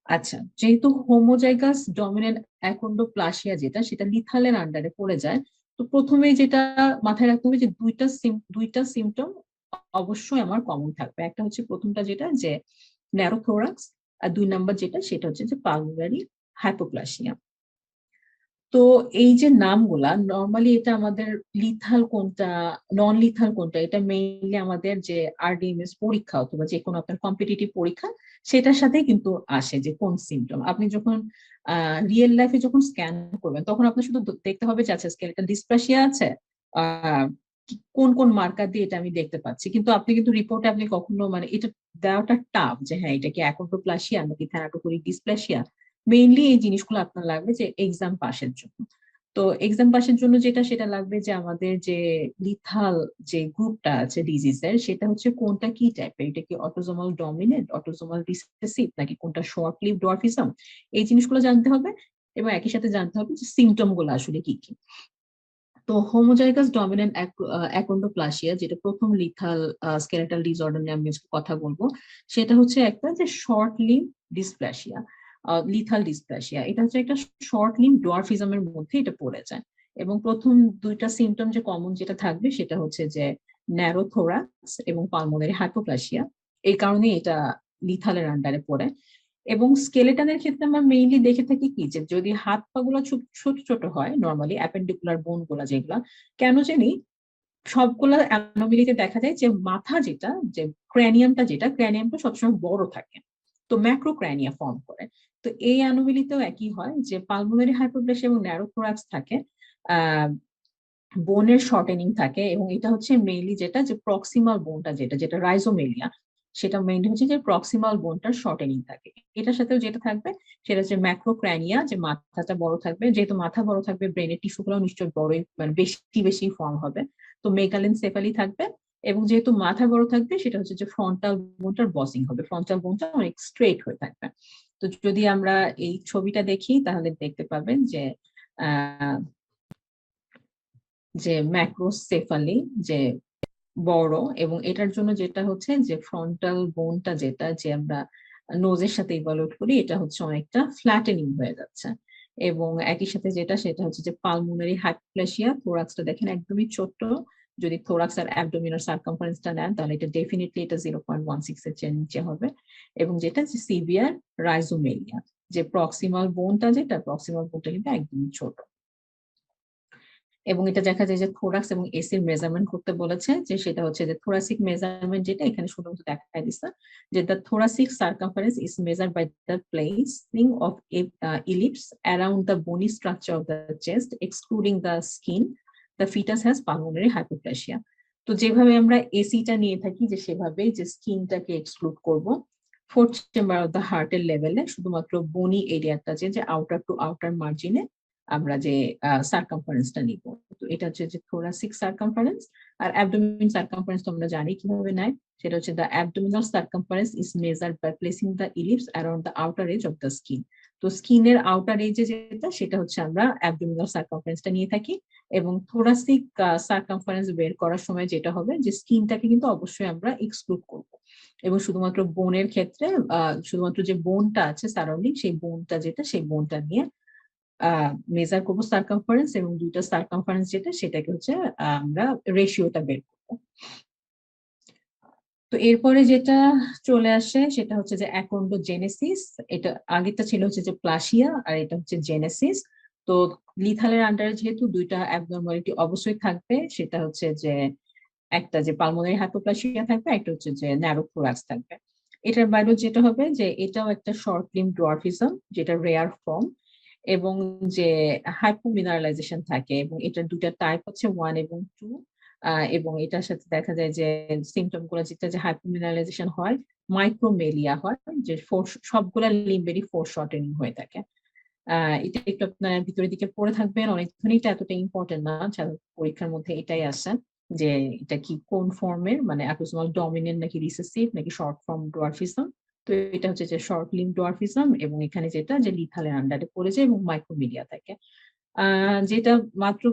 [SPEAKER 1] আচ্ছা, যেহেতু হোমোজাইগাস ডমিনেন্ট অ্যাকন্ডোপ্লাসিয়া যেটা সেটা লিথালের আন্ডারে পড়ে যায়, তো প্রথমে যেটা মাথায় রাখতে হবে যে দুইটা সিমটম অবশ্যই আমার কমন থাকবে। একটা হচ্ছে প্রথমটা যেটা যে ন্যারোথোরাক্স, আর 2 নাম্বার যেটা সেটা হচ্ছে যে পালমোনারি হাইপোপ্লাসিয়া। তো এই যে নামগুলা নর্মালি এটা আমাদের লিথাল কোনটা নন লিথাল কোনটা, এটা মেইনলি আমাদের যে RDMS পরীক্ষা অথবা যে কোনো আপনার কম্পিটিটিভ পরীক্ষা সেটার সাথে কিন্তু আসে যে কোন সিমটম। আপনি যখন রিয়েল লাইফে যখন স্ক্যান করবেন তখন আপনার শুধু দেখতে হবে যে আচ্ছা স্কেলেটাল ডিসপ্লাসিয়া আছে, আহ কোন কোন মার্কার দিয়ে এটা আমি দেখতে পাচ্ছি, কিন্তু আপনি কিন্তু রিপোর্টে আপনি কখনো মানে এটা দেওয়াটা টাফ যে হ্যাঁ এটা কি অ্যাকন্ড্রোপ্লাসিয়া নাকি থ্যানাটোকোরিক ডিসপ্লাসিয়া। মেইনলি এই জিনিসগুলো আপনার লাগবে যে এক্সাম পাসের জন্য। তো এক্সাম পাসের জন্য যেটা সেটা লাগবে যে আমাদের যে লিথাল যে গ্রুপটা আছে ডিজিজের সেটা হচ্ছে কোনটা কি টাইপের, এটা কি অটোজোমাল ডমিনেন্ট, অটোজোমাল রিসেসিভ, নাকি কোনটা শর্ট লিভ ডোয়ার্ফিজম, এই জিনিসগুলো জানতে হবে, এবং একই সাথে জানতে হবে যে সিমটম গুলো আসলে কি কি। তো হোমোজাইগাস ডমিনেন্ট অ্যাকন্ডোপ্লাসিয়া যেটা প্রথম লিথাল স্কেলেটাল ডিসঅর্ডার নিয়ে আমি কথা বলবো, সেটা হচ্ছে একটা যে short limb dysplasia, lethal dysplasia. এটা হচ্ছে একটা শর্ট লিম্ব ডোয়ার্ফিজমের মধ্যে এটা পড়ে যায়, এবং প্রথম দুইটা সিমটম যে কমন যেটা থাকবে সেটা হচ্ছে যে ন্যারো থোরাক্স এবং পালমোনারি হাইপোপ্লাসিয়া। এই কারণে এটা লিথালের আন্ডারে পড়ে। এবং স্কেলেটনের ক্ষেত্রে আমরা মেইনলি দেখে থাকি কি যে যদি হাত পা গুলো ছোট ছোট হয়, নর্মালি অ্যাপেন্ডিকুলার বোন গুলা যেগুলা, কেন জানি সবগুলা অ্যানোমেলিতে দেখা যায় যে মাথা যেটা, যে ক্র্যানিয়ামটা সবসময় বড় থাকে, তো ম্যাক্রোক্র্যানিয়া ফর্ম করে। তো এই অ্যানোমেলিতেও একই হয় যে পালমোনারি হাইপোপ্লাসিয়া এবং ন্যারোথোরাক্স থাকে, আহ বোনের শর্টেনিং থাকে, এবং এটা হচ্ছে মেইনলি যেটা যে প্রক্সিমাল বোনটা যেটা যেটা রাইজোমেলিয়া, সেটা মেইনলি হচ্ছে যে প্রক্সিমাল বোনটার শর্টেনিং থাকে। এটার সাথেও যেটা থাকবে সেটা হচ্ছে ম্যাক্রোক্র্যানিয়া, যে মাথাটা বড় থাকবে, যেহেতু মাথা বড় থাকবে ব্রেনের টিস্যু গুলো নিশ্চয়ই বড়ই, মানে বেশি বেশি ফর্ম হবে, তো মেগালেনসেফালি থাকবে। এবং যেহেতু মাথা বড় থাকবে সেটা হচ্ছে যে ফ্রন্টাল বোনটার বসিং হবে, ফ্রন্টাল বোনটা অনেক স্ট্রেট হয়ে থাকবে। তো যদি আমরা এই ছবিটা দেখি তাহলে দেখতে পাবেন যে আহ যে ম্যাক্রোসেফালি, যে বড়, এবং এটার জন্য যেটা হচ্ছে যে ফ্রন্টাল বোনটা যেটা যে আমরা নোজের সাথে ইভালুয়েট করি, এটা হচ্ছে অনেকটা ফ্ল্যাটেনিং হয়ে যাচ্ছে। এবং একই সাথে যেটা সেটা হচ্ছে যে পালমোনারি হাইপোপ্লাসিয়া, থোরাক্সটা দেখেন একদমই ছোট। যদি থোরাক্স আর অ্যাবডোমিনাল সার্কামফারেন্সটা নেন তাহলে এটা ডেফিনেটলি এটা 0.16 এর চেয়ে নিচে হবে। এবং যেটা যে সিভিয়ার রাইজোমেলিয়া, যে প্রক্সিমাল বোনটা কিন্তু একদমই ছোট। এবং এটা দেখা যায় যে থোরাক্স এবং এসির মেজারমেন্ট করতে বলেছে, যে সেটা হচ্ছে যে থোরাসিক মেজারমেন্ট, যেটা এখানে শুধুমাত্র দেখাই দিচ্ছে যে the thoracic circumference is measured by the placing of ellipse around the bony structure of the chest excluding the skin, the fetus has pulmonary hypoplasia. তো যেভাবে আমরা এসিটা নিয়ে থাকি যে সেভাবেই যে স্কিনটাকে এক্সক্লুড করব, ফোর্থ চেম্বার অফ দ্য হার্টের লেভেলে শুধুমাত্র বনি এরিয়াটা যে আউটার টু আউটার মার্জিনে আমরা যে সার্কামফারেন্সটা নিব। তো এটা হচ্ছে যে থোরাসিক সার্কামফারেন্স। আর অ্যাবডোমিন সার্কামফারেন্স তো আমরা জানি কিভাবে নেয়, সেটা হচ্ছে the abdominal circumference is measured by placing the ellipse around the outer edge of the skin. তো স্কিনের আউটার এজে যেটা সেটা হচ্ছে আমরা অ্যাবডোমিনাল সার্কামফারেন্সটা নিয়ে থাকি। এবং থোরাসিক সার্কামফারেন্স বের করার সময় যেটা হবে যে স্কিনটাকে কিন্তু অবশ্যই আমরা এক্সক্লুড করব। এবং শুধুমাত্র বোনের ক্ষেত্রে শুধুমাত্র যে বোনটা আছে সারাউন্ডিং, সেই বোনটা যেটা সেই বোনটা নিয়ে মেজার করবো সার্কামফারেন্স, এবং দুইটা সার্কামফারেন্স যেটা সেটাকে হচ্ছে আমরা রেশিওটা বের করবো। তো এরপরে যেটা চলে আসে সেটা হচ্ছে যে অ্যাকন্ডোজেনেসিস। এটা আগেরটা ছিল হচ্ছে যে প্লাসিয়া, আর এটা হচ্ছে জেনেসিস। তো লিথালের আন্ডারে যেহেতু দুইটা অ্যাবনরমালিটি অবশ্যই থাকবে, সেটা হচ্ছে যে একটা যে পালমোনারি হাইপোপ্লাসিয়া থাকবে, একটা হচ্ছে যে ন্যারোথোরাক্স থাকবে। এটার বাইরেও যেটা হবে যে এটাও একটা শর্ট লিম্ব ডোয়ার্ফিজম, যেটা রেয়ার ফর্ম, এবং যে হাইপোমিনারালাইজেশন থাকে, এবং এটার দুটা টাইপ হচ্ছে 1 এবং 2। এবং এটার সাথে দেখা যায় যে সিমটম গুলো যেটা যে হাইপোমিনারালাইজেশন হয়, মাইক্রোমেলিয়া হয়, যে সবগুলা লিম্বেরই ফোর শর্টেনিং হয়ে থাকে। এটা একটু আপনার ভিতরের দিকে পড়ে থাকবেন অনেকক্ষণ, এটা এতটা ইম্পর্টেন্ট না, পরীক্ষার মধ্যে এটাই আসে যে এটা কি কোন ফর্মের, মানে অটোসোমাল ডমিনেন্ট নাকি রিসেসিভ নাকি শর্ট ফর্ম ডোয়ার্ফিজম। তো এটা হচ্ছে যে শর্ট লিম্ব ডোয়ার্ফিজম, এবং এখানে যেটা যে লিথালের আন্ডারে পড়ে যায় এবং মাইক্রোমিডিয়া থাকে। যেটা মাত্র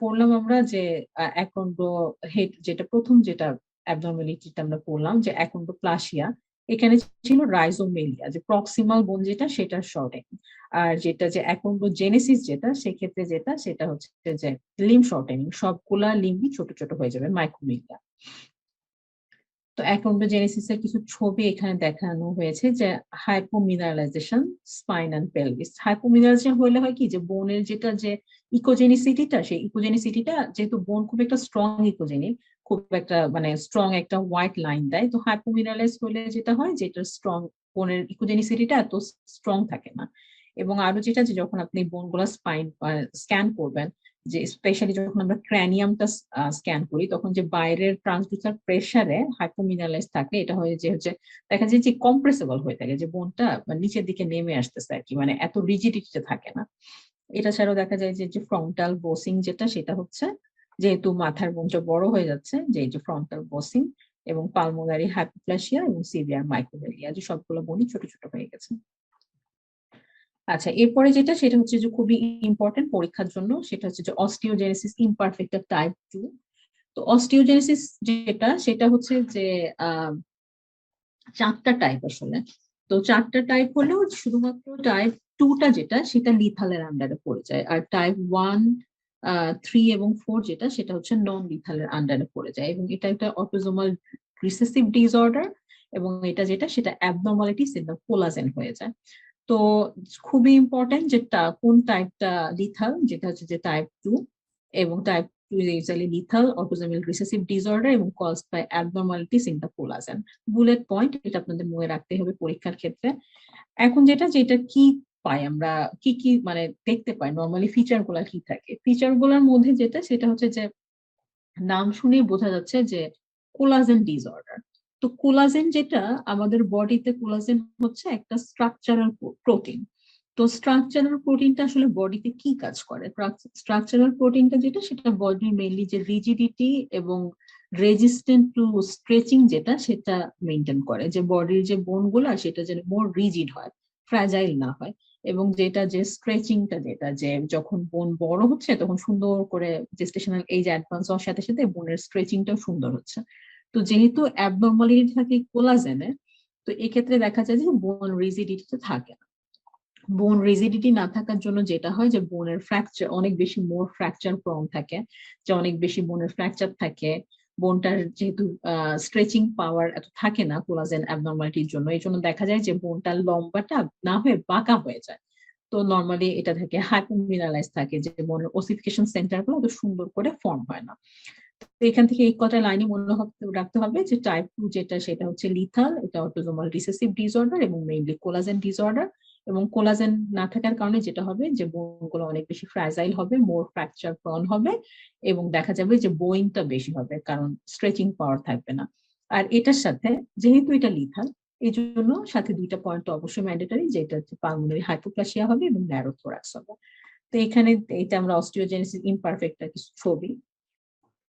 [SPEAKER 1] পড়লাম আমরা যে অ্যাকন্ড্রো হেড, যেটা প্রথম যেটা অ্যাবনর্মালিটিটা আমরা পড়লাম যে অ্যাকন্ড্রোপ্লাসিয়া, এখানে ছিল রাইজোমেলিয়া, যে প্রক্সিমাল বোন যেটা সেটার শর্টেনিং। আর যেটা যে অ্যাকন্ড্রোজেনেসিস যেটা সেক্ষেত্রে যেটা সেটা হচ্ছে যে লিম্ব শর্টেনিং, সবগুলা লিম্বই ছোট ছোট হয়ে যাবে, মাইক্রোমিলিয়া। তো অ্যাকন্ড্রোজেনেসিস এর কিছু ছবি এখানে দেখানো হয়েছে, যে হাইপোমিনারালাইজেশন স্পাইন এন্ড পেলভিস। হাইপোমিনারালাইজেশন হলে হয় কি যে বোনের যেটা যে ইকোজেনিসিটিটা, সেই ইকোজেনিসিটিটা যেহেতু বোন খুব একটা স্ট্রং ইকোজেনিক, খুব একটা মানে স্ট্রং একটা হোয়াইট লাইন দেয়, তো হাইপোমিনারালাইজ হলে যেটা হয় যে এটা স্ট্রং, বোনের ইকোজেনিসিটিটা এত স্ট্রং থাকে না। এবং আরো যেটা যে যখন আপনি বোনগুলা স্পাইন স্ক্যান করবেন, যে স্পেশালি যখন আমরা ক্র্যানিয়ামটা স্ক্যান করি, তখন যে বাইরের ট্রান্সডিউসার প্রেসারে হাইপোমিনারালাইজ থাকে, এটা হয় যে হচ্ছে দেখা যায় যে কম্প্রেসেবল হয়ে থাকে, যে বোনটা নিচের দিকে নেমে আসতেছে আর কি, মানে এত রিজিডিটিতে থাকে না। এটা ছাড়াও দেখা যায় যে ফ্রন্টাল বোসিং যেটা সেটা হচ্ছে যেহেতু মাথার বোনটা বড় হয়ে যাচ্ছে, যে এই যে ফ্রন্টাল বোসিং, এবং পালমোনারি হাইপোপ্লাসিয়া এবং সিভিয়ার মাইক্রোমেলিয়া, যে সবগুলো বোনই ছোট ছোট হয়ে গেছে। আচ্ছা, এরপরে যেটা সেটা হচ্ছে যে খুবই ইম্পর্টেন্ট পরীক্ষার জন্য, সেটা হচ্ছে যে অস্টিওজেনেসিস ইমপারফেক্টা টাইপ 2। তো অস্টিওজেনেসিস যেটা সেটা হচ্ছে যে আহ 4টা টাইপ আসলে। তো 4টা টাইপ হলেও শুধুমাত্র টাইপ 2টা যেটা সেটা লিথালের আন্ডারে পড়ে যায়, আর টাইপ 1, 3 এবং 4 যেটা সেটা হচ্ছে নন লিথালের আন্ডারে পড়ে যায়। এবং এটা একটা অটোজোমাল রিসেসিভ ডিসঅর্ডার, এবং এটা যেটা সেটা অ্যাবনর্মালিটিস ইন দ্য কোলাজেন হয়ে যায়। তো খুবই ইম্পর্টেন্ট যেটা কোন টাইপটা লিথাল, যেটা হচ্ছে যে টাইপ 2, এবং type 2 is usually lethal autosomal recessive disorder এবং caused by abnormalities in the collagen. Bullet point, এটা আপনাদের মনে রাখতে হবে পরীক্ষার ক্ষেত্রে। এখন যেটা কি পাই আমরা, কি মানে দেখতে পাই নরমালি, ফিচার গুলা কি থাকে? ফিচার গুলার মধ্যে যেটা সেটা হচ্ছে যে নাম শুনেই বোঝা যাচ্ছে যে কোলাজেন ডিসঅর্ডার। তো কোলাজেন যেটা আমাদের বডিতে, কোলাজেন হচ্ছে একটা স্ট্রাকচারাল প্রোটিন। তো স্ট্রাকচারাল প্রোটিনটা আসলে বডিতে কি কাজ করে? স্ট্রাকচারাল প্রোটিনটা যেটা সেটা বডির মেইনলি যে রিজিডিটি এবং রেজিস্ট্যান্ট টু স্ট্রেচিং যেটা সেটা মেনটেন করে, যে বডির যে বোন গুলা সেটা যেন মোর রিজিড হয়, ফ্র্যাজাইল না হয়। এবং যেটা যে স্ট্রেচিংটা, যেটা যে যখন বোন বড় হচ্ছে তখন সুন্দর করে জেস্টেশনাল এজ অ্যাডভান্স হওয়ার সাথে সাথে বোনের স্ট্রেচিংটাও সুন্দর হচ্ছে। তো যেহেতু অ্যাবনর্মালিটি থাকে কোলাজেনে, তো এক্ষেত্রে দেখা যায় যে বোন রিজিডিটিটা থাকে না। বোন রিজিডিটি না থাকার জন্য যেটা হয় যে বোনের ফ্র্যাকচার অনেক বেশি, মোর ফ্র্যাকচার প্রন থাকে, যে অনেক বেশি বোনের ফ্র্যাকচার থাকে। বোনটার যেহেতু স্ট্রেচিং পাওয়ার এত থাকে না কোলাজেন অ্যাবনর্মালিটির জন্য, এই জন্য দেখা যায় যে বোনটা লম্বাটা না হয়ে বাঁকা হয়ে যায়। তো নর্মালি এটা থাকে হাইপোমিনারালাইজ থাকে, যে বোনের ওসিফিকেশন সেন্টার গুলো অত সুন্দর করে ফর্ম হয় না। তো এখান থেকে এই কটা লাইনে মনে রাখতে হবে যে টাইপ 2 যেটা সেটা হচ্ছে লিথাল, এটা অটোসোমাল রিসেসিভ ডিসঅর্ডার এবং মেইনলি কোলাজেন ডিসঅর্ডার। এবং কোলাজেন না থাকার কারণে যেটা হবে যে বোনগুলো অনেক বেশি ফ্রাজাইল হবে, মোর ফ্র্যাকচার প্রন হবে, এবং দেখা যাবে যে বোয়িংটা বেশি হবে কারণ স্ট্রেচিং পাওয়ার থাকবে না। আর এটার সাথে যেহেতু এটা লিথাল, এই জন্য সাথে দুইটা পয়েন্ট অবশ্যই ম্যান্ডেটরি, যেটা হচ্ছে পালমোনারি হাইপোপ্লাসিয়া হবে এবং ন্যারোথোরাক্স হবে। তো এখানে এটা আমরা অস্টিওজেনেসিস ইমপারফেক্ট কিছু ছবি।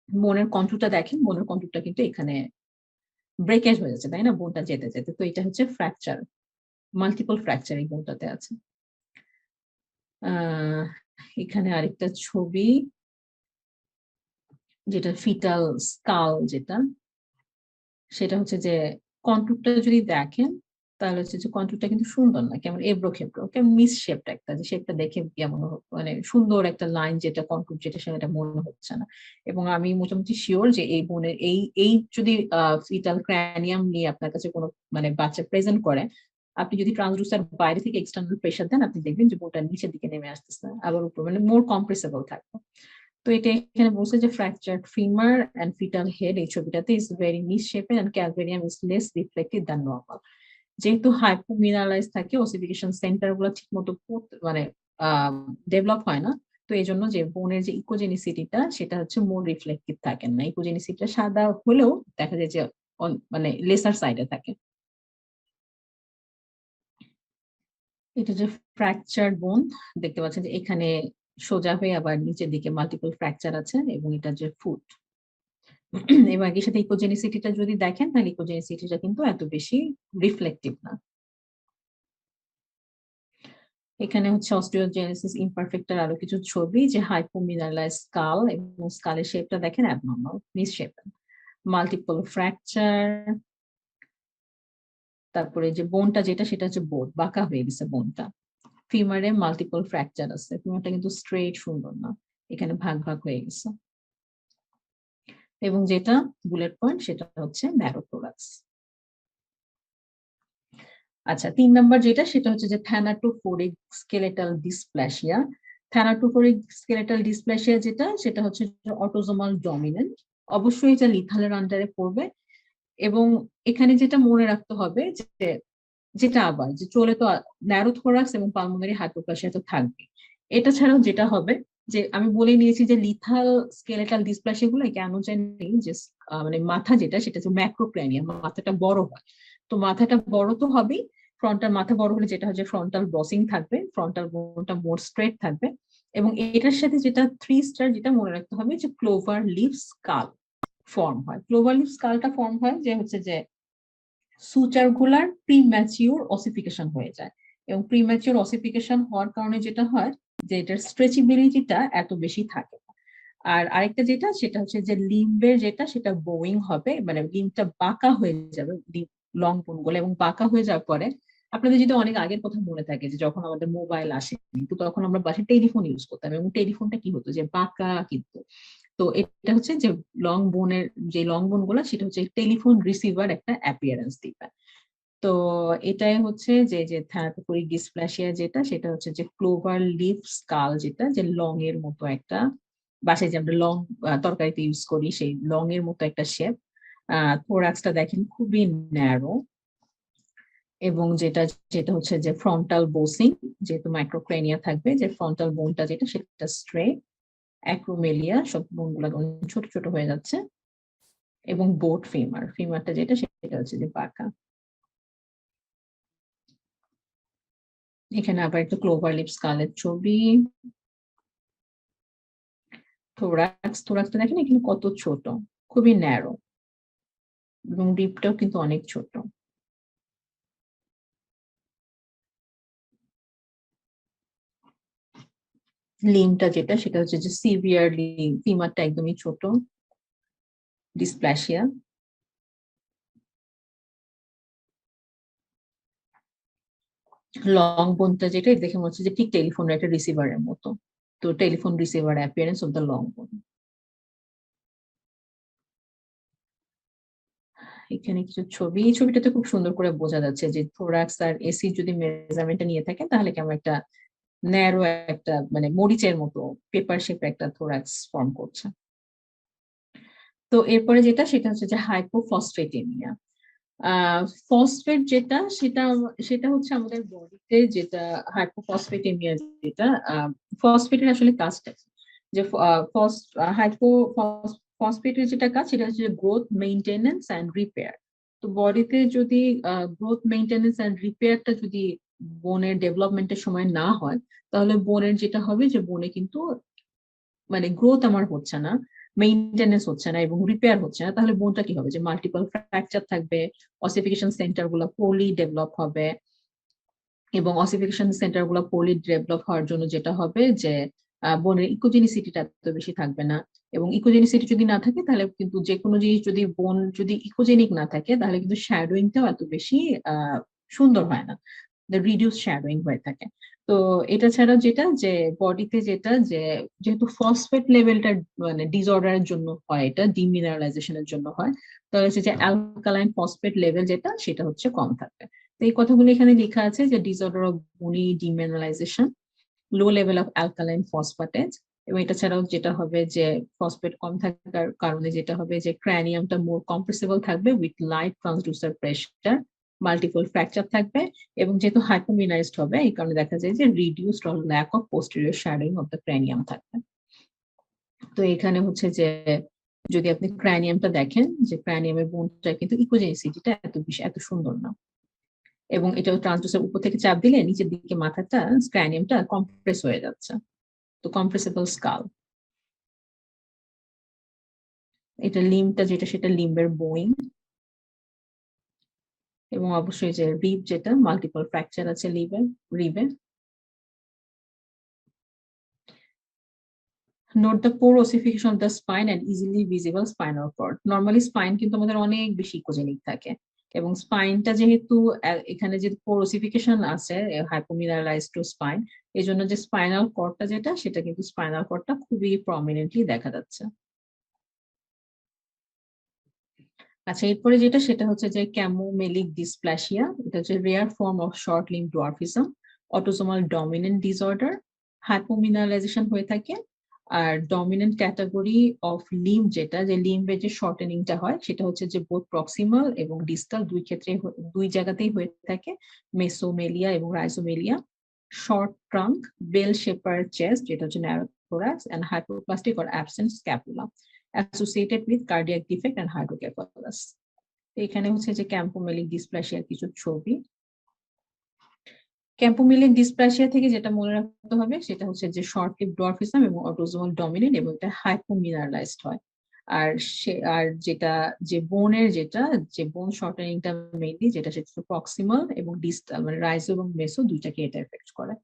[SPEAKER 1] বোনের কন্টুরটা দেখেন, বোনের কন্টুরটা কিন্তু এখানে ব্রেকেজ হয়ে যাচ্ছে, তাই না, বোনটা যেতে যেতে। তো এটা হচ্ছে ফ্র্যাকচার, মাল্টিপল ফ্র্যাকচার এই বোনটাতে আছে। আহ এখানে আরেকটা ছবি, যেটা ফিটাল স্কাল, যেটা সেটা হচ্ছে যে কন্টুরটা যদি দেখেন তাহলে হচ্ছে যে কন্টুরটা কিন্তু সুন্দর না, কেমন এবড়ো খেবড়ো, কেমন মিস শেপটা একটা, যে শেপটা দেখে কেমন মানে সুন্দর একটা লাইন যেটা কন্টুর যেটা সেটা মনে হচ্ছে না। এবং আমি মোটামুটি শিওর যে এই বোনের এই এই যদি ফিটাল ক্র্যানিয়াম নিয়ে আপনার কাছে কোনো মানে বাচ্চা প্রেজেন্ট করে, আপনি যদি ট্রান্সডুসার বাইরে থেকে এক্সটার্নাল প্রেশার দেন, আপনি দেখবেন যে বোনটা নিচের দিকে নেমে আসতেছে, আবার উপর মানে মোর কম্প্রেসেবল থাকবে। তো এটা এখানে বলছে যে fractured femur and fetal head এই ছবিটাতে is very misshaped and calvarium is less reflected than normal. যেহেতু হাইপোমিনারালাইজ থাকে, ওসিফিকেশন সেন্টার গুলো ঠিক মতো মানে ডেভেলপ হয় না। তো এই জন্য যে বোনের যে ইকোজেনিসিটিটা সেটা হচ্ছে মোর রিফ্লেক্টিভ থাকে না, ইকোজেনিসিটিটা সাদা হলেও দেখা যায় যে মানে লেসার সাইডে থাকে। এটা যে ফ্র্যাকচার বোন দেখতে পাচ্ছেন যে এখানে সোজা হয়ে আবার নিচের দিকে মাল্টিপল ফ্র্যাকচার আছে, এবং এটা যে ফুট। এবং একই সাথে ইকোজেনিসিটিটা যদি দেখেন তাহলে ইকোজেনিসিটিটা কিন্তু এত বেশি রিফ্লেক্টিভ না। এখানে হচ্ছে অস্টিওজেনেসিস ইমপারফেক্টের আরো কিছু ছবি, যে হাইপোমিনারালাইজ স্কাল, এবং স্কালের শেপটা দেখেন abnormal, miss shape, multiple fracture. তারপরে যে বোনটা যেটা সেটা হচ্ছে বোন বাঁকা হয়ে গেছে বোনটা। ফিমারে মাল্টিপল ফ্র্যাকচার আছে, ফিমারটা কিন্তু স্ট্রেট সুন্দর না, এখানে ভাগ ভাগ হয়ে গেছে। এবং যেটা বুলেট পয়েন্ট সেটা হচ্ছে ন্যারোথোরাক্স। আচ্ছা, 3 নাম্বার যেটা সেটা হচ্ছে যে থ্যানাটোফোরিক স্কেলেটাল ডিসপ্লাসিয়া। থ্যানাটোফোরিক স্কেলেটাল ডিসপ্লাসিয়া যেটা সেটা হচ্ছে অটোজোমাল ডমিনেন্ট, অবশ্যই এটা লিথালের আন্ডারে পড়বে। এবং এখানে যেটা মনে রাখতে হবে যে যেটা আবার যে চলে তো ন্যারোথোরাক্স এবং পালমোনারি হাইপোপ্লাসিয়া তো থাকবে। এটা ছাড়াও যেটা হবে যে আমি বলে নিয়েছি যে লিথাল স্কেলেটাল ডিসপ্লাসিয়া গুলো কেন জানি যে মানে মাথা যেটা সেটা যে ম্যাক্রোক্র্যানিয়াম, মাথাটা বড় হয়। তো মাথাটা বড় তো হবেই, ফ্রন্টাল মাথা বড় হলে যেটা হচ্ছে ফ্রন্টাল বসিং থাকবে, ফ্রন্টাল বোনটা মোর স্ট্রেট থাকবে। এবং এটার সাথে যেটা 3 স্টার যেটা মনে রাখতে হবে যে ক্লোভার লিভ স্কাল ফর্ম হয়। ক্লোভার লিভ স্কালটা ফর্ম হয় যে হচ্ছে যে সুচার গুলার প্রিম্যাচিওর অসিফিকেশন হয়ে যায়। এবং প্রিম্যাচিওর অসিফিকেশন হওয়ার কারণে যেটা হয় যে এটার স্ট্রেচিবিলিটিটা এত বেশি থাকে না। আর আরেকটা যেটা সেটা হচ্ছে যে লিম্বের যেটা সেটা বোয়িং হবে, মানে লিম্বটা বাঁকা হয়ে যাবে, লং বোন গুলো, এবং বাঁকা হয়ে যাওয়ার পরে আপনাদের যদি অনেক আগের কথা মনে থাকে যে যখন আমাদের মোবাইল আসে, কিন্তু তখন আমরা বাসায় টেলিফোন ইউজ করতাম, এবং টেলিফোনটা কি হতো যে বাঁকা কিন্তু। তো এটা হচ্ছে যে লং বোনের যে লং বোন গুলা সেটা হচ্ছে টেলিফোন রিসিভার একটা অ্যাপিয়ারেন্স দিবে। তো এটাই হচ্ছে যে যে থ্যালাটোফোরিক ডিসপ্লাসিয়া যেটা সেটা হচ্ছে যে ক্লোভার লিফ স্কাল যেটা যে লং এর মতো একটা, বাসায় যে আমরা লং তরকারিতে ইউজ করি সেই লং এর মতো একটা শেপ। থোরাক্সটা দেখেন খুবই ন্যারো, এবং যেটা যেটা হচ্ছে যে ফ্রন্টাল বোসিং, যেহেতু মাইক্রোক্রেনিয়া থাকবে, যে ফ্রন্টাল বোনটা যেটা সেটা স্ট্রে, অ্যাক্রোমেলিয়া সব বোনগুলো ছোট ছোট হয়ে যাচ্ছে, এবং বোট ফিমার, ফিমারটা যেটা সেটা হচ্ছে যে বাঁকা। এখানে আবার একটা ক্লোভার লিপ স্কালের ছবি। থোরাক্সটা দেখেন এখানে কত ছোট, খুবই ন্যারো, এবং রিপটাও কিন্তু অনেক ছোট। লিমটা যেটা সেটা হচ্ছে যে সিভিয়ার লিম, ফিমারটা একদমই ছোট, ডিসপ্লাসিয়া। লং বোনটা যেটা দেখে মনে হচ্ছে যে ঠিক টেলিফোন একটা রিসিভারের মতো। তো telephone receiver appearance of the long বোন। এখানে কিছু ছবি, এই ছবিটাতে খুব সুন্দর করে বোঝা যাচ্ছে যে থোরাক্স আর এসি যদি মেজারমেন্টটা নিয়ে থাকে তাহলে কেমন একটা ন্যারো একটা মানে মরিচের মতো পেপার শেপে একটা থোরাক্স ফর্ম করছে। তো এরপরে যেটা সেটা হচ্ছে যে হাইপোফসফেটেমিয়া। ফসফেট যেটা সেটা সেটা হচ্ছে আমাদের বডিতে যেটা হাইপোফসফেটেমিয়া যেটা, ফসফেটের আসলে কাজটা কি? যে হাইপো ফসফেটের যেটা কাজ সেটা হচ্ছে গ্রোথ মেইনটেনেন্স অ্যান্ড রিপেয়ার। তো বডিতে যদি গ্রোথ মেইনটেনেন্স অ্যান্ড রিপেয়ারটা যদি বোনের ডেভেলপমেন্টের সময় না হয়, তাহলে বোনের যেটা হবে যে বোনে কিন্তু মানে গ্রোথ আমার হচ্ছে না, মেইনটেনেন্স হচ্ছে না এবং রিপেয়ার হচ্ছে না, তাহলে বোনটা কি হবে যে মাল্টিপল ফ্র্যাকচার থাকবে, অসিফিকেশন সেন্টার গুলো পোরলি ডেভেলপ হবে, এবং অসিফিকেশন সেন্টার গুলো পোরলি ডেভেলপ হওয়ার জন্য যেটা হবে যে বোনের ইকোজেনিসিটিটা এত বেশি থাকবে না। এবং ইকোজেনিসিটি যদি না থাকে তাহলে কিন্তু যে কোনো জিনিস যদি বোন যদি ইকোজেনিক না থাকে তাহলে কিন্তু শ্যাডোইংটাও এত বেশি সুন্দর হয় না, রিডিউস শ্যাডোইং হয়ে থাকে। তো এটা ছাড়াও যেটা যে বডিতে যেটা যে যেহেতু ফসফেট লেভেলটা মানে ডিসঅর্ডারের জন্য হয়, এটা ডিমিনারালাইজেশনের জন্য হয়, তাহলে হচ্ছে যে অ্যালকালাইন ফসফেট লেভেল যেটা সেটা হচ্ছে কম থাকবে। তো এই কথাগুলো এখানে লেখা আছে যে disorder of bony demineralisation, low level of alkaline phosphatase. এবং এটা ছাড়াও যেটা হবে যে ফসফেট কম থাকার কারণে যেটা হবে যে ক্র্যানিয়ামটা মোর কম্প্রেসিবল থাকবে with light transducer pressure, multiple fracture থাকবে, এবং যেহেতু হাইপোমিনাইজড হবে এই কারণে দেখা যায় যে reduced or lack of posterior shadowing of the cranium থাকবে। তো এখানে হচ্ছে যে যদি আপনি ক্র্যানিয়ামটা দেখেন যে ক্র্যানিয়ামের বোনটা কিন্তু ইকোজেনিসিটিটা এত বেশি এত সুন্দর না, এবং এটা ট্রান্সডিউসার উপর থেকে চাপ দিলে নিচের দিকে মাথাটা ক্র্যানিয়ামটা কম্প্রেস হয়ে যাচ্ছে। তো কম্প্রেসিবল স্কাল। এটা লিম্বটা যেটা সেটা লিম্বের বোয়িং, এবং অবশ্যই যে রিব যেটা মাল্টিপল ফ্র্যাকচার আছে রিবে। Note the poor ossification of the spine and easily visible spinal cord. Normally spine কিন্তু আমাদের অনেক বেশি ইকোজেনিক থাকে, এবং স্পাইনটা যেহেতু এখানে যে পোর ওসিফিকেশন আছে হাইপোমিনারালাইজড টু স্পাইন, এই জন্য যে স্পাইনাল কর্ডটা যেটা সেটা কিন্তু স্পাইনাল কর্ডটা খুবই প্রমিনেন্টলি দেখা যাচ্ছে। আচ্ছা, এরপরে যেটা সেটা হচ্ছে যে ক্যামোমেলিক ডিসপ্লাসিয়া। এটা হচ্ছে rare form of short limb dwarfism, autosomal dominant disorder, hypomineralisation হয়ে থাকে। আর ডমিনেন্ট ক্যাটাগরি অফ লিম্ব যেটা যে লিম্বের যে শর্টেনিংটা হয় সেটা হচ্ছে যে বোথ প্রক্সিমাল এবং ডিস্টাল দুই ক্ষেত্রে দুই জায়গাতেই হয়ে থাকে, মেসোমেলিয়া এবং rhizomelia. Short trunk, bell shaped chest যেটা হচ্ছে narrow thorax, and hypoplastic or absent scapula associated with cardiac defect and hydrocephalus। এখানে হচ্ছে যে ক্যাম্পোমেলিক ডিসপ্লাসিয়ার কিছু ছবি। ক্যাম্পোমেলিক ডিসপ্লাসিয়া থেকে যেটা মনে রাখতে হবে সেটা হচ্ছে যে শর্ট লিভ ডোয়ার্ফিজম এবং অটোজোমাল ডমিনেন্ট, এবং এটা হাইপোমিনারালাইজড হয়। আর আর যেটা যে বোনের যেটা যে বোন শর্টেনিংটা মেইনলি যেটা সেটা প্রক্সিমাল এবং ডিস্টাল মানে রাইজো এবং মেসো দুইটাকে এটা এফেক্ট করে।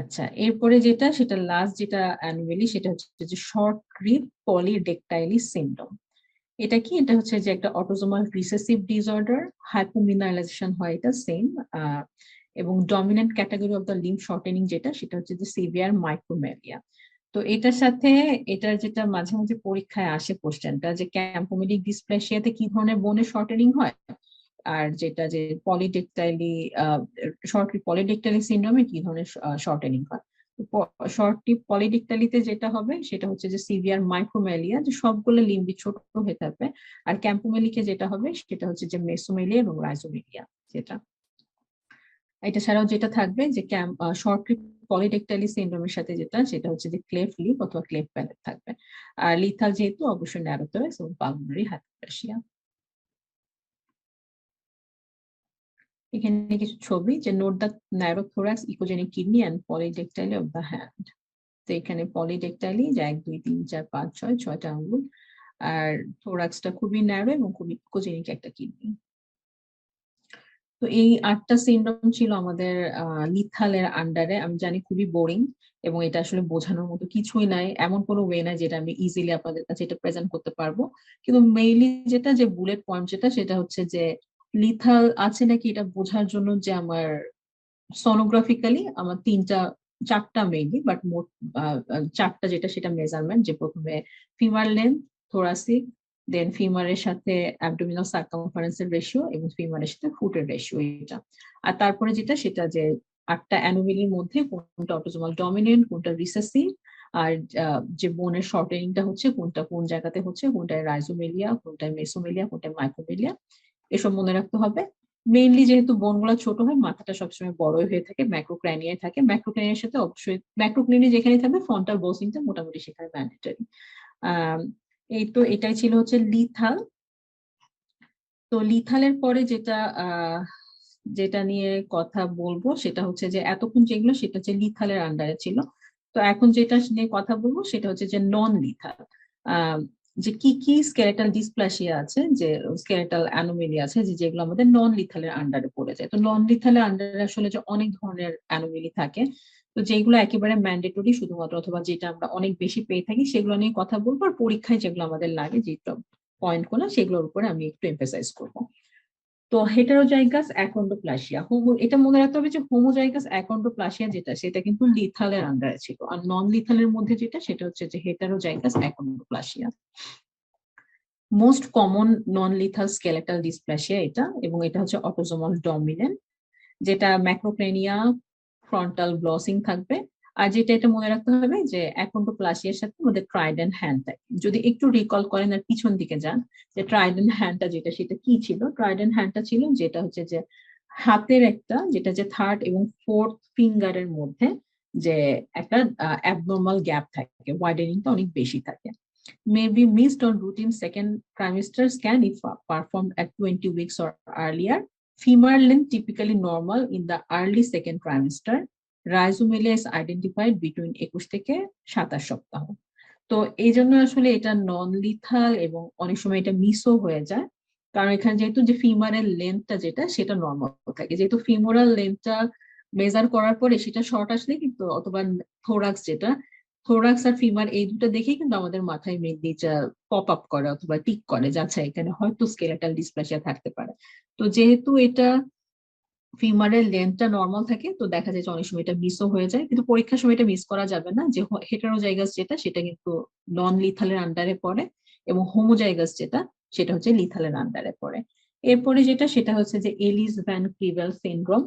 [SPEAKER 1] আচ্ছা, এরপরে যেটা সেটা লাস্ট যেটা অ্যানুয়ালি সেটা হচ্ছে যে শর্ট রিব পলিডেকটাইলি সিনড্রোম। এটা কি? এটা হচ্ছে যে একটা অটোজোমাল রিসেসিভ ডিসঅর্ডার, হাইপোমিনারালাইজেশন হয় এটা সেম, এবং dominant category of the limb shortening যেটা সেটা হচ্ছে যে সিভিয়ার মাইক্রোমেলিয়া। তো এটার সাথে এটার যেটা মাঝে মাঝে পরীক্ষায় আসে কোশ্চেনটা যে ক্যাম্পোমিলিক ডিসপ্লেসিয়াতে কি ধরনের বোনের শর্টেনিং হয়, আর যেটা যে পলিডেক্টাইলি পলিডেক্টাইলি সিনড্রোমে কি ধরনের শর্টেনিং হয়। শর্টটি পলিডেক্টালিতে যেটা হবে সেটা হচ্ছে যে সিভিয়ার মাইক্রোমেলিয়া, যে সবগুলো লিম্বি ছোট হয়ে থাকবে। আর ক্যাম্পোমেলিকে যেটা হবে সেটা হচ্ছে যে মেসোমেলিয়া এবং রাইজোমেলিয়া যেটা। এটা ছাড়াও যেটা থাকবে যে শর্ট পলিডেক্টাইলি সিনড্রোমের সাথে যেটা সেটা হচ্ছে যে ক্লেফট লিপ অথবা ক্লেফট প্যালেট থাকবে। আর লিথাল যেহেতু অবশ্যই ন্যারোথরাক্স এবং পালমোনারি হাইপারপ্লেসিয়া। এখানে কিছু ছবি যে note the narrow thorax, echogenic kidney and polydactyly of the hand. তো এখানে পলিডেক্টাইলি যে 1 2 3 4 5 6 6টা আঙ্গুল, আর থোরাক্সটা খুবই ন্যারো এবং খুবই ইকোজেনিক একটা কিডনি। তো এই 8টা সিনড্রোম ছিল আমাদের লিথালের আন্ডারে। আমি জানি খুবই বোরিং এবং এটা আসলে বোঝানোর মতো কিছুই নাই, এমন কোনো ওয়ে নাই যেটা আমি ইজিলি আপনাদের কাছে এটা প্রেজেন্ট করতে পারবো। কিন্তু মেইনলি যেটা যে বুলেট পয়েন্ট যেটা সেটা হচ্ছে যে লিথাল আছে নাকি এটা বোঝার জন্য যে আমার সোনোগ্রাফিক্যালি আমার 4টা মেইনলি, বাট মোট 4টা যেটা সেটা মেজারমেন্ট, যে প্রথমে ফিমার লেন্থ, থোরাসিক, দেন ফিমারের সাথে অ্যাবডোমিনাল সার্কামফারেন্সের রেশিও এবং ফিমারের সাথে ফুটের রেশিও এটা। আর তারপরে যেটা সেটা যে 8টা অ্যানোমেলির মধ্যে কোনটা অটোজোমাল ডমিনেন্ট, কোনটা রিসেসিভ, আর যে বোনের শর্টেনিংটা হচ্ছে কোনটা কোন জায়গাতে হচ্ছে, কোনটায় রাইজোমেলিয়া, কোনটায় মেসোমেলিয়া, কোনটায় মাইক্রোমেলিয়া, এসব মনে রাখতে হবে। মেইনলি যেহেতু বোনগুলো ছোট হয়, মাথাটা সবসময় বড় হয়ে থাকে, ম্যাক্রোক্রানিয়ায় থাকে। ম্যাক্রোক্রানিয়ার সাথে অবশ্যই ম্যাক্রোক্রানিয়া যেখানে থাকবে ফ্রন্টাল বোসিংটা মোটামুটি সেখানে ম্যান্ডেটরি। এই তো এটাই ছিল হচ্ছে লিথাল। তো লিথালের পরে যেটা যেটা নিয়ে কথা বলবো সেটা হচ্ছে যে এতক্ষণ যেগুলো সেটা হচ্ছে লিথালের আন্ডারে ছিল। তো এখন যেটা নিয়ে কথা বলবো সেটা হচ্ছে যে নন লিথাল, যে কি কি স্কেলেটাল ডিসপ্লাসিয়া আছে, যে স্কেলেটাল অ্যানোমেলি আছে, যে যেগুলো আমাদের নন লিথালের আন্ডারে পড়ে যায়। তো নন লিথালের আন্ডারে আসলে যে অনেক ধরনের অ্যানোমেলি থাকে, তো যেগুলো একেবারে ম্যান্ডেটরি শুধুমাত্র অথবা যেটা আমরা অনেক বেশি পেয়ে থাকি সেগুলো নিয়ে কথা বলবো, আর পরীক্ষায় যেগুলো আমাদের লাগে যে পয়েন্ট গুলো সেগুলোর উপরে আমি একটু এমফাসাইজ করবো। তো হেটারোজাইগাস অ্যাকন্ড্রোপ্লাসিয়া, এটা মনে রাখতে হবে যে হোমোজাইগাস অ্যাকন্ড্রোপ্লাসিয়া যেটা সেটা কিন্তু লিথালের আন্ডারে ছিল, আর নন লিথালের মধ্যে যেটা সেটা হচ্ছে যে হেটারোজাইগাস অ্যাকন্ড্রোপ্লাসিয়া। মোস্ট কমন নন লিথাল স্কেলেটাল ডিসপ্লাসিয়া এটা, এবং এটা হচ্ছে অটোজোমাল ডমিনেন্ট, যেটা ম্যাক্রোক্রেনিয়া ফ্রন্টাল ব্লসিং থাকবে। আর যেটা এটা মনে রাখতে হবে যে অ্যাকন্ড্রোপ্লাসিয়ার সাথে আমাদের ট্রাইডেন্ট হ্যান্ড থাকে। যদি একটু রিকল করেন আর পিছন দিকে যান, যে ট্রাইডেন্ট হ্যান্ডটা যেটা সেটা কি ছিল, ট্রাইডেন্ট হ্যান্ডটা ছিল যেটা হচ্ছে যে হাতের একটা, যেটা যে থার্ড এবং ফোর্থ ফিঙ্গারের মধ্যে যে একটা অ্যাবনর্মাল গ্যাপ থাকে, ওয়াইডেনিংটা অনেক বেশি থাকে। May be missed on routine second trimester scan if performed at 20 weeks or earlier. Femur length typically normal in the early second trimester. Rhizomelia is identified between 21 থেকে 27 সপ্তাহ। তো এই জন্য আসলে এটা নন লিথাল এবং অনেক সময় এটা মিসও হয়ে যায়, কারণ এখানে যেহেতু যে ফিমারের লেন্থটা যেটা সেটা নর্মাল থাকে, যেহেতু ফিমোরাল লেন্থটা মেজার করার পরে সেটা শর্ট আসলে কিন্তু, অথবা থোরাক্স যেটা, থোরাক্স আর ফিমার এই দুটো দেখেই কিন্তু আমাদের মাথায় মেনলি যা পপ আপ করে অথবা টিক করে, যাচ্ছে এখানে হয়তো স্কেলেটাল ডিসপ্লাসিয়া থাকতে পারে। তো যেহেতু এটা ফিমারের লেন্থটা নর্মাল থাকে, তো দেখা যায় যে অনেক সময় এটা মিসও হয়ে যায়, কিন্তু পরীক্ষার সময় এটা মিস করা যাবে না, যে হেটারোজাইগাস যেটা সেটা কিন্তু নন লিথালের আন্ডারে পড়ে, এবং হোমোজাইগাস যেটা সেটা হচ্ছে লিথালের আন্ডারে পড়ে। এরপরে যেটা সেটা হচ্ছে যে Ellis van Creveld syndrome.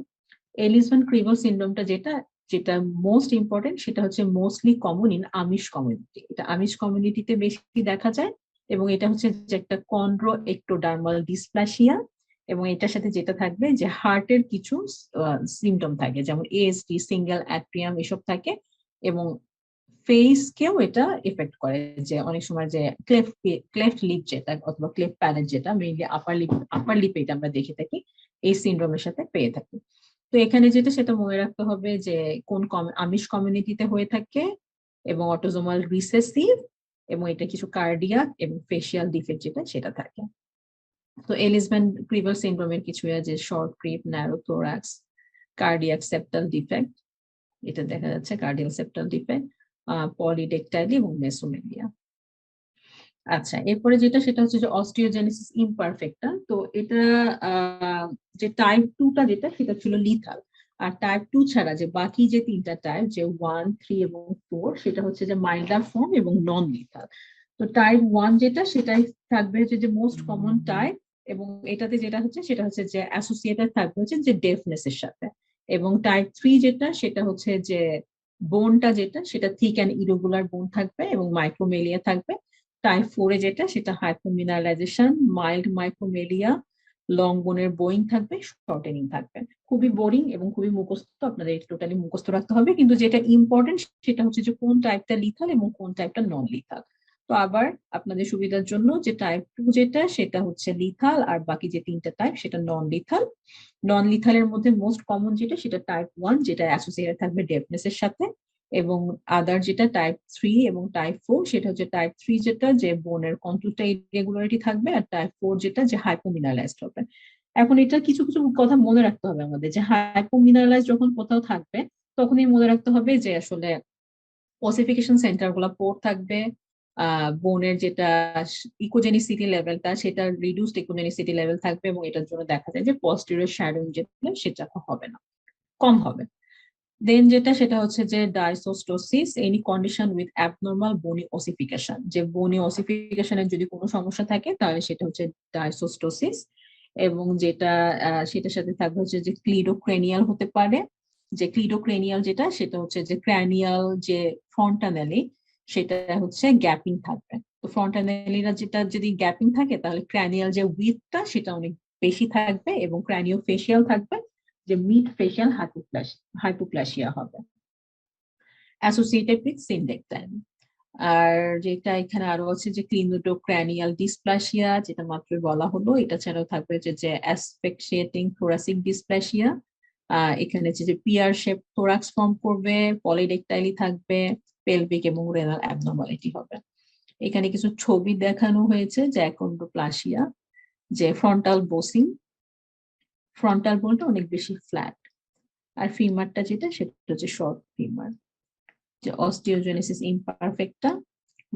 [SPEAKER 1] Ellis van Creveld সিনড্রোমটা যেটা যেটা মোস্ট ইম্পর্টেন্ট সেটা হচ্ছে mostly common in Amish community. এটা আমিষ কমিউনিটিতে বেশি দেখা যায়, এবং এটা হচ্ছে যে একটা কন্ড্রো একটোডার্মাল ডিসপ্লাসিয়া, এবং এটার সাথে যেটা থাকবে যে হার্টের কিছু সিমটম থাকে, যেমন এএসডি, সিঙ্গেল অ্যাট্রিয়াম এসব থাকে, এবং ফেসকেও এটা এফেক্ট করে, যে অনেক সময় যে ক্লেফট লিপ যেটা অথবা ক্লেফট প্যালেট যেটা মেইনলি আপার লিপে এটা আমরা দেখে থাকি, এই সিনড্রোমের সাথে পেয়ে থাকি। তো এখানে যেটা সেটা মনে রাখতে হবে যে কোন আমিষ কমিউনিটিতে হয়ে থাকে, এবং অটোজোমাল রিসেসিভ, এবং এটা কিছু কার্ডিয়াক এবং ফেসিয়াল ডিফেক্ট যেটা সেটা থাকে। তো এলিস ভ্যান ক্রিভেল সিনড্রোমের কিছু আছে short creep, narrow thorax, cardiac septal defect, এটা দেখা যাচ্ছে কার্ডিয়াল সেপ্টাল ডিফেক্ট, পলিডেক্টাইলি এবং মেসোমেলিয়া। আচ্ছা, এরপরে যেটা সেটা হচ্ছে যে অস্টিওজেনেসিস ইমপারফেক্টা। তো এটা যে টাইপ 2টা যেটা সেটা ছিল লিথাল, আর টাইপ 2 ছাড়া যে বাকি যে তিনটা টাইপ, যে 1, 3 এবং 4, সেটা হচ্ছে যে মাইল্ডার ফর্ম এবং নন লিথাল। তো টাইপ 1 যেটা, সেটাই থাকবে হচ্ছে যে মোস্ট কমন টাইপ, এবং এটাতে যেটা হচ্ছে সেটা হচ্ছে যে অ্যাসোসিয়েটেড থাকবে হচ্ছে যে ডেফনেস এর সাথে। এবং টাইপ 3 যেটা, সেটা হচ্ছে যে বোনটা যেটা, সেটা থিক অ্যান্ড ইরেগুলার বোন থাকবে এবং মাইক্রোমেলিয়া থাকবে। টাইপ 4 এ যেটা, সেটা হাইপোমিনারাইজেশন, মাইল্ড মাইক্রোমেলিয়া, লং বোনের বোয়িং থাকবে, শর্টেনিং থাকবে। খুবই বোরিং এবং খুবই মুখস্থ, আপনাদের টোটালি মুখস্থ রাখতে হবে, কিন্তু যেটা ইম্পর্টেন্ট সেটা হচ্ছে যে কোন টাইপটা লিথাল এবং কোন টাইপটা নন লিথাল। তো আবার আপনাদের সুবিধার জন্য, যে টাইপ 2 যেটা, সেটা হচ্ছে লিথাল, আর বাকি যে তিনটা টাইপ সেটা নন লিথাল। নন লিথালের মধ্যে মোস্ট কমন যেটা, সেটা টাইপ 1, যেটা অ্যাসোসিয়েটেড থাকবে ডেফনেস এর সাথে। এবং আদার যেটা টাইপ 3 এবং টাইপ 4, সেটা হচ্ছে টাইপ 3 যেটা, যে বোনের কন্ট্যুরটা ইরেগুলারিটি থাকবে, আর টাইপ 4 যেটা, যে হাইপোমিনারালাইজড হবে। এখন এটা কিছু কিছু কথা মনে রাখতে হবে আমাদের, যে হাইপোমিনারালাইজ যখন কোথাও থাকবে, তখনই মনে রাখতে হবে যে আসলে ওসিফিকেশন সেন্টার গুলা পোর থাকবে। বোনের যেটা ইকোজেনিসিটি লেভেলটা, সেটা রিডিউসড ইকোজেনিসিটি লেভেল থাকবে, এবং এটার জন্য দেখা যায় যে পস্টেরিয়র শ্যাডোইং যেটা, সেটা হবে না, কম হবে। দেন যেটা, সেটা হচ্ছে যে dysostosis, any condition with abnormal bony ossification, যে বোনি ওসিফিকেশনের যদি কোনো সমস্যা থাকে তাহলে সেটা হচ্ছে ডাইসোস্টোসিস। এবং যেটা সেটার সাথে থাকবে হচ্ছে যে ক্লিডোক্রেনিয়াল হতে পারে, যে ক্লিডোক্রেনিয়াল যেটা, সেটা হচ্ছে যে ক্র্যানিয়াল যে ফ্রন্টানেলি, সেটা হচ্ছে গ্যাপিং থাকবে। তো ফ্রন্টানেলিরা যেটা যদি গ্যাপিং থাকে, তাহলে ক্র্যানিয়াল যে উইথটা সেটা অনেক বেশি থাকবে, এবং ক্র্যানিও ফেশিয়াল থাকবে, যে মিড ফেশিয়াল হাইপোপ্লাসিয়া হবে অ্যাসোসিয়েটেড উইথ সিনডেকটাইম। আর যেটা এখানে আরো আছে যে ক্লিনোডোক্র্যানিয়াল ডিসপ্লাসিয়া, যেটা মাত্রই বলা হলো। এটা ছাড়াও থাকবে যে অ্যাসফিক্সিয়েটিং থোরাসিক ডিসপ্লাসিয়া, এখানে যে পিয়ার শেপ থোরাক্স ফর্ম করবে, পলিডেকটাইলি থাকবে, পেলভিক এবং রেনাল অ্যাবনর্মালিটি হবে। এখানে কিছু ছবি দেখানো হয়েছে, যে অ্যাকন্ড্রোপ্লাসিয়া, যে ফ্রন্টাল বোসিং, ফ্রন্টাল বোনটা অনেক বেশি ফ্ল্যাট, আর ফিমারটা যেটা, সেটা হচ্ছে শর্ট ফিমার। যে osteogenesis ইমপারফেক্টা,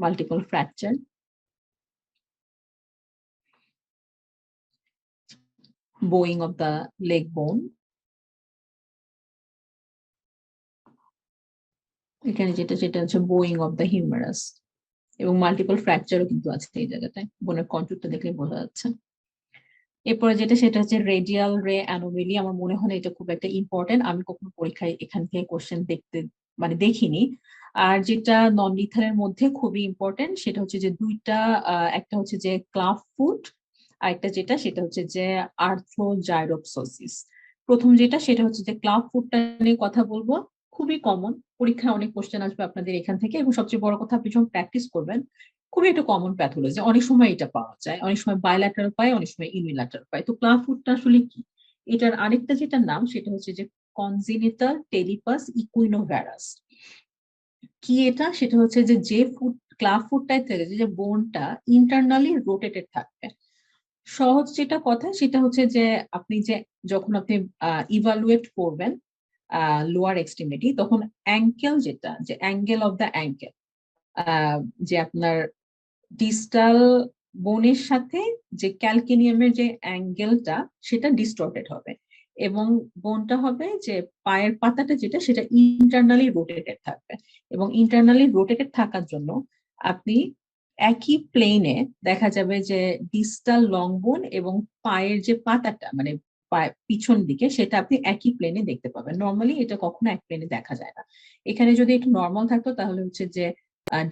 [SPEAKER 1] multiple fracture, Boeing of the leg বোন। এখানে যেটা, সেটা হচ্ছে বোয়িং অফ দ্য হিউমারাস, এবং মাল্টিপল ফ্র্যাকচারও কিন্তু আছে এই জায়গাটায়, বোনের কন্ট্যুরটা দেখলে বোঝা যাচ্ছে। এরপরে যেটা, সেটা হচ্ছে রেডিয়াল রে অ্যানোমেলি। আমার মনে হয় না এটা খুব একটা ইম্পর্টেন্ট, আমি কখনো পরীক্ষায় এখান থেকে কোশ্চেন দেখতে মানে দেখিনি। আর যেটা নন লিথালের মধ্যে খুবই ইম্পর্টেন্ট, সেটা হচ্ছে যে দুইটা, একটা হচ্ছে যে ক্লাফ ফুট, আর একটা যেটা, সেটা হচ্ছে যে আর্থ্রোজাইরোপসোসিস। প্রথম যেটা, সেটা হচ্ছে যে ক্লাফ ফুটটা নিয়ে কথা বলবো। খুবই কমন, পরীক্ষায় অনেক কোশ্চেন আসবে আপনাদের এখান থেকে, এবং সবচেয়ে বড় কথা, আপনি যখন প্র্যাকটিস করবেন, খুবই একটা কমন প্যাথোলজি, অনেক সময় এটা পাওয়া যায়, অনেক সময় বাইল্যাটারাল পাই, অনেক সময় ইউনিল্যাটারাল পাই। তো ক্লাফ ফুটটা আসলে কি? এটার আরেকটা যেটা নাম, সেটা হচ্ছে যে কনজিনিটাল টেলিপাস ইকুইনোভ্যারাস। কি এটা? সেটা হচ্ছে যে যে ফুট, ক্লাফ ফুটটাই থেকে যে বোনটা ইন্টারনালি রোটেটেড থাকবে। সহজ যেটা কথা, সেটা হচ্ছে যে আপনি যে যখন আপনি ইভালুয়েট করবেন লোয়ার এক্সট্রিমিটি, তখন অ্যাঙ্কেল যেটা, যে অ্যাঙ্গেল অফ দ্য অ্যাঙ্কেল, যে আপনার ডিস্টাল বোনের সাথে যে ক্যালকেনিয়ামের যে অ্যাঙ্গেলটা, সেটা ডিস্টর্টেড হবে, এবং বোনটা হবে যে পায়ের পাতাটা যেটা, সেটা ইন্টারনালি রোটেটেড থাকবে। এবং ইন্টারনালি রোটেটেড থাকার জন্য আপনি একই প্লেনে দেখা যাবে যে ডিস্টাল লং বোন এবং পায়ের যে পাতাটা, মানে পিছন দিকে, সেটা আপনি একই প্লেনে দেখতে পাবেন। নর্মালি এটা কখনো এক প্লেনে দেখা যায় না। এখানে যদি একটু নর্মাল থাকতো, তাহলে হচ্ছে যে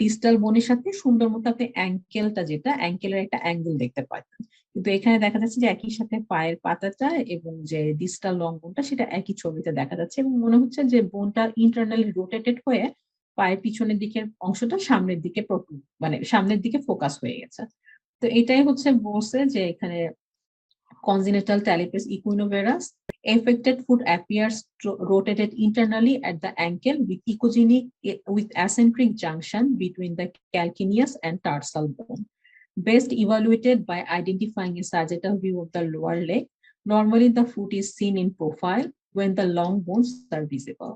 [SPEAKER 1] ডিস্টাল বোনের সাথে সুন্দর মতো আপনি অ্যাঙ্কেলটা, যেটা অ্যাঙ্কেলের একটা অ্যাঙ্গেল দেখতে পাচ্ছেন। কিন্তু এখানে দেখা যাচ্ছে যে একই সাথে পায়ের পাতাটা এবং যে ডিস্টাল লং বোনটা, সেটা একই ছবিতে দেখা যাচ্ছে, এবং মনে হচ্ছে যে বোনটা ইন্টারনালি রোটেটেড হয়ে পায়ের পিছনের দিকের অংশটা সামনের দিকে মানে সামনের দিকে ফোকাস হয়ে গেছে। তো এটাই হচ্ছে বলছে যে এখানে congenital talipes equinovarus. Affected foot appears rotated internally at the ankle with echogenic with acentric junction between the calcaneus and tarsal bone. Best evaluated by identifying a sagittal view of the lower leg. Normally, the foot is seen in profile when the long bones are visible.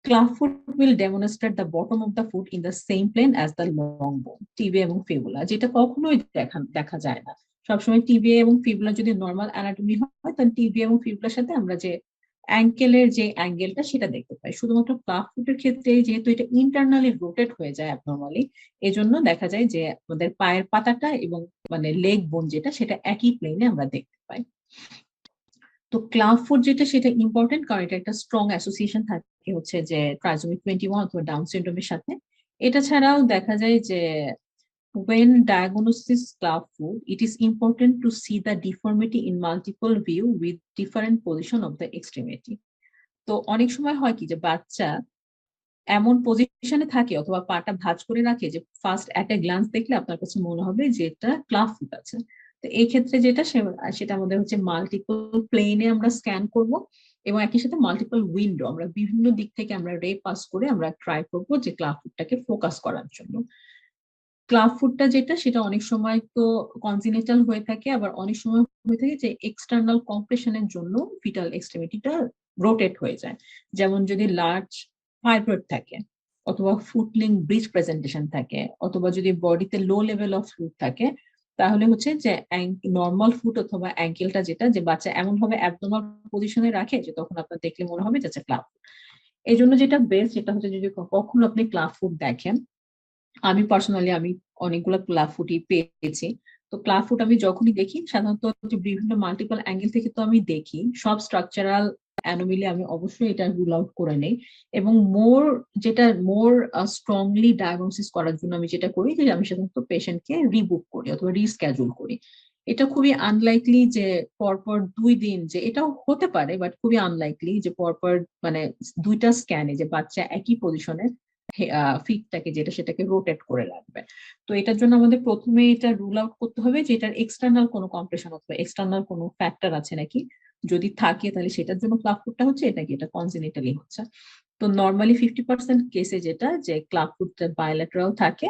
[SPEAKER 1] Clubfoot will demonstrate the bottom of the foot in the same plane as the long bone, tibia এবং fibula, যেটা কখনোই দেখা যায় না। সবসময় টিবিয়া এবং ফিবুলা যদি নর্মাল অ্যানাটমি হয়, তাহলে টিবিয়া এবং ফিবুলার সাথে আমরা যে অ্যাঙ্কেলের যে অ্যাঙ্গেলটা সেটা দেখতে পাই। শুধুমাত্র ক্লাব ফুটের ক্ষেত্রে যেহেতু এটা ইন্টারনালি রোটেট হয়ে যায় অ্যাবনর্মালি, এজন্য দেখা যায় যে আমাদের পায়ের পাতাটা এবং মানে লেগ বোন যেটা সেটা একই প্লেনে আমরা দেখতে পাই। তো ক্লাব ফুট যেটা সেটা ইম্পর্টেন্ট, কারণ এটা একটা স্ট্রং অ্যাসোসিয়েশন থাকে হচ্ছে যে ট্রাইজোমি 21 অথবা ডাউন সিনড্রোমের সাথে। এটা ছাড়াও দেখা যায় যে when diagnosis club foot, it is important to see the deformity in multiple view with different position of the extremity. তো অনেক সময় হয় কি যে বাচ্চা এমন পজিশনে থাকে অথবা পাটা ভাঁজ করে রাখে যে ফার্স্ট এট এ গ্লান্স দেখলে আপনার কাছে মনে হবে যে এটা ক্লাব ফুট আছে। তো এই ক্ষেত্রে যেটা সেটা আমাদের হচ্ছে মাল্টিপল প্লেনে আমরা স্ক্যান করব এবং একই সাথে মাল্টিপল উইন্ডো আমরা বিভিন্ন দিক থেকে আমরা রে পাস করে আমরা ট্রাই করব যে ক্লাব ফুটটাকে ফোকাস করার জন্য। ক্লাব ফুটটা যেটা সেটা অনেক সময় তো কনজিনিটাল হয়ে থাকে, আবার অনেক সময় হয়ে থাকে যে এক্সটার্নাল কম্প্রেশনের জন্য ফিটাল এক্সট্রিমিটিটা রোটেট হয়ে যায়। যেমন যদি লার্জ ফাইব্রয়েড থাকে অথবা ফুটলিং ব্রিজ প্রেজেন্টেশন থাকে অথবা যদি বডিতে লো লেভেল অফ ফ্লুইড থাকে, তাহলে হচ্ছে যে নর্মাল ফুট অথবা অ্যাঙ্কেলটা যেটা যে বাচ্চা এমন ভাবে অ্যাবনর্মাল পজিশনে রাখে যে তখন আপনার দেখলে মনে হবে যে ক্লাব ফুট। এই জন্য যেটা বেস্ট সেটা হচ্ছে যদি কখনো আপনি ক্লাব ফুট দেখেন, আমি পার্সোনালি আমি অনেকগুলো ক্লাব ফুটই পেয়েছি। তো ক্লাব ফুট আমি যখনই দেখি সাধারণত যে বিভিন্ন মাল্টিপল অ্যাঙ্গেল থেকে তো আমি দেখি সব স্ট্রাকচারাল অ্যানোমেলি আমি অবশ্যই এটা রুল আউট করে নেই। এবং মোর স্ট্রংলি ডায়াগনোসিস করার জন্য আমি যেটা করি যে আমি সাধারণত পেশেন্টকে রিবুক করি অথবা রিস্কেজুল করি। এটা খুবই আনলাইকলি যে পরপর 2 দিন, যে এটাও হতে পারে বাট খুবই আনলাইকলি যে পরপর মানে দুইটা স্ক্যানে যে বাচ্চা একই পজিশনে ফিটটাকে যেটা সেটাকে রোটেট করে রাখবে। তো এটার জন্য আমাদের প্রথমে এটা রুল আউট করতে হবে যে এটার এক্সটার্নাল কোনো কম্প্রেশন অথবা এক্সটার্নাল কোনো ফ্যাক্টর আছে নাকি। যদি থাকে তাহলে সেটার জন্য ক্লাব ফুটটা হচ্ছে, এটা কি এটা কনজেনিটালি হচ্ছে। তো নর্মালি 50% কেসে যেটা যে ক্লাব ফুটটা বায়োল্যাটারাল থাকে,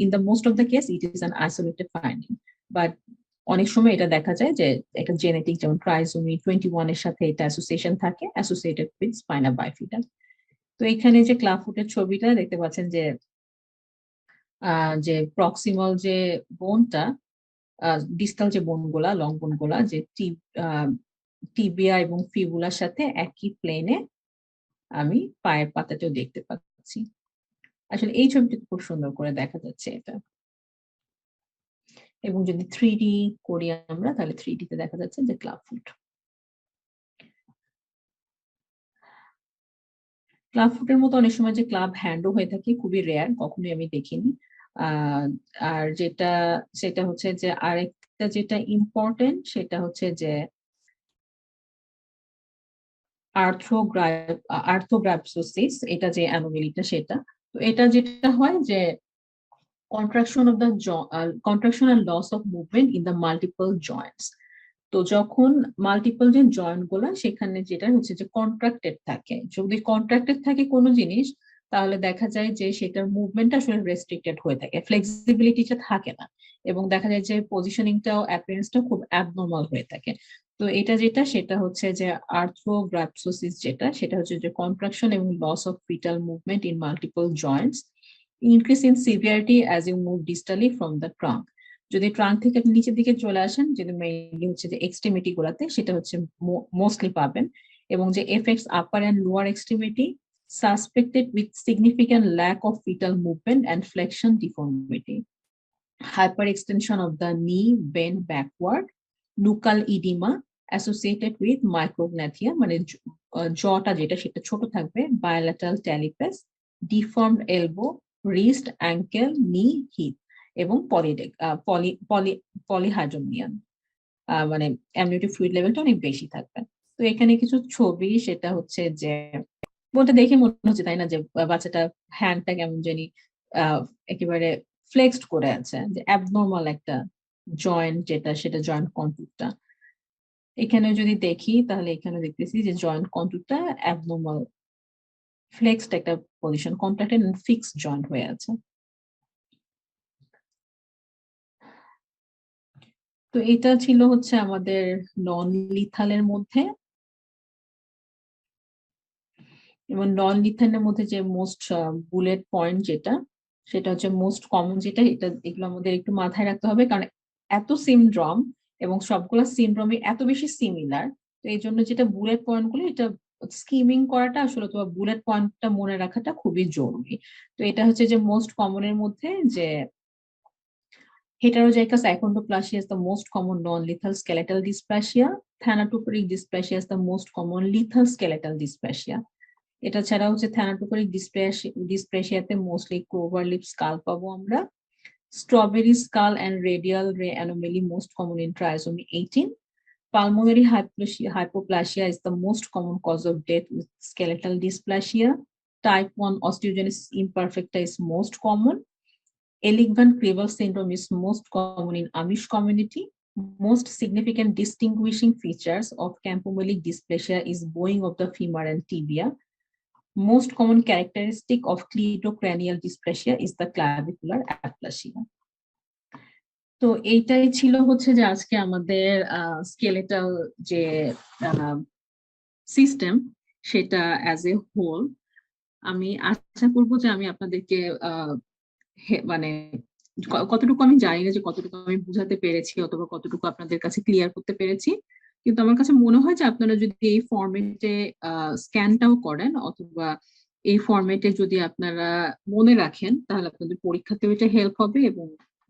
[SPEAKER 1] in the most of the case it is an isolated finding. But অনেক সময় এটা দেখা যায় যে একটা জেনেটিক যেমন ট্রাইজোমি 21 এর সাথে এটা অ্যাসোসিয়েশন থাকে অ্যাসোসিয়েটেড উইথ স্পাইনা বাইফিটা। তো এখানে যে ক্লাব ফুটের ছবিটা দেখতে পাচ্ছেন যে যে প্রক্সিমাল যে বোনটা, ডিস্টাল যে বোনগুলা লং বোনগুলা যে টিবিয়া এবং ফিবুলার সাথে একই প্লেনে আমি পায়ের পাতাতেও দেখতে পাচ্ছি। আসলে এই ছবিটা খুব সুন্দর করে দেখা যাচ্ছে এটা। এবং যদি 3D করি আমরা তাহলে 3D তে দেখা যাচ্ছে যে ক্লাব ফুট। ক্লাব ফুটের মতো অনেক সময় যে ক্লাব হ্যান্ডও হয়ে থাকে খুবই রেয়ার, কখনোই আমি দেখিনি। আর সেটা হচ্ছে যে আরেকটা যেটা ইম্পর্টেন্ট সেটা হচ্ছে যে আর্থ্রোগ্রাপসোসিস, এটা যে অ্যানোমেলিটা সেটা। তো এটা যেটা হয় যে contraction and loss of movement in the multiple joints. তো যখন মাল্টিপল যে জয়েন্ট গুলা সেখানে যেটা হচ্ছে যে কন্ট্রাক্টেড থাকে, যদি কন্ট্রাক্টেড থাকে কোনো জিনিস তাহলে দেখা যায় যে সেটার মুভমেন্ট আসলে রেস্ট্রিক্টেড হয়ে থাকে, ফ্লেক্সিবিলিটিটা থাকে না এবং দেখা যায় যে পজিশনিংটাও অ্যাপিয়ারেন্সটাও খুব অ্যাবনর্মাল হয়ে থাকে। তো এটা যেটা সেটা হচ্ছে যে আর্থ্রোগ্রাপসোসিস, যেটা সেটা হচ্ছে যে কন্ট্রাকশন এবং loss of fetal movement in multiple joints, increase in severity as you move distally from the trunk. যদি ট্রাঙ্ক থেকে আপনি নিচের দিকে চলে আসেন, যদি মেইনলি হচ্ছে যে এক্সট্রিমিটি গুলাতে সেটা হচ্ছে মোস্টলি পাবেন। এবং যে effects upper and lower extremity suspected with significant lack of fetal movement and flexion deformity, hyperextension of the knee bend backward, nuchal edema associated with micrognathia মানে জটা যেটা সেটা ছোট থাকবে, bilateral talipes, deformed elbow, wrist, ankle, knee, hip এবং পলিহাইড্রোমিয়ান মানে অ্যামনিওটিক ফ্লুইড লেভেলটা অনেক বেশি থাকবে। তো এখানে কিছু ছবি সেটা হচ্ছে যে বলতে দেখে মনে হচ্ছে তাই না যে বাচ্চাটা হ্যান্ডটা কেমন জানি একেবারে ফ্লেক্সড করে আছে, যে অ্যাবনর্মাল একটা জয়েন্ট যেটা সেটা জয়েন্ট কন্ট্যুরটা। এখানে যদি দেখি তাহলে এখানে দেখতেছি যে জয়েন্ট কন্ট্যুরটা অ্যাবনর্মাল ফ্লেক্সড একটা position, contracted and fixed joint হয়ে আছে। তো এটা ছিল হচ্ছে আমাদের নন লিথালের মধ্যে। এবং নন লিথালের মধ্যে যে মোস্ট বুলেট পয়েন্ট যেটা সেটা হচ্ছে মোস্ট কমন যেটা, এটা এগুলো আমাদের একটু মাথায় রাখতে হবে, কারণ এত সিনড্রোম এবং সবগুলো সিনড্রোমই এত বেশি সিমিলার তো এই জন্য যেটা বুলেট পয়েন্ট গুলো, এটা স্কিমিং করাটা আসলে তোমার বুলেট পয়েন্টটা মনে রাখাটা খুবই জরুরি। তো এটা হচ্ছে যে মোস্ট কমনের মধ্যে যে heterozygous achondroplasia is the most common non-lethal skeletal dysplasia. Thanatophoric dysplasia is the most common lethal skeletal dysplasia. এটা ছাড়া হচ্ছে thanatophoric dysplasia-তে মোস্টলি ক্লোভার লিপ স্কাল পাবো আমরা। Strawberry skull and radial ray anomaly most common in trisomy 18. Pulmonary hypoplasia is the most common cause of death with skeletal dysplasia. Type 1 osteogenesis imperfecta is most common. Ehrlich-Van-Creveld syndrome is most common in Amish community. Most significant distinguishing features of campomelic dysplasia is bowing of the femur and tibia. Most common characteristic of cleidocranial dysplasia is the clavicular aplasia. তো এইটাই ছিল হচ্ছে যে আজকে আমাদের স্কেলেটাল যে সিস্টেম সেটা অ্যাজ এ হোল। আমি আশা করবো যে আমি আপনাদেরকে মানে কতটুকু আমি জানি না যে কতটুকু আমি বুঝাতে পেরেছি অথবা কতটুকু আপনাদের কাছে ক্লিয়ার করতে পেরেছি, কিন্তু আমার কাছে মনে হয় যে আপনারা যদি এই ফরম্যাটে স্ক্যানটাও করেন অথবা এই ফরম্যাটে যদি আপনারা মনে রাখেন তাহলে আপনাদের পরীক্ষাতেও এটা হেল্প হবে, এবং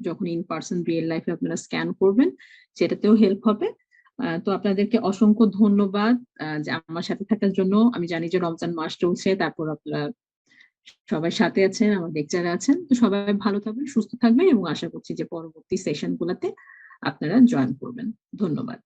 [SPEAKER 1] যখন ইন পার্সন রিয়েল লাইফে আপনারা স্ক্যান করবেন সেটাতেও হেল্প হবে। তো আপনাদেরকে অসংখ্য ধন্যবাদ যে আমার সাথে থাকার জন্য। আমি জানি যে রমজান মাস চলছে, তারপর আপনারা সবাই সাথে আছেন, আমার লেকচারে আছেন। তো সবাই ভালো থাকবেন, সুস্থ থাকবেন, এবং আশা করছি যে পরবর্তী সেশন গুলাতে আপনারা জয়েন করবেন। ধন্যবাদ।